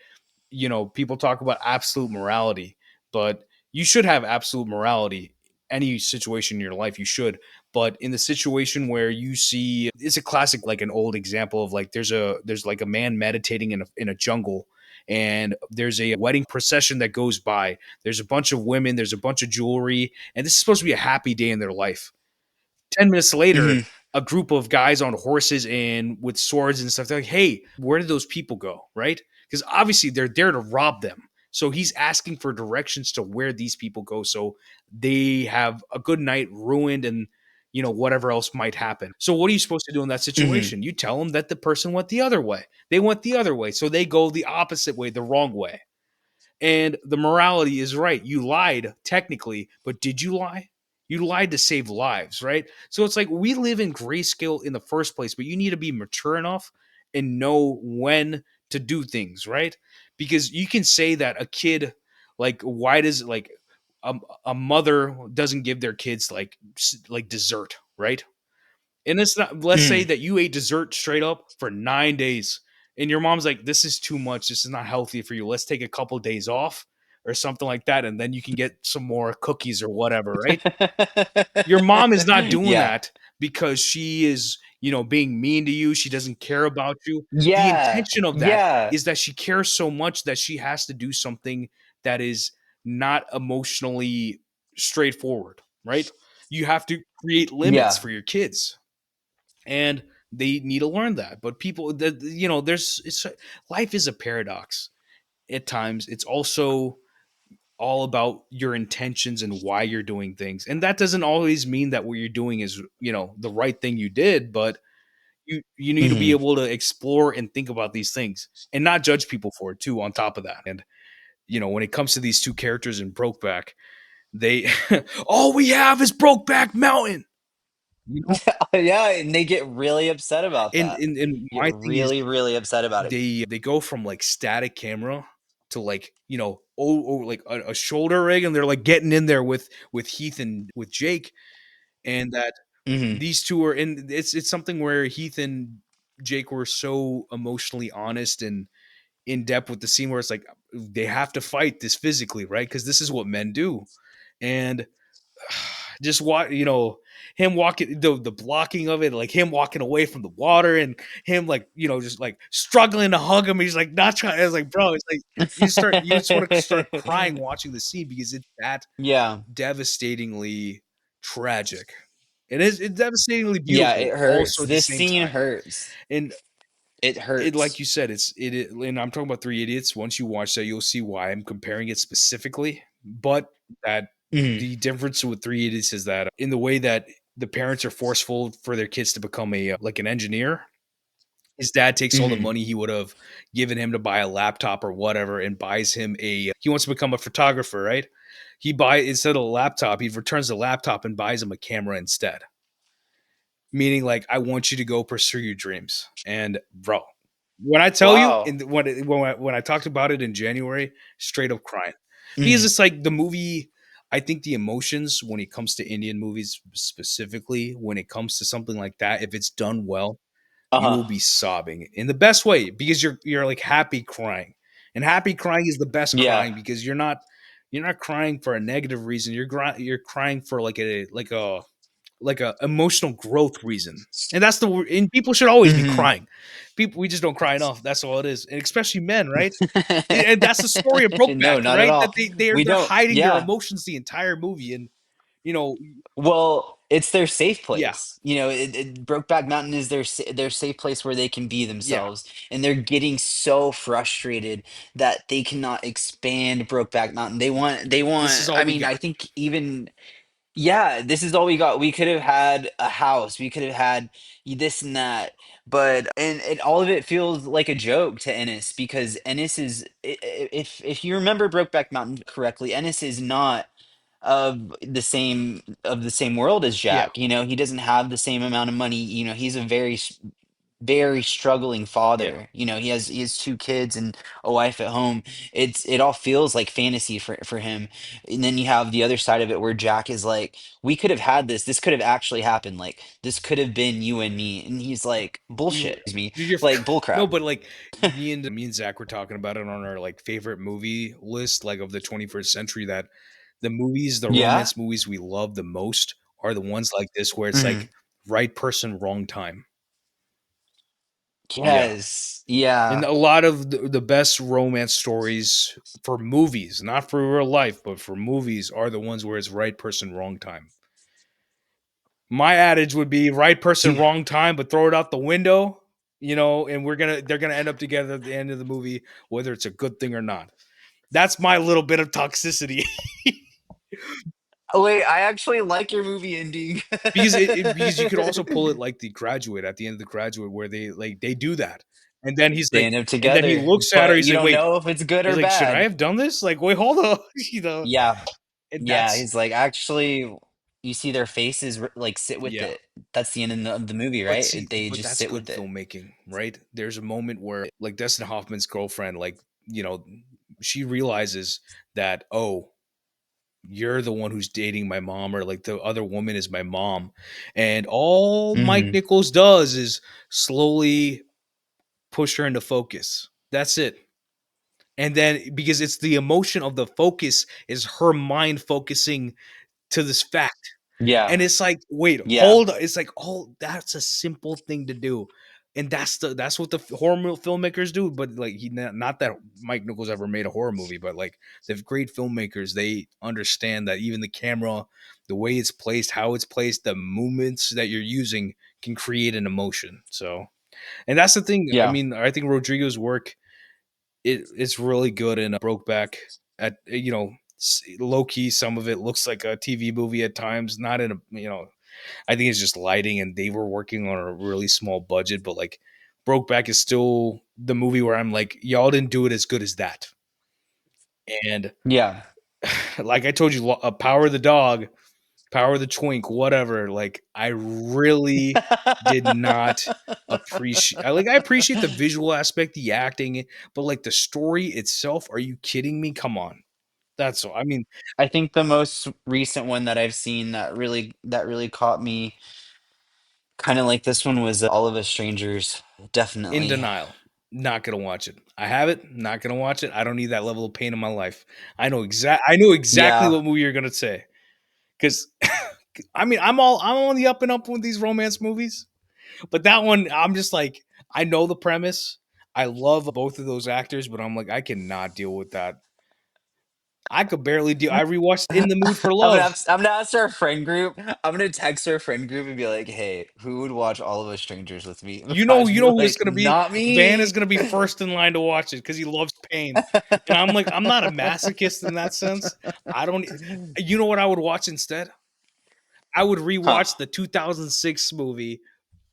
you know, people talk about absolute morality, but you should have absolute morality any situation in your life, you should. But in the situation where you see, it's a classic, like an old example of like, there's like a man meditating in a jungle, and there's a wedding procession that goes by. There's a bunch of women, there's a bunch of jewelry, and this is supposed to be a happy day in their life. 10 minutes later, Hmm. a group of guys on horses and with swords and stuff, they're like, hey, where did those people go? Right? Because obviously they're there to rob them. So he's asking for directions to where these people go. So they have a good night ruined and, whatever else might happen. So what are you supposed to do in that Hmm. situation? You tell them that the person went the other way. They went the other way. So they go the opposite way, the wrong way. And the morality is right. You lied technically, but did you lie? You lied to save lives, right? So it's like we live in grayscale in the first place, but you need to be mature enough and know when to do things, right? Because you can say that a kid, like, why does like a, a mother doesn't give their kids like dessert, right? And it's not, let's say Hmm. that you ate dessert straight up for 9 days and your mom's like, this is too much. This is not healthy for you. Let's take a couple days off or something like that. And then you can get some more cookies or whatever, right? Your mom is not doing Yeah. that because she is, being mean to you. She doesn't care about you. The Yeah. intention of that Yeah. is that she cares so much that she has to do something that is not emotionally straightforward, right? You have to create limits Yeah. for your kids and they need to learn that. But people, that there's it's life is a paradox at times. It's also all about your intentions and why you're doing things, and that doesn't always mean that what you're doing is the right thing you did, but you need to be Hmm. able to explore and think about these things and not judge people for it too on top of that. And when it comes to these two characters in Brokeback, they all we have is Brokeback Mountain, you know Yeah, and they get really upset about and that. and Get my thing is really, really upset about it. they go from like static camera to like like a shoulder rig, and they're like getting in there with Heath and with Jake, and that Hmm. these two are in. It's something where Heath and Jake were so emotionally honest and in depth with the scene where it's like they have to fight this physically, right? Because this is what men do, and just him walking the blocking of it, like him walking away from the water and him like just like struggling to hug him. He's like not trying. It's like, bro, it's like you just want to start crying watching the scene because it's that Yeah. devastatingly tragic. It's devastatingly Yeah, beautiful it hurts. also at the This same scene time. hurts. And It it, like hurts. you said, and I'm talking about Three Idiots. Once you watch that, you'll see why I'm comparing it specifically. But that Mhm. the difference with Three Idiots is that in the way that the parents are forceful for their kids to become a like an engineer, his dad takes all the Mhm. money he would have given him to buy a laptop or whatever and buys him he wants to become a photographer, right? He buy instead of a laptop, he returns the laptop and buys him a camera instead. Meaning like I want you to go pursue your dreams. And bro, when I tell you Wow. when I talked about it in January, straight up crying. Because Mhm. it's like the movie, I think the emotions when it comes to Indian movies specifically, when it comes to something like that, if it's done well, you Uh-huh. will be sobbing in the best way because you're like happy crying. And happy crying is the best Yeah. crying because you're not crying for a negative reason. You're crying for like a emotional growth reason. And that's and people should always be Mhm. crying. People we just don't cry enough. That's all it is. And especially men, right? And that's the story of No, Brokeback, not at right? That all. We they're don't, hiding their yeah. emotions the entire movie. And you know, Well, it's their safe yeah, place. Brokeback Mountain is their safe place where they can be yeah. themselves, and they're getting so frustrated that they cannot expand Brokeback Mountain. They This is want. all I we mean, got. I think even yeah, this is all we got. We could have had a house. We could have had this and that. But and all of it feels like a joke to Ennis because Ennis is if you remember Brokeback Mountain correctly, Ennis is not of the same world as Yeah. Jack. He doesn't have the same amount of money. He's a very struggling Yeah. father. He has two kids and a wife at home. It all feels like fantasy for him. And then you have the other side of it where Jack is like, we could have had this. This could have actually happened. Like this could have been you and me. And he's like, You bullshit. Me you're like no, bullcrap. but like me and Zach were talking about it on our like favorite movie list, like of the 21st century. That the Yeah. romance movies we love the most are the ones like this, where it's Hmm. like right person, wrong time. Yeah. Yes. And Yeah. a lot of the best romance stories for movies, not for real life, but for movies, are the ones where it's right person, wrong time. My adage would be right person, See, wrong time, but throw it out the window, and they're gonna end up together at the end of the movie, whether it's a good thing or not. That's my little bit of toxicity. oh, wait, I actually like your movie ending. Because you could also pull it like The Graduate, at the end of The Graduate, where they do that, and then They end up he together, looks at her, but he's you like, don't wait, know if it's good he's or like, should I bad. have done this? Like, wait, hold on, you know, Yeah. and Yeah, that's he's like, actually, you see their faces like sit with yeah. it. That's the end of the movie, right? They But just that's sit good with it. filmmaking, right? There's a moment where, like, Dustin Hoffman's girlfriend, like, she realizes that, oh, you're the one who's dating my mom, or like the other woman is my mom, and all Mike Hmm. Nichols does is slowly push her into focus. That's it. And then, because it's the emotion of the focus, is her mind focusing to this fact. Yeah. And it's like, wait, Yeah. hold on. It's like, oh, that's a simple thing to do. And that's what the filmmakers do. But like, not that Mike Nichols ever made a horror movie, but like, the great filmmakers, they understand that even the camera, the way it's placed, how it's placed, the movements that you're using can create an emotion. So, and that's the thing. I Yeah. mean, I think Rodrigo's work, it's really good in Brokeback. At low key, some of it looks like a TV movie at times. Not in a I think it's just lighting, and they were working on a really small budget. But like, Brokeback is still the movie where I'm like, y'all didn't do it as good as that. And Yeah. like I told you, Power of the Dog, Power of the Twink, whatever. Like, I really did not appreciate. I appreciate the visual aspect, the acting, but like the story itself. Are you kidding me? Come on, that's all. I mean, I think the most recent one that I've seen that really caught me kind of like this one was All of Us Strangers. in Definitely. denial. Not gonna watch it. I have it. Not gonna watch it. I don't need that level of pain in my life. I know exactly Yeah. what movie you're gonna say. Because I mean, I'm on the up and up with these romance movies. But that one, I'm just like, I know the premise. I love both of those actors, but I'm like, I cannot deal with that. I could barely deal. I rewatched In the Mood for Love. I'm gonna ask our friend group. I'm gonna text our friend group and be like, "Hey, who would watch All of Us Strangers with me?" I'd You be know who it's like, gonna be. "Not Van is me." gonna be first in line to watch it because he loves pain. And I'm like, I'm not a masochist in that sense. I don't. You know what I would watch instead? I would Huh. rewatch the 2006 movie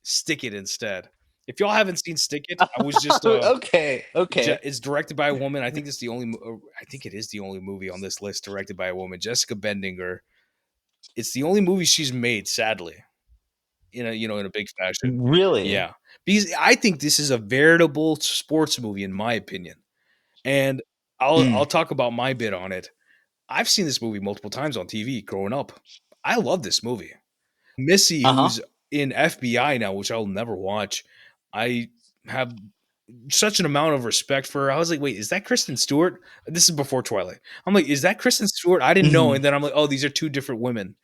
Stick It instead. If y'all haven't seen Stick It, I was just Okay. Okay. it's directed by a woman. I think it's the only. I think it is the only movie on this list directed by a woman, Jessica Bendinger. It's the only movie she's made, sadly, in a big fashion. Really? Yeah, because I think this is a veritable sports movie, in my opinion. And I'll Mm. talk about my bit on it. I've seen this movie multiple times on TV growing up. I love this movie. Missy, Uh-huh. who's in FBI now, which I'll never watch. I have such an amount of respect for her. I was like, wait, is that Kristen Stewart? This is before Twilight. I'm like, is that Kristen Stewart? I didn't know. Hmm. And then I'm like, oh, these are two different women.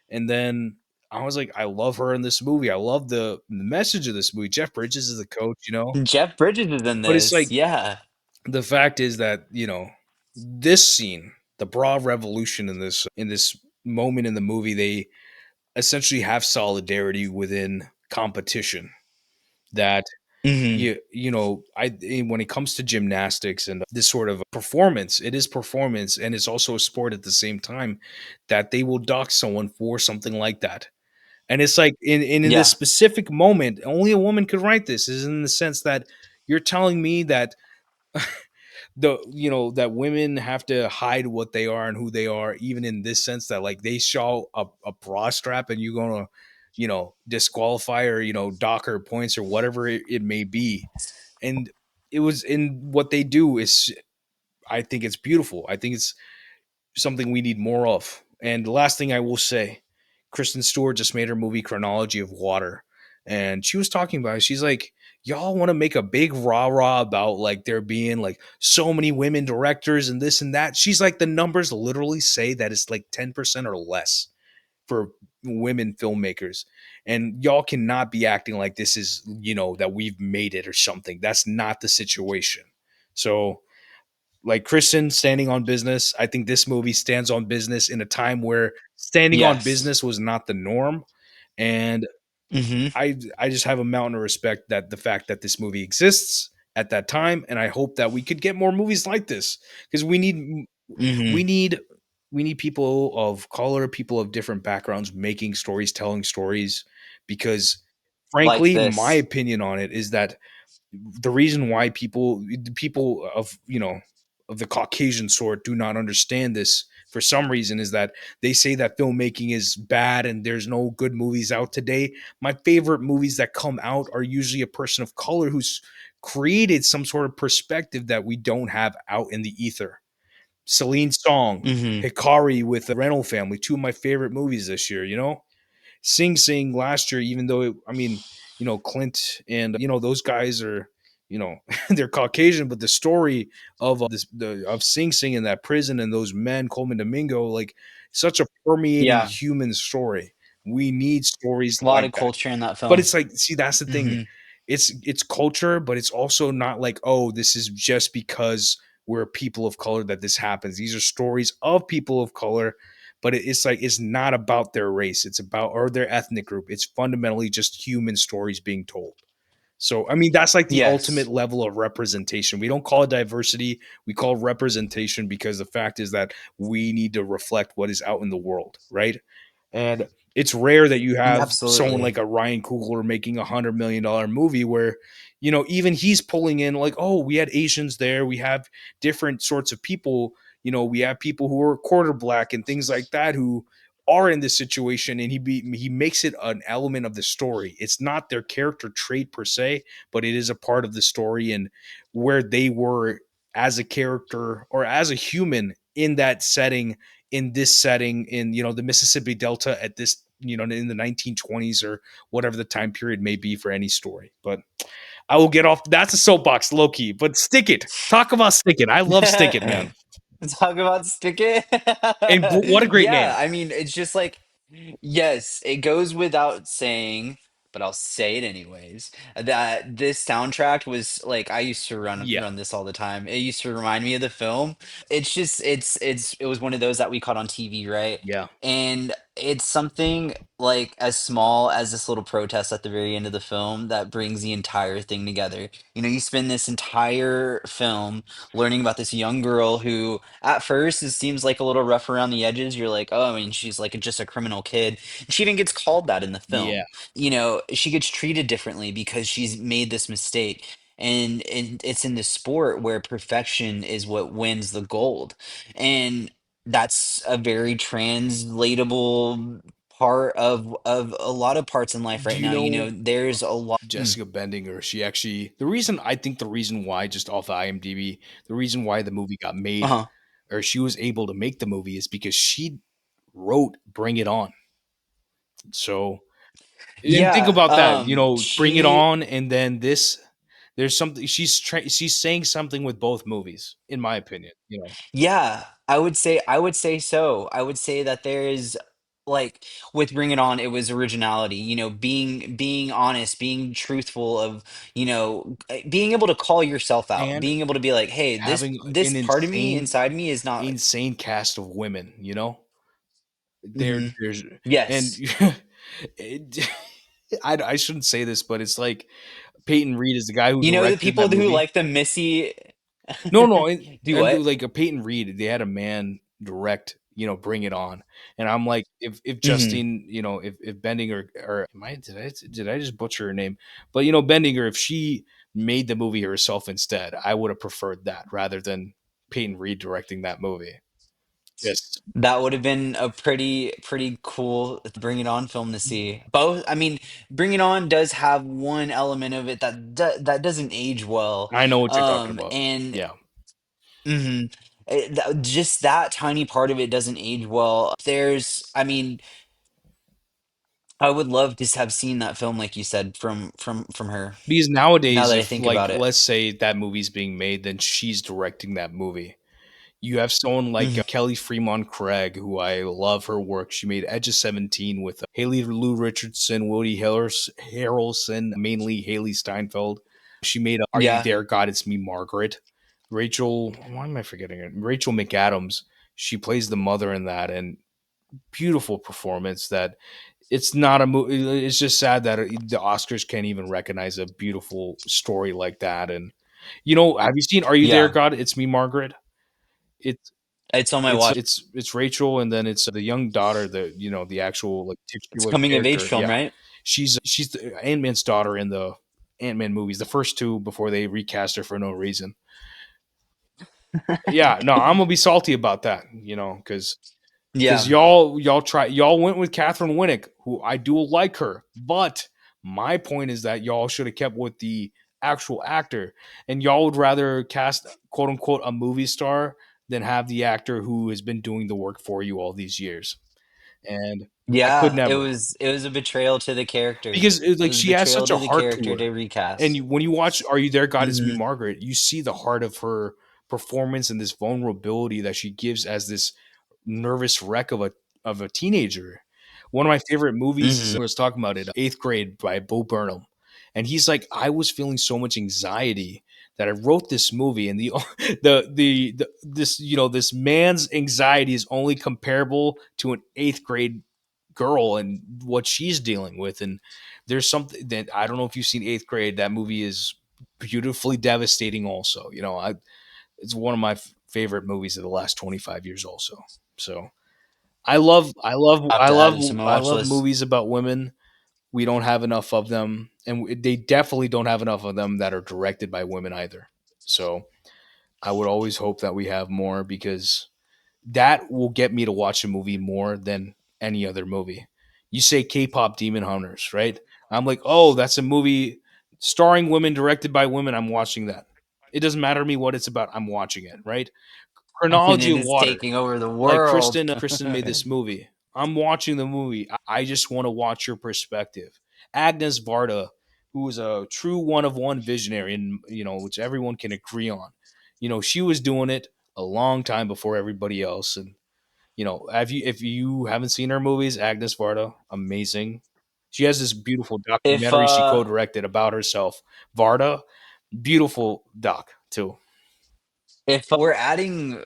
And then I was like, I love her in this movie. I love the message of this movie. Jeff Bridges is the coach. Jeff Bridges is in But it's this. like, Yeah. the fact is that, this scene, the bra revolution in this moment in the movie, they essentially have solidarity within competition. That Hmm. when it comes to gymnastics and this sort of performance, it is performance, and it's also a sport at the same time, that they will dock someone for something like that. And it's like, in this Yeah. specific moment, only a woman could write this, is in the sense that you're telling me that that women have to hide what they are and who they are, even in this sense, that like they show a bra strap and you're gonna disqualify, or dock her points, or whatever it may be. And it was in what they do is, I think it's beautiful. I think it's something we need more of. And the last thing I will say, Kristen Stewart just made her movie Chronology of Water, and she was talking about it. She's like, y'all want to make a big rah rah about like there being like so many women directors and this and that. She's like, the numbers literally say that it's like 10% or less for women filmmakers, and y'all cannot be acting like this is, that we've made it or something. That's not the situation. So, like Christian standing on business, I think this movie stands on business in a time where standing on Yes. business was not the norm. And Mm-hmm. I just have a mountain of respect that the fact that this movie exists at that time, and I hope that we could get more movies like this, because Mm-hmm. we need we need people of color, people of different backgrounds making stories, telling stories, because Like frankly, my this. opinion on it is that the reason why people of of the Caucasian sort do not understand this for some reason is that they say that filmmaking is bad and there's no good movies out today. My favorite movies that come out are usually a person of color who's created some sort of perspective that we don't have out in the ether. Celine Song, Mm-hmm. Hikari with the Rental Family, two of my favorite movies this year. Sing Sing last year, even though Clint and those guys are they're Caucasian, but the story of of Sing Sing in that prison and those men, Coleman Domingo, like such a permeating Yeah. human story. We need stories A lot like of that. culture in that But film. it's like, see, that's the thing. Mm-hmm. It's culture, but it's also not like, oh, this is just because we're people of color that this happens. These are stories of people of color, but it's like, it's not about their race. It's about, or their ethnic group. It's fundamentally just human stories being told. So, I mean, that's like the ultimate Yes. level of representation. We don't call it diversity, we call it representation, because the fact is that we need to reflect what is out in the world, right? And it's rare that you Yeah, have someone absolutely. like a Ryan Coogler making $100 million movie where, even he's pulling in like, oh, we had Asians there, we have different sorts of people, we have people who are quarter black and things like that who are in this situation, and he makes it an element of the story. It's not their character trait per se, but it is a part of the story and where they were as a character or as a human in that setting, in this setting, in the Mississippi Delta at this, in the 1920s or whatever the time period may be for any story. But I will get off. That's a soapbox, low key. But Stick It. Talk about Stick It. I love Stick It, man. Talk about stick it. And what a great Yeah, name. I mean, it's just like, yes, it goes without saying, but I'll say it anyways, that this soundtrack was like, I used to Yeah, run this all the time. It used to remind me of the film. It's just it was one of those that we caught on TV, right? yeah. And it's something like as small as this little protest at the very end of the film that brings the entire thing together. You spend this entire film learning about this young girl who at first it seems like a little rough around the edges. You're like, oh, I mean, she's like just a criminal kid. She even gets called that in the Yeah. film. She gets treated differently because she's made this mistake. And it's in the sport where perfection is what wins the gold. And that's a very translatable part of a lot of parts in life Do right you now. know There's a lot. Jessica Bendinger? She actually, the reason why, just off of IMDb, the reason why the movie got made, Uh-huh. or she was able to make the movie, is because she wrote Bring It On. So, and think Yeah, about that, Bring It she On, and then this. There's something she's saying something with both movies, in my opinion. Yeah, I would say so. I would say that there is like with Bring It On, it was originality, being honest, being truthful of, being able to call yourself out, And being able to be like, "Hey, this having this an part of me inside me is not." insane cast of women. Mhm. There's and Yes. it, I shouldn't say this, but it's like Peyton Reed is the guy who You know the directed people that who movie. like the Missy No, no, do and what? like a Peyton Reed, they had a man direct, Bring It On, and I'm like, if Mhm. Justine, if Bendinger, or am I did I just butcher her name? But Bendinger, if she made the movie herself instead, I would have preferred that rather than Peyton Reed directing that movie. Yes, That would have been a pretty cool Bring It On film to see. Both, I mean, Bring It On does have one element of it that doesn't age well. I know what you're talking about. And Yeah, mhm, just that tiny part of it doesn't age well. I mean, I would love to have seen that film, like you said, from her. because Now nowadays, that I if think like about it. let's say that movie's being made, then she's directing that movie. You have someone like Mhm. Kelly Fremont Craig, who I love her work. She made Edge of 17 with Haley Lou Richardson, Woody Harrelson, mainly Haley Steinfeld. She made Are You Yeah. There, God? It's Me, Margaret. Rachel, why am I forgetting it? Rachel McAdams. She plays the mother in that, and beautiful performance. That it's not a movie. It's just sad that the Oscars can't even recognize a beautiful story like that. And have you seen Are You There, Yeah. God? It's Me, Margaret. It's It's on my watch. it's Rachel, and then it's the young daughter, the actual like It's a titular coming of age character. film, Yeah, right? she's the Ant Man's daughter in the Ant Man movies, the first two before they recast her for no reason. Yeah, no, I'm gonna be salty about that, because Yeah. y'all went with Catherine Winnick, who I do like her, but my point is that y'all should have kept with the actual actor, and y'all would rather cast quote unquote a movie star than have the actor who has been doing the work for you all these years. And I could Yeah, it never, was it was a betrayal to the character. because It like was a she has betrayal such to a the heart to character to her, and recast. when you watch Are You There, God? It's Me, Hmm. Margaret, you see the heart of her performance and this vulnerability that she gives as this nervous wreck of a teenager. One of my favorite movies is Hmm. I was talking about it, Eighth Grade by Bo Burnham, and he's like, I was feeling so much anxiety that I wrote this movie, and the this this man's anxiety is only comparable to an eighth grade girl and what she's dealing with. And there's something that I don't know if you've seen Eighth Grade. That movie is beautifully devastating. Also, it's one of my favorite movies of the last 25 years. Also, so I have to add it to my I watch love list. movies about women. We don't have enough of them, and they definitely don't have enough of them that are directed by women either. So I would always hope that we have more, because that will get me to watch a movie more than any other movie. You say K-pop Demon Hunters, right? I'm like, oh, that's a movie starring women, directed by women. I'm watching that. It doesn't matter to me what it's about. I'm watching it, right? And Chronology it of is Water, taking over the like world. Kristen made this movie. I'm watching the movie. I just want to watch your perspective. Agnes Varda, who is a true one of one visionary, and which everyone can agree on. She was doing it a long time before everybody else. And have you if you haven't seen her movies, Agnes Varda, amazing. She has this beautiful If documentary she co-directed about herself. Varda, beautiful doc too. we're adding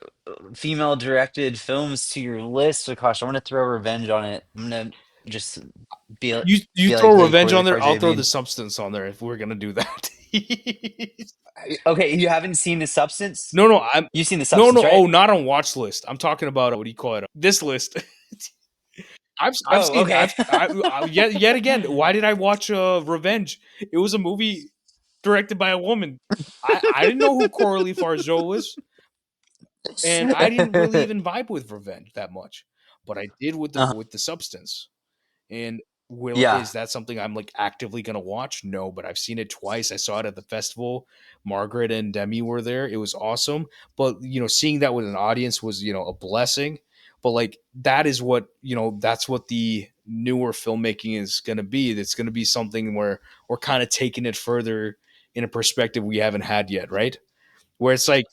female directed films to your list, Akash, I want to throw revenge on it. I'm gonna just be You be like, throw hey, revenge Corey, on like there, I'll RJ throw the mean. substance on there if we're gonna do that. Okay, you haven't seen The Substance? No, no, I'm You've seen The no, Substance, no. right? Oh, not on watch list. I'm talking about what do you call it? This list. I've Oh, seen okay. yet again. Why did I watch Revenge? It was a movie directed by a woman. I didn't know who Coralie Fargeau was, and I didn't really even vibe with Revenge that much, but I did with Uh, the Substance. And yeah. is that something I'm like actively gonna watch? No, but I've seen it twice. I saw it at the festival. Margaret and Demi were there. It was awesome. But seeing that with an audience was a blessing. But like that is what that's what the newer filmmaking is gonna be. It's gonna be something where we're kind of taking it further in a perspective we haven't had yet, right? Where it's like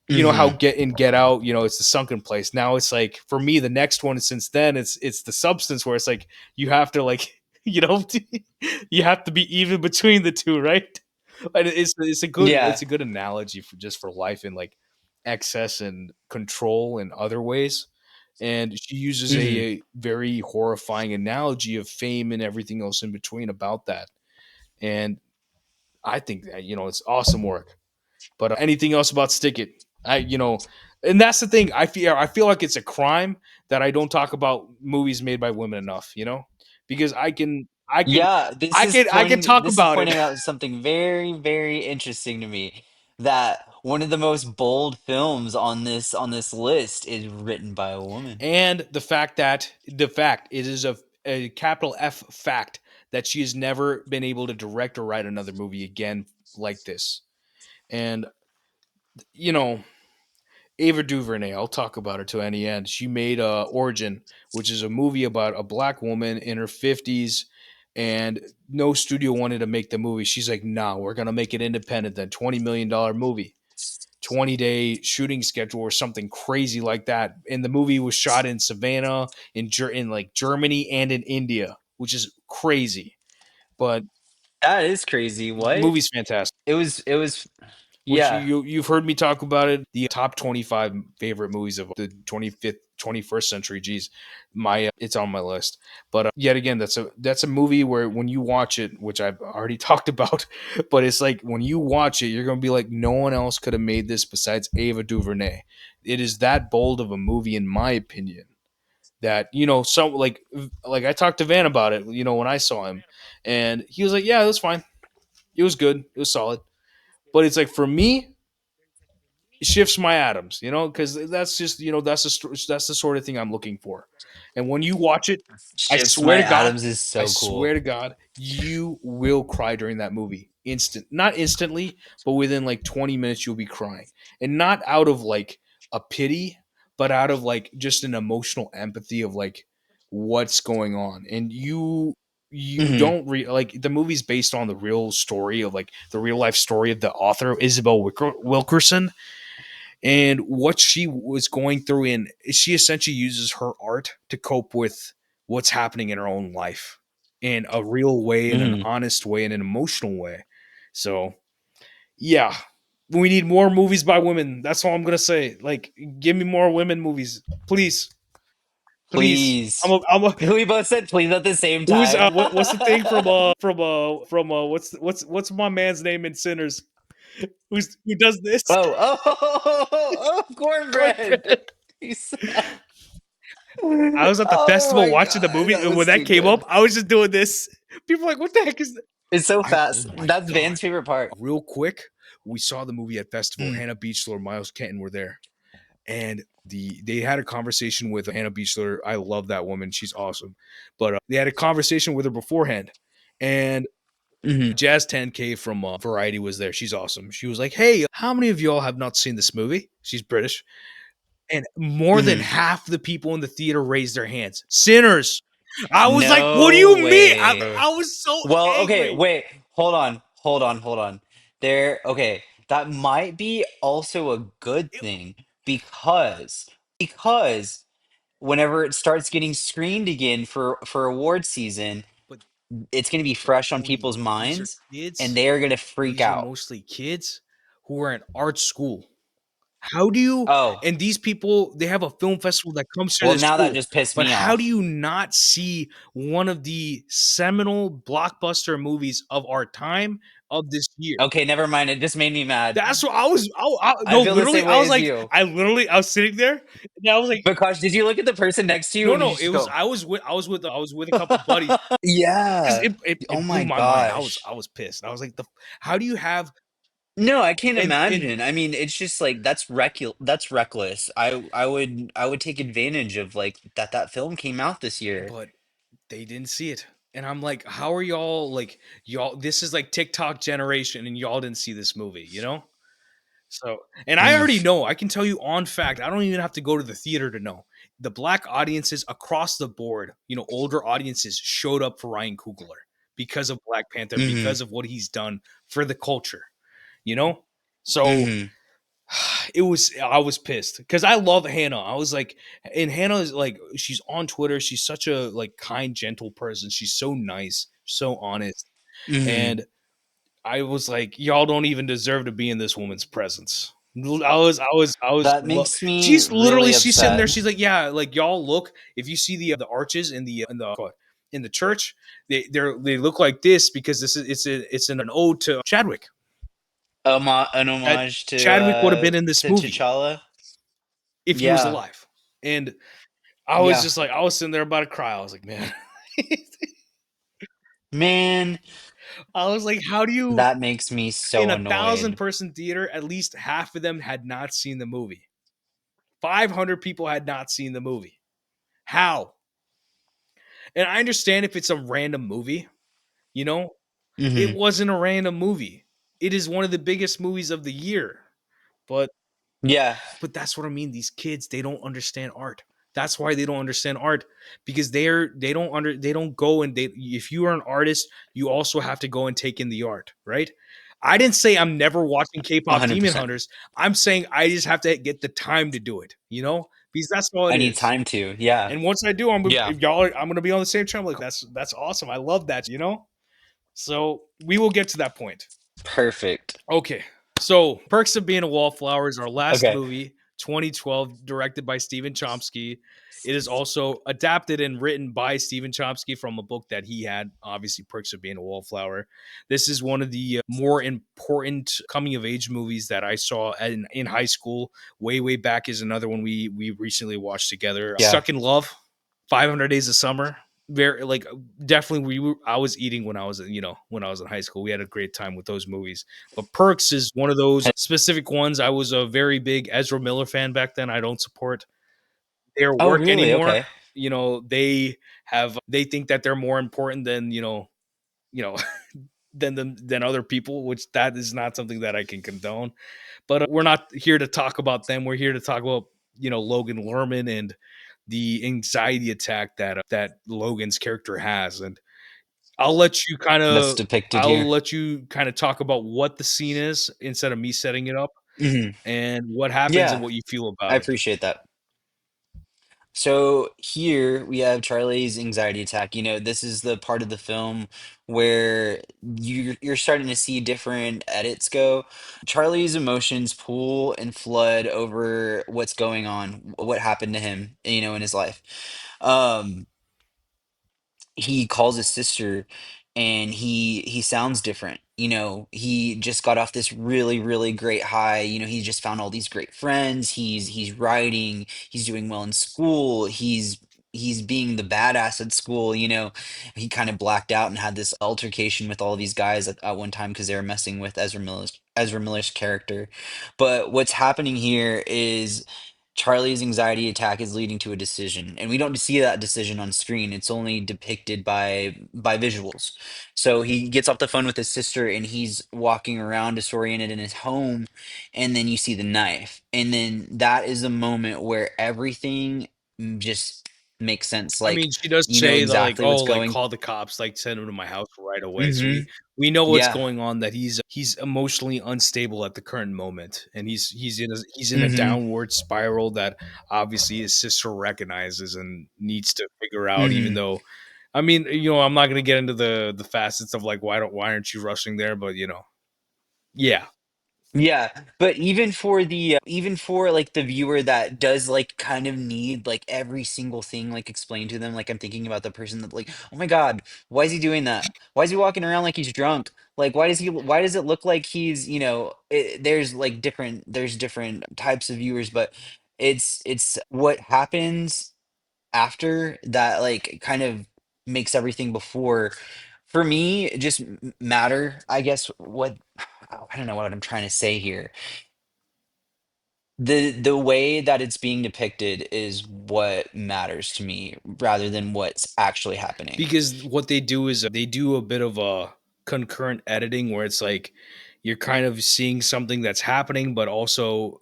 how Hmm. Get Out, it's the sunken place. Now it's like for me the next one since then it's the substance, where it's like you have to like you have to be even between the two, right? And Yeah. it's a good analogy for just for life and like excess and control in other ways. And she uses Hmm. a very horrifying analogy of fame and everything else in between about that. And I think that it's awesome work. But anything else about Stick It? And that's the thing. I feel like it's a crime that I don't talk about movies made by women enough. Because Yeah, I can talk this is about it. pointing out something very, very interesting to me. That one of the most bold films on this list is written by a woman. And the fact it is a capital F fact that she has never been able to direct or write another movie again like this. And you know, Ava DuVernay, I'll talk about her to any end. She made Origin, which is a movie about a black woman in her 50s, and no studio wanted to make the movie. She's like, "Nah, we're gonna make it independent. Then $20 million movie. 20-day shooting schedule or something crazy like that. And the movie was shot in Savannah, in like Germany and in India, which is crazy. But That is crazy. the What? movie's fantastic. It was Which yeah. you've heard me talk about it. The top 25 favorite movies of the 25th 21st century. Geez, my it's on my list. But yet again, that's a movie where when you watch it, which I've already talked about, but it's like when you watch it, you're gonna be like, no one else could have made this besides Ava DuVernay. It is that bold of a movie, in my opinion. That some like I talked to Van about it. When I saw him, and he was like, "Yeah, it was fine. It was good. It was solid." But it's like for me, shifts my atoms, because that's just that's the sort of thing I'm looking for. And when you watch it, I Shifts swear My to God, Adams is I so swear cool. to God, you will cry during that movie. Not instantly, but within like 20 minutes, you'll be crying, and not out of like a pity, but out of like just an emotional empathy of like what's going on, and you Hmm. don't like the movie's based on the real story of like the real life story of the author Isabel Wilkerson, and what she was going through. And she essentially uses her art to cope with what's happening in her own life in a real way, in an Hmm. honest way, in an emotional way. So yeah, we need more movies by women. That's all I'm gonna say. Like, give me more women movies, please. Please. Please. We both said please at the same Who's time. what's the thing what's my man's name in Sinners? Who does this? Cornbread. Cornbread. He's- I was at the oh festival my watching the god, movie, that and when was that too came up, good. I was just doing this. People were like, "What the heck is that?" It's so Oh fast. my That's god! Van's favorite part. Real quick, we saw the movie at festival. Mm. Hannah Beachler, Miles Kenton were there, and they had a conversation with Hannah Beachler. I love that woman; she's awesome. But they had a conversation with her beforehand, and Hmm. Jazz 10K from Variety was there. She's awesome. She was like, "Hey, how many of y'all have not seen this movie?" She's British, and more than Hmm. half the people in the theater raised their hands. Sinners. I was like, "What do No you mean?" way. I was so Well, okay, angry. wait. Hold on. Okay, that might be also a good It, thing because whenever it starts getting screened again for award season, but it's going to be but fresh on Tony, people's these are minds and kids. they are going to freak These are out. mostly kids who are in art school. How do you Oh, and these people, they have a film festival that comes to well, their now that school, just pissed but me how do off you not see one of the seminal blockbuster movies of our time, of this year? okay, never mind. It just made me mad. That's what I was. I No, feel the literally, same I way was as like, you. I was sitting there, and I was like, But Kosh, did you look at the person next to you no, and you no, it just was. go, I was with a couple buddies because yeah. Oh it blew my my mind. gosh. I was pissed. I was like, how do you have No, I can't and imagine. I mean, it's just like that's reckless. I would take advantage of like that film came out this year. but they didn't see it. And I'm like, how are y'all like y'all? This is like TikTok generation, and y'all didn't see this movie, you know? So, and I already Eesh. know. I can tell you on fact. I don't even have to go to the theater to know. The black audiences across the board, older audiences showed up for Ryan Coogler because of Black Panther, Mhm. because of what he's done for the culture. You know, so Mhm. I was pissed because I love Hannah. I was like, and Hannah is like, she's on Twitter. She's such a like kind, gentle person. She's so nice, so honest. Mhm. And I was like, y'all don't even deserve to be in this woman's presence. That makes me She's literally, really she's sitting there. upset. She's like, yeah, like y'all look. If you see the arches in the church, they look like this because this is it's an ode to Chadwick. An That homage Chadwick would have been in this to movie T'Challa. if he was Yeah. alive. And I was Yeah. just like, I was sitting there about to cry. I was like, man, Man, I was like, how do you, that makes me in so 1,000 annoyed. person theater, at least half of them had not seen the movie. 500 people had not seen the movie. How? And I understand if it's a random movie, you know, it Mhm. wasn't a random movie. It is one of the biggest movies of the year. But Yeah. that's what I mean. These kids, they don't understand art. That's why they don't understand art because they don't go and they if you are an artist, you also have to go and take in the art, right? I didn't say I'm never watching K-pop Demon 100%. Hunters. I'm saying I just have to get the time to do it, because that's all it I need is. time to. Yeah. And once I do, Yeah. I'm gonna be on the same channel. Like that's awesome. I love that. So we will get to that point. Perfect. Okay. So Perks of Being a Wallflower is our last Okay. movie, 2012, directed by Stephen Chomsky. It is also adapted and written by Stephen Chomsky from a book that he had, obviously Perks of Being a Wallflower. This is one of the more important coming of age movies that I saw in high school. Way back is another one we recently watched together. Yeah. Stuck in Love, 500 Days of Summer. Very like definitely I was eating when I was when I was in high school. We had a great time with those movies. But Perks is one of those specific ones. I was a very big Ezra Miller fan back then. I don't support their Oh, work really? anymore. Okay. They think that they're more important than you know than other people, which that is not something that I can condone. But we're not here to talk about them. We're here to talk about Logan Lerman and the anxiety attack that Logan's character has. And I'll let you kind That's of depicted I'll here. let you kind of talk about what the scene is instead of me setting it up Hmm. and what happens and Yeah. what you feel I about it. appreciate that. So here we have Charlie's anxiety attack. This is the part of the film where you're starting to see different edits go. Charlie's emotions pool and flood over what's going on, what happened to him, in his life. Um, he calls his sister and he sounds different. He just got off this really really great high. He just found all these great friends. He's writing, he's doing well in school, he's being the badass at school. He kind of blacked out and had this altercation with all these guys at one time because they were messing with Ezra Miller's character. But what's happening here is Charlie's anxiety attack is leading to a decision, and we don't see that decision on screen. It's only depicted by visuals. So he gets off the phone with his sister, and he's walking around disoriented in his home, and then you see the knife, and then that is a moment where everything just makes sense. I Like mean, she does you know say that like, exactly oh, what's like going. call the cops, like send him to my house right away. So Hmm. we know what's Yeah. going on. That he's emotionally unstable at the current moment, and he's in a Hmm. downward spiral that obviously his sister recognizes and needs to figure out. Even Hmm. though, I mean, I'm not going to get into the facets of like why aren't you rushing there, but yeah. Yeah, but even for like the viewer that does like kind of need like every single thing like explained to them, like I'm thinking about the person that like, oh my God, why is he doing that? Why is he walking around like he's drunk? Like why does it look like he's, there's different types of viewers, but it's what happens after that like kind of makes everything before for me just matter, I guess. What I don't know what I'm trying to say here. The way that it's being depicted is what matters to me rather than what's actually happening. Because what they do is they do a bit of a concurrent editing where it's like you're kind of seeing something that's happening but also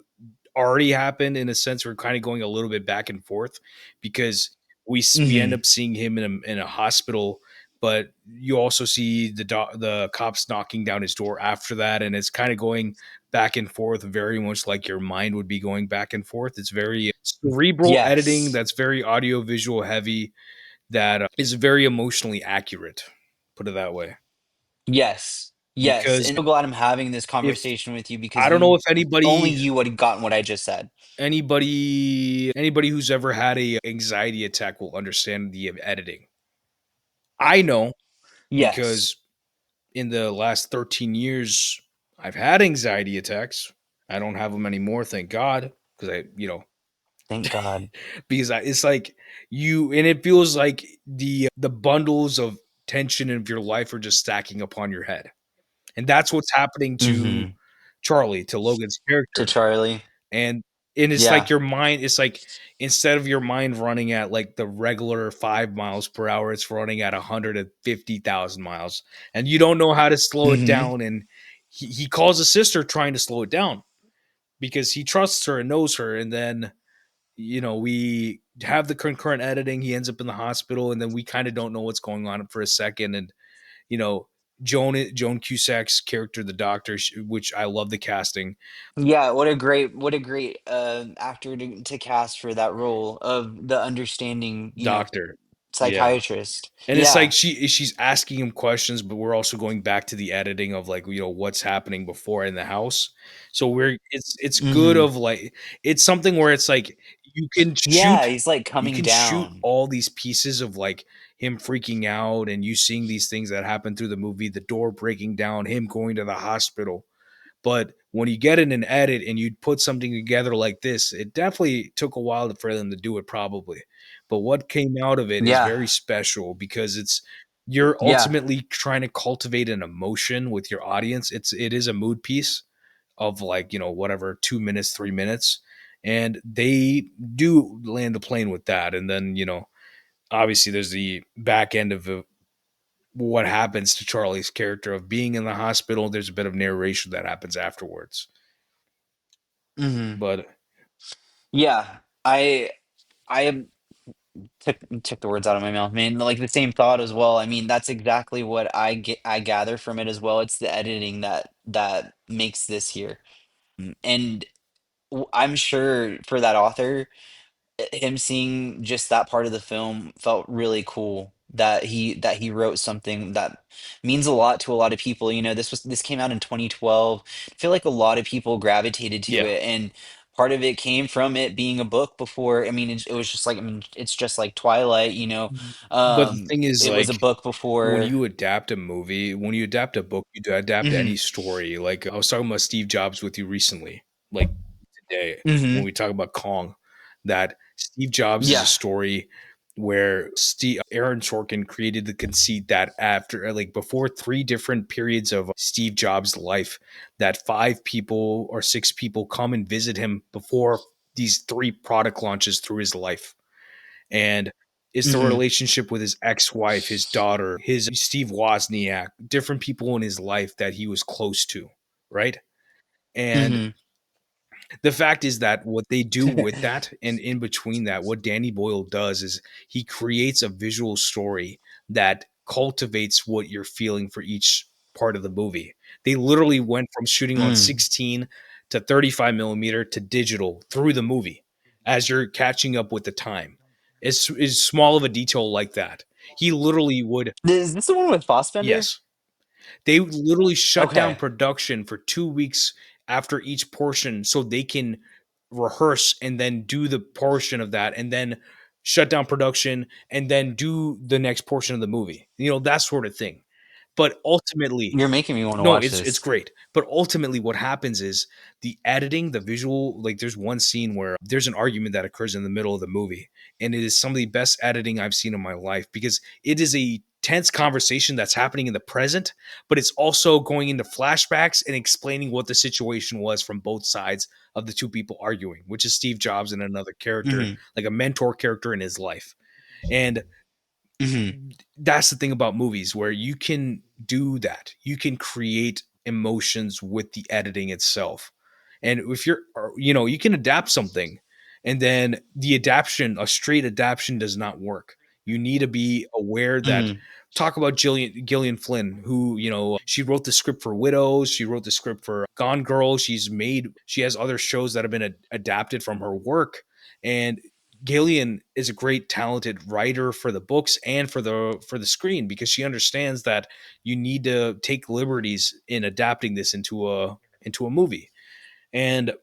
already happened. In a sense, we're kind of going a little bit back and forth because we end Hmm. up seeing him in a hospital, but you also see the cops knocking down his door after that, and it's kind of going back and forth, very much like your mind would be going back and forth. It's very cerebral editing Yes. that's very audio visual heavy, that is very emotionally accurate. Put it that way. Yes. Yes. Because And I'm glad I'm having this if conversation with you because I don't know you if only anybody you would have gotten what I just said. anybody who's ever had a anxiety attack will understand the editing. I know Yes. because in the last 13 years I've had anxiety attacks. I don't have them anymore, thank God, because Thank God. it's like and it feels like the bundles of tension of your life are just stacking upon your head. And that's what's happening to Hmm. Charlie, to Logan's To character. Charlie. And it's like Yeah. your mind, it's like instead of your mind running at like the regular 5 miles per hour, it's running at 150,000 miles. And you don't know how to slow it Hmm. down. And he calls his sister trying to slow it down because he trusts her and knows her. And then, we have the concurrent editing. He ends up in the hospital, and then we kind of don't know what's going on for a second. And, you know, Joan Cusack's character, the doctor, which I love the casting. Yeah, what a great actor to cast for that role of the understanding, Doctor, yeah. psychiatrist. And it's like Yeah. she's asking him questions, but we're also going back to the editing of like what's happening before in the house. So we're it's good Hmm. of like it's something where it's like you can Yeah, shoot he's like you coming can shoot down. all these pieces of like him freaking out and you seeing these things that happen through the movie, the door breaking down, him going to the hospital. But when you get in an edit and you put something together like this, it definitely took a while for them to do it, probably. But what came out of it is Yeah. very special because you're Yeah. ultimately trying to cultivate an emotion with your audience. It is a mood piece of like whatever 2 minutes, 3 minutes, and they do land the plane with that. And then obviously there's the back end of what happens to Charlie's character of being in the hospital. There's a bit of narration that happens afterwards. Hmm. But Yeah. I took the words out of my mouth, man. Like the same thought as well. I mean, that's exactly what I gather from it as well. It's the editing that makes this here. And I'm sure for that author, him seeing just that part of the film felt really cool that he wrote something that means a lot to a lot of people. This came out in 2012. I feel like a lot of people gravitated to yeah, it, and part of it came from it being a book before. I mean, it was just like, I mean, it's just like Twilight, but the thing is, it was a like, book when before. you adapt a movie, when you adapt a book, you adapt any Hmm. story. Like I was talking about Steve Jobs with you recently, like today, when Hmm. we talk about Kong, that Steve Jobs is a Yeah. story where Aaron Sorkin created the conceit that after, like, before three different periods of Steve Jobs' life, that 5 people or 6 people come and visit him before these 3 product launches through his life. And it's the Hmm. relationship with his ex-wife, his daughter, his Steve Wozniak, different people in his life that he was close to, right? And Hmm. the fact is that what they do with that and in between that, what Danny Boyle does is he creates a visual story that cultivates what you're feeling for each part of the movie. They literally went from shooting on Mm. 16 to 35 millimeter to digital through the movie as you're catching up with the time. It's is small of a detail like that. He literally would, Is this the one with Fossbender? yes, they literally shut down Okay. production for 2 weeks after each portion so they can rehearse and then do the portion of that and then shut down production and then do the next portion of the movie. That sort of thing. But ultimately, You're making me want to no, watch it's this. great. But ultimately what happens is the editing, the visual, like there's one scene where there's an argument that occurs in the middle of the movie, and it is some of the best editing I've seen in my life because it is a tense conversation that's happening in the present, but it's also going into flashbacks and explaining what the situation was from both sides of the 2 people arguing, which is Steve Jobs and another character, Mhm. like a mentor character in his life. And Mhm. that's the thing about movies where you can do that. You can create emotions with the editing itself. And if you can adapt something and then the adaptation, a straight adaptation does not work. You need to be aware that Mhm. talk about Gillian Flynn, who, she wrote the script for Widows. She wrote the script for Gone Girl. She has other shows that have been adapted from her work. And Gillian is a great talented writer for the books and for the screen because she understands that you need to take liberties in adapting this into a movie. And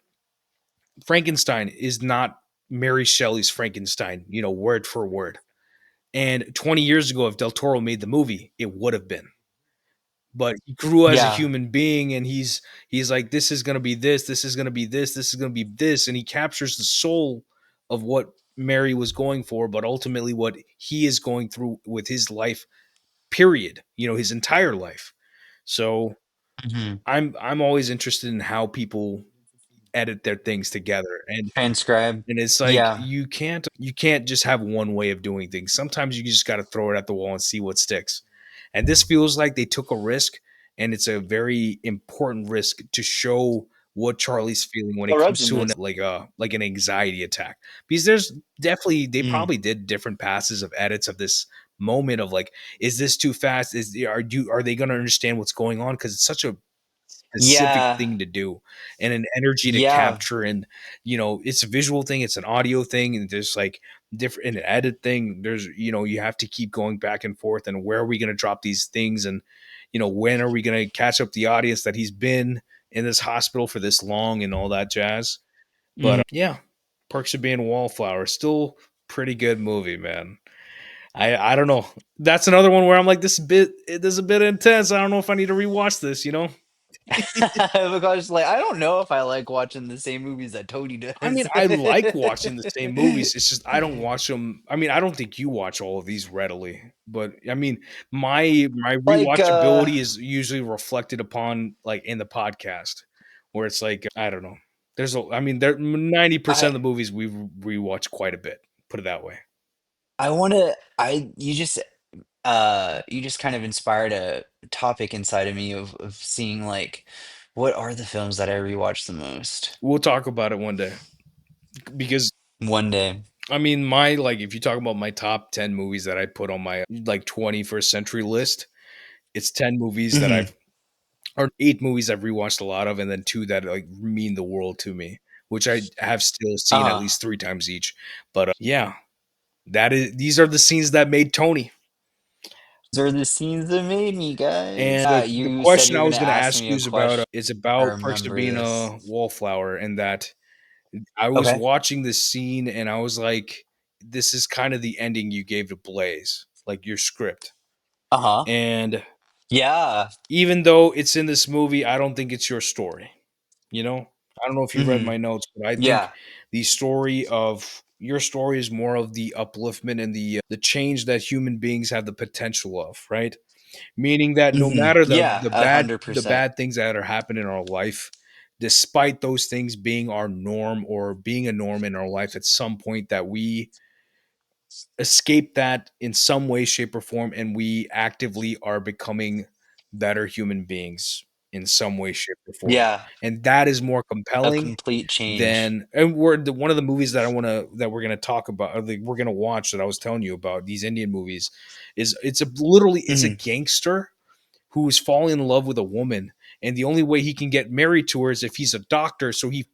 Frankenstein is not Mary Shelley's Frankenstein, word for word. And 20 years ago if Del Toro made the movie, it would have been. But he grew as a Yeah. human being and he's like this is going to be this is going to be this is going to be this, and he captures the soul of what Mary was going for, but ultimately what he is going through with his life, period, his entire life. So Mhm. I'm always interested in how people edit their things together. and Transcribe. and it's like Yeah. you can't just have one way of doing things. Sometimes you just got to throw it at the wall and see what sticks. And this feels like they took a risk, and it's a very important risk to show what Charlie's feeling when it Paul Rudd's comes in to this. like an anxiety attack. Because there's definitely they Mm. probably did different passes of edits of this moment of like, is this too fast? Are they going to understand what's going on? Because it's such a specific Yeah. thing to do and an energy to Yeah. capture. And it's a visual thing, it's an audio thing, and there's like different an edit thing. There's you have to keep going back and forth, and where are we going to drop these things, and when are we going to catch up the audience that he's been in this hospital for this long and all that jazz. But Mhm. yeah, Perks of Being a Wallflower, still pretty good movie, man. I don't know. That's another one where I'm like, this is a bit intense. I don't know if I need to rewatch this. Because like I don't know if I like watching the same movies that Tony I mean, does. I like watching the same movies. It's just I don't watch them. I mean, I don't think you watch all of these readily, but I mean, my Like rewatchability is usually reflected upon like in the podcast, where it's like I don't know. I mean, there 90% I of the movies we rewatch quite a bit. Put it that way. I want to I you just kind of inspired a topic inside of me of seeing like what are the films that I rewatch the most We'll talk about it one day because one day. I mean, my like if you talk about my top 10 movies that I put on my like 21st century list, it's 10 movies that Hmm. I've or 8 movies I've rewatched a lot of, and then 2 that like mean the world to me, which I have still seen at Uh-huh. least 3 times each. But yeah, these are the scenes that made Tony. Those are the scenes that made me, guys. And the You said question you I were was gonna going to ask ask me you a question. is I about Perks of remember Being this. a Wallflower, and that I was Okay. watching this scene and I was like, this is kind of the ending you gave to Blaze, like your script. Uh-huh. And Yeah. even though it's in this movie, I don't think it's your story. You know, I don't know if you read Hmm. my notes, but I think Yeah. the story of your story is more of the upliftment and the change that human beings have the potential of, right? Meaning that no Hmm. matter Yeah, a hundred the percent. bad things that are happening in our life, despite those things being our norm or being a norm in our life at some point, that we escape that in some way, shape, or form, and we actively are becoming better human beings in some way, shape, or form. Yeah, And that is more a compelling complete change. than and one of the movies that we're gonna talk about, or we're gonna watch, that I was telling you about, these Indian movies, is it's a Hmm. gangster who is falling in love with a woman, and the only way he can get married to her is if he's a doctor. So he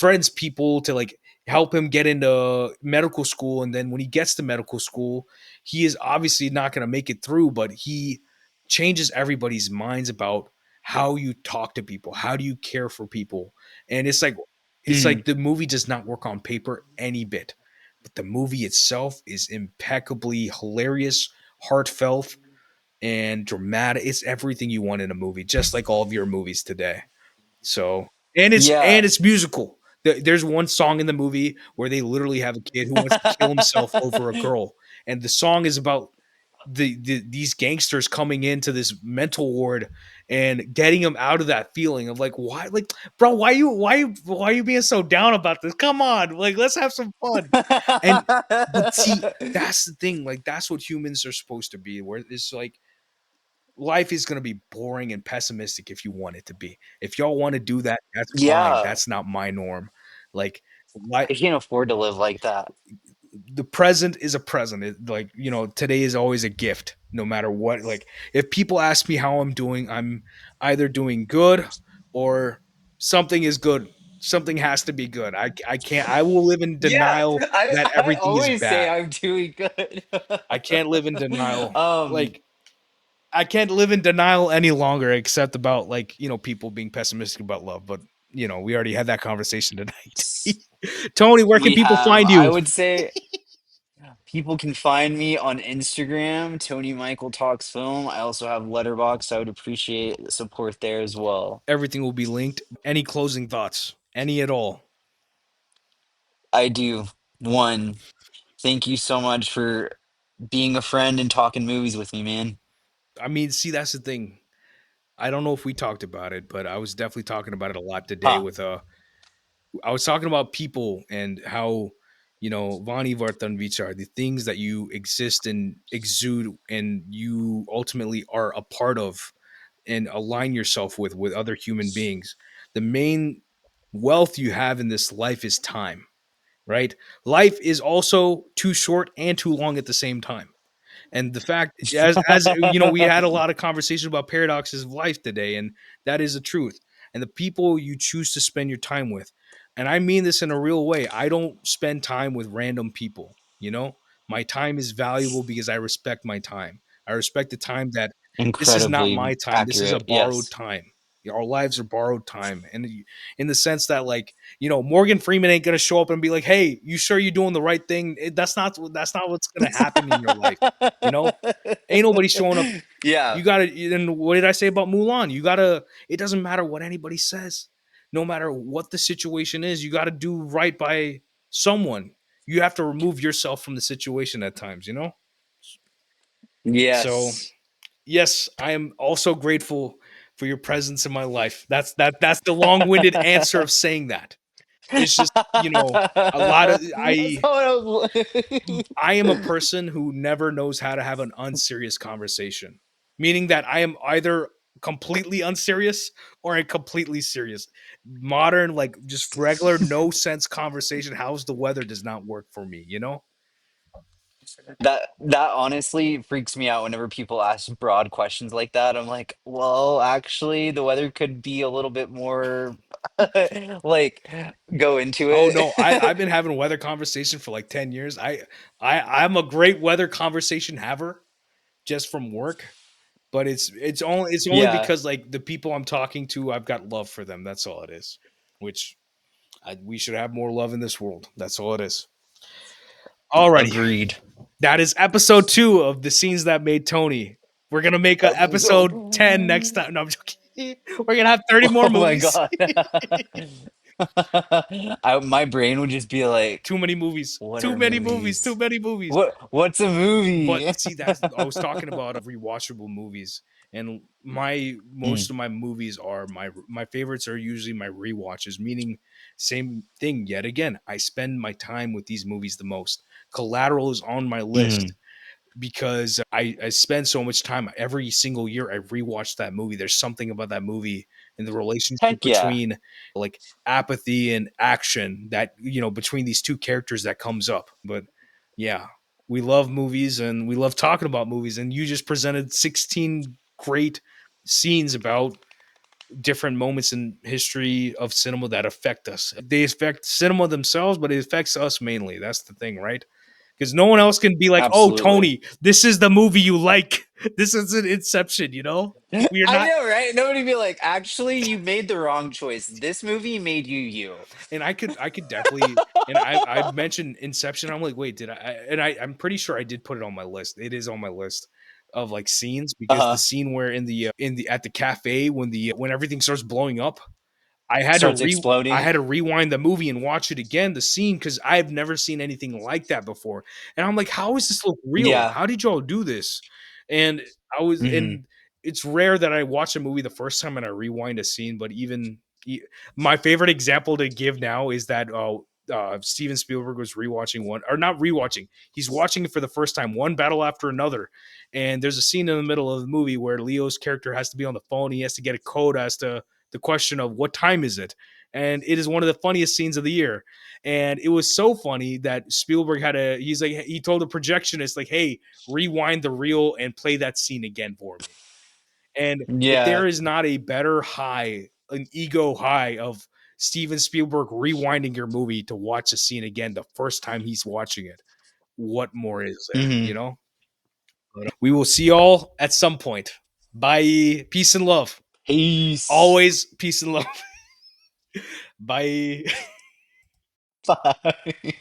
threatens people to like help him get into medical school, and then when he gets to medical school, he is obviously not going to make it through, but he changes everybody's minds about how you talk to people, how do you care for people. And it's Hmm. like the movie does not work on paper any bit, but the movie itself is impeccably hilarious, heartfelt, and dramatic. It's everything you want in a movie, just like all of your movies today. So, and Yeah. it's musical. There's one song in the movie where they literally have a kid who wants to kill himself over a girl, and the song is about these gangsters coming into this mental ward and getting him out of that feeling of like, why, like, bro, why are you being so down about this? Come on, like, let's have some fun. And but see, that's the thing, like, that's what humans are supposed to be, where it's like life is going to be boring and pessimistic if you want it to be. If y'all want to do that, that's fine. Yeah, That's not my norm. Like, li- I can't afford to live like that. the present is a present. Like, today is always a gift, no matter what. Like, if people ask me how I'm doing, I'm either doing good or something is good. Something has to be good. I can't, I will live in Yeah, denial that I everything is always say bad. I'm doing good. I can't live in denial. Um, Like, I can't live in denial any longer, except about like people being pessimistic about love. But we already had that conversation tonight. Tony, where can we people have, find I you? would say people can find me on Instagram, Tony Michael Talks Film. I also have Letterboxd. I would appreciate the support there as well. Everything will be linked. Any closing thoughts? Any at all? I do. One, thank you so much for being a friend and talking movies with me, man. I mean, see, that's the thing. I don't know if we talked about it, but I was definitely talking about it a lot today Huh. with I was talking about people and how Vani Vartan Vichar, the things that you exist and exude and you ultimately are a part of and align yourself with other human beings. The main wealth you have in this life is time, right? Life is also too short and too long at the same time. And the fact, as you know, we had a lot of conversation about paradoxes of life today, and that is the truth. And the people you choose to spend your time with, and I mean this in a real way. I don't spend time with random people. You know, my time is valuable because I respect my time. I respect the time that this is not Incredibly my time. This is a accurate. borrowed Yes. time. Our lives are borrowed time, and in the sense that, like, you know, Morgan Freeman ain't gonna show up and be like, "Hey, you sure you're doing the right thing?" That's not what's gonna happen in your life. You know, ain't nobody showing up. Yeah. You gotta. And what did I say about Mulan? You gotta. It doesn't matter what anybody says. No matter what the situation is, you got to do right by someone. You have to remove yourself from the situation at times. You know. So Yes. yes, I am also grateful for your presence in my life. That's the long-winded answer of saying that. It's just, you know, a lot of That's how I I am a person who never knows how to have an unserious conversation. Meaning that I am either completely unserious or completely serious. Modern, like, just regular no sense conversation, how's the weather, does not work for me, you know? that honestly freaks me out whenever people ask broad questions like that. I'm like, well, actually, the weather could be a little bit more like go into Oh it. no, I've been having weather conversation for like 10 years. I'm a great weather conversation haver just from work, but it's only Yeah, because, like, the people I'm talking to, I've got love for them. That's all it is. Which we should have more love in this world. That's all it is. Alrighty, agreed. that is episode 2 of the scenes that made Tony. We're gonna make a Episode. episode 10 next time. No, I'm joking. We're gonna have 30 more Oh my movies. God. My brain would just be like, Too many movies. what Too are many movies. Too movies? many movies. What's a But movie? see, that's I was talking about rewatchable movies, and my Mm, most of my movies are my favorites are usually my rewatches. Meaning, same thing yet again. I spend my time with these movies the most. Collateral is on my list mm. because I spend so much time every single year. I rewatch that movie. There's something about that movie and the relationship Heck yeah. between, like, apathy and action, that, you know, between these two characters, that comes up. But yeah, we love movies and we love talking about movies. And you just presented 16 great scenes about different moments in history of cinema that affect us. They affect cinema themselves, but it affects us mainly. That's the thing, right? Because no one else can be like, "Oh, Absolutely. Tony, this is the movie you like. This is an Inception." You know, we are I not. know, right? Nobody be like, actually, you made the wrong choice. This movie made you you. And I could definitely. And I mentioned Inception. I'm like, wait, did I'm pretty sure I did put it on my list. It is on my list of, like, scenes, because the Uh-huh. scene where in the at the cafe when everything starts blowing up, I had to Starts I exploding. had to rewind the movie and watch it again, the scene, because I've never seen anything like that before. And I'm like, how is this look real? Yeah. How did y'all do this? And Hmm. and it's rare that I watch a movie the first time and I rewind a scene, but my favorite example to give now is that Steven Spielberg was rewatching one, or not rewatching. He's watching it for the first time, one battle after another. And there's a scene in the middle of the movie where Leo's character has to be on the phone. He has to get a code as to the question of what time is it. And it is one of the funniest scenes of the year. And it was so funny that Spielberg he told the projectionist, like, hey, rewind the reel and play that scene again for me. And if Yeah. there is not a better high, an ego high of Steven Spielberg rewinding your movie to watch a scene again the first time he's watching it, what more is there, Hmm. you know? But we will see y'all at some point. Bye. Peace and love. Peace. Always peace and love. Bye. Bye.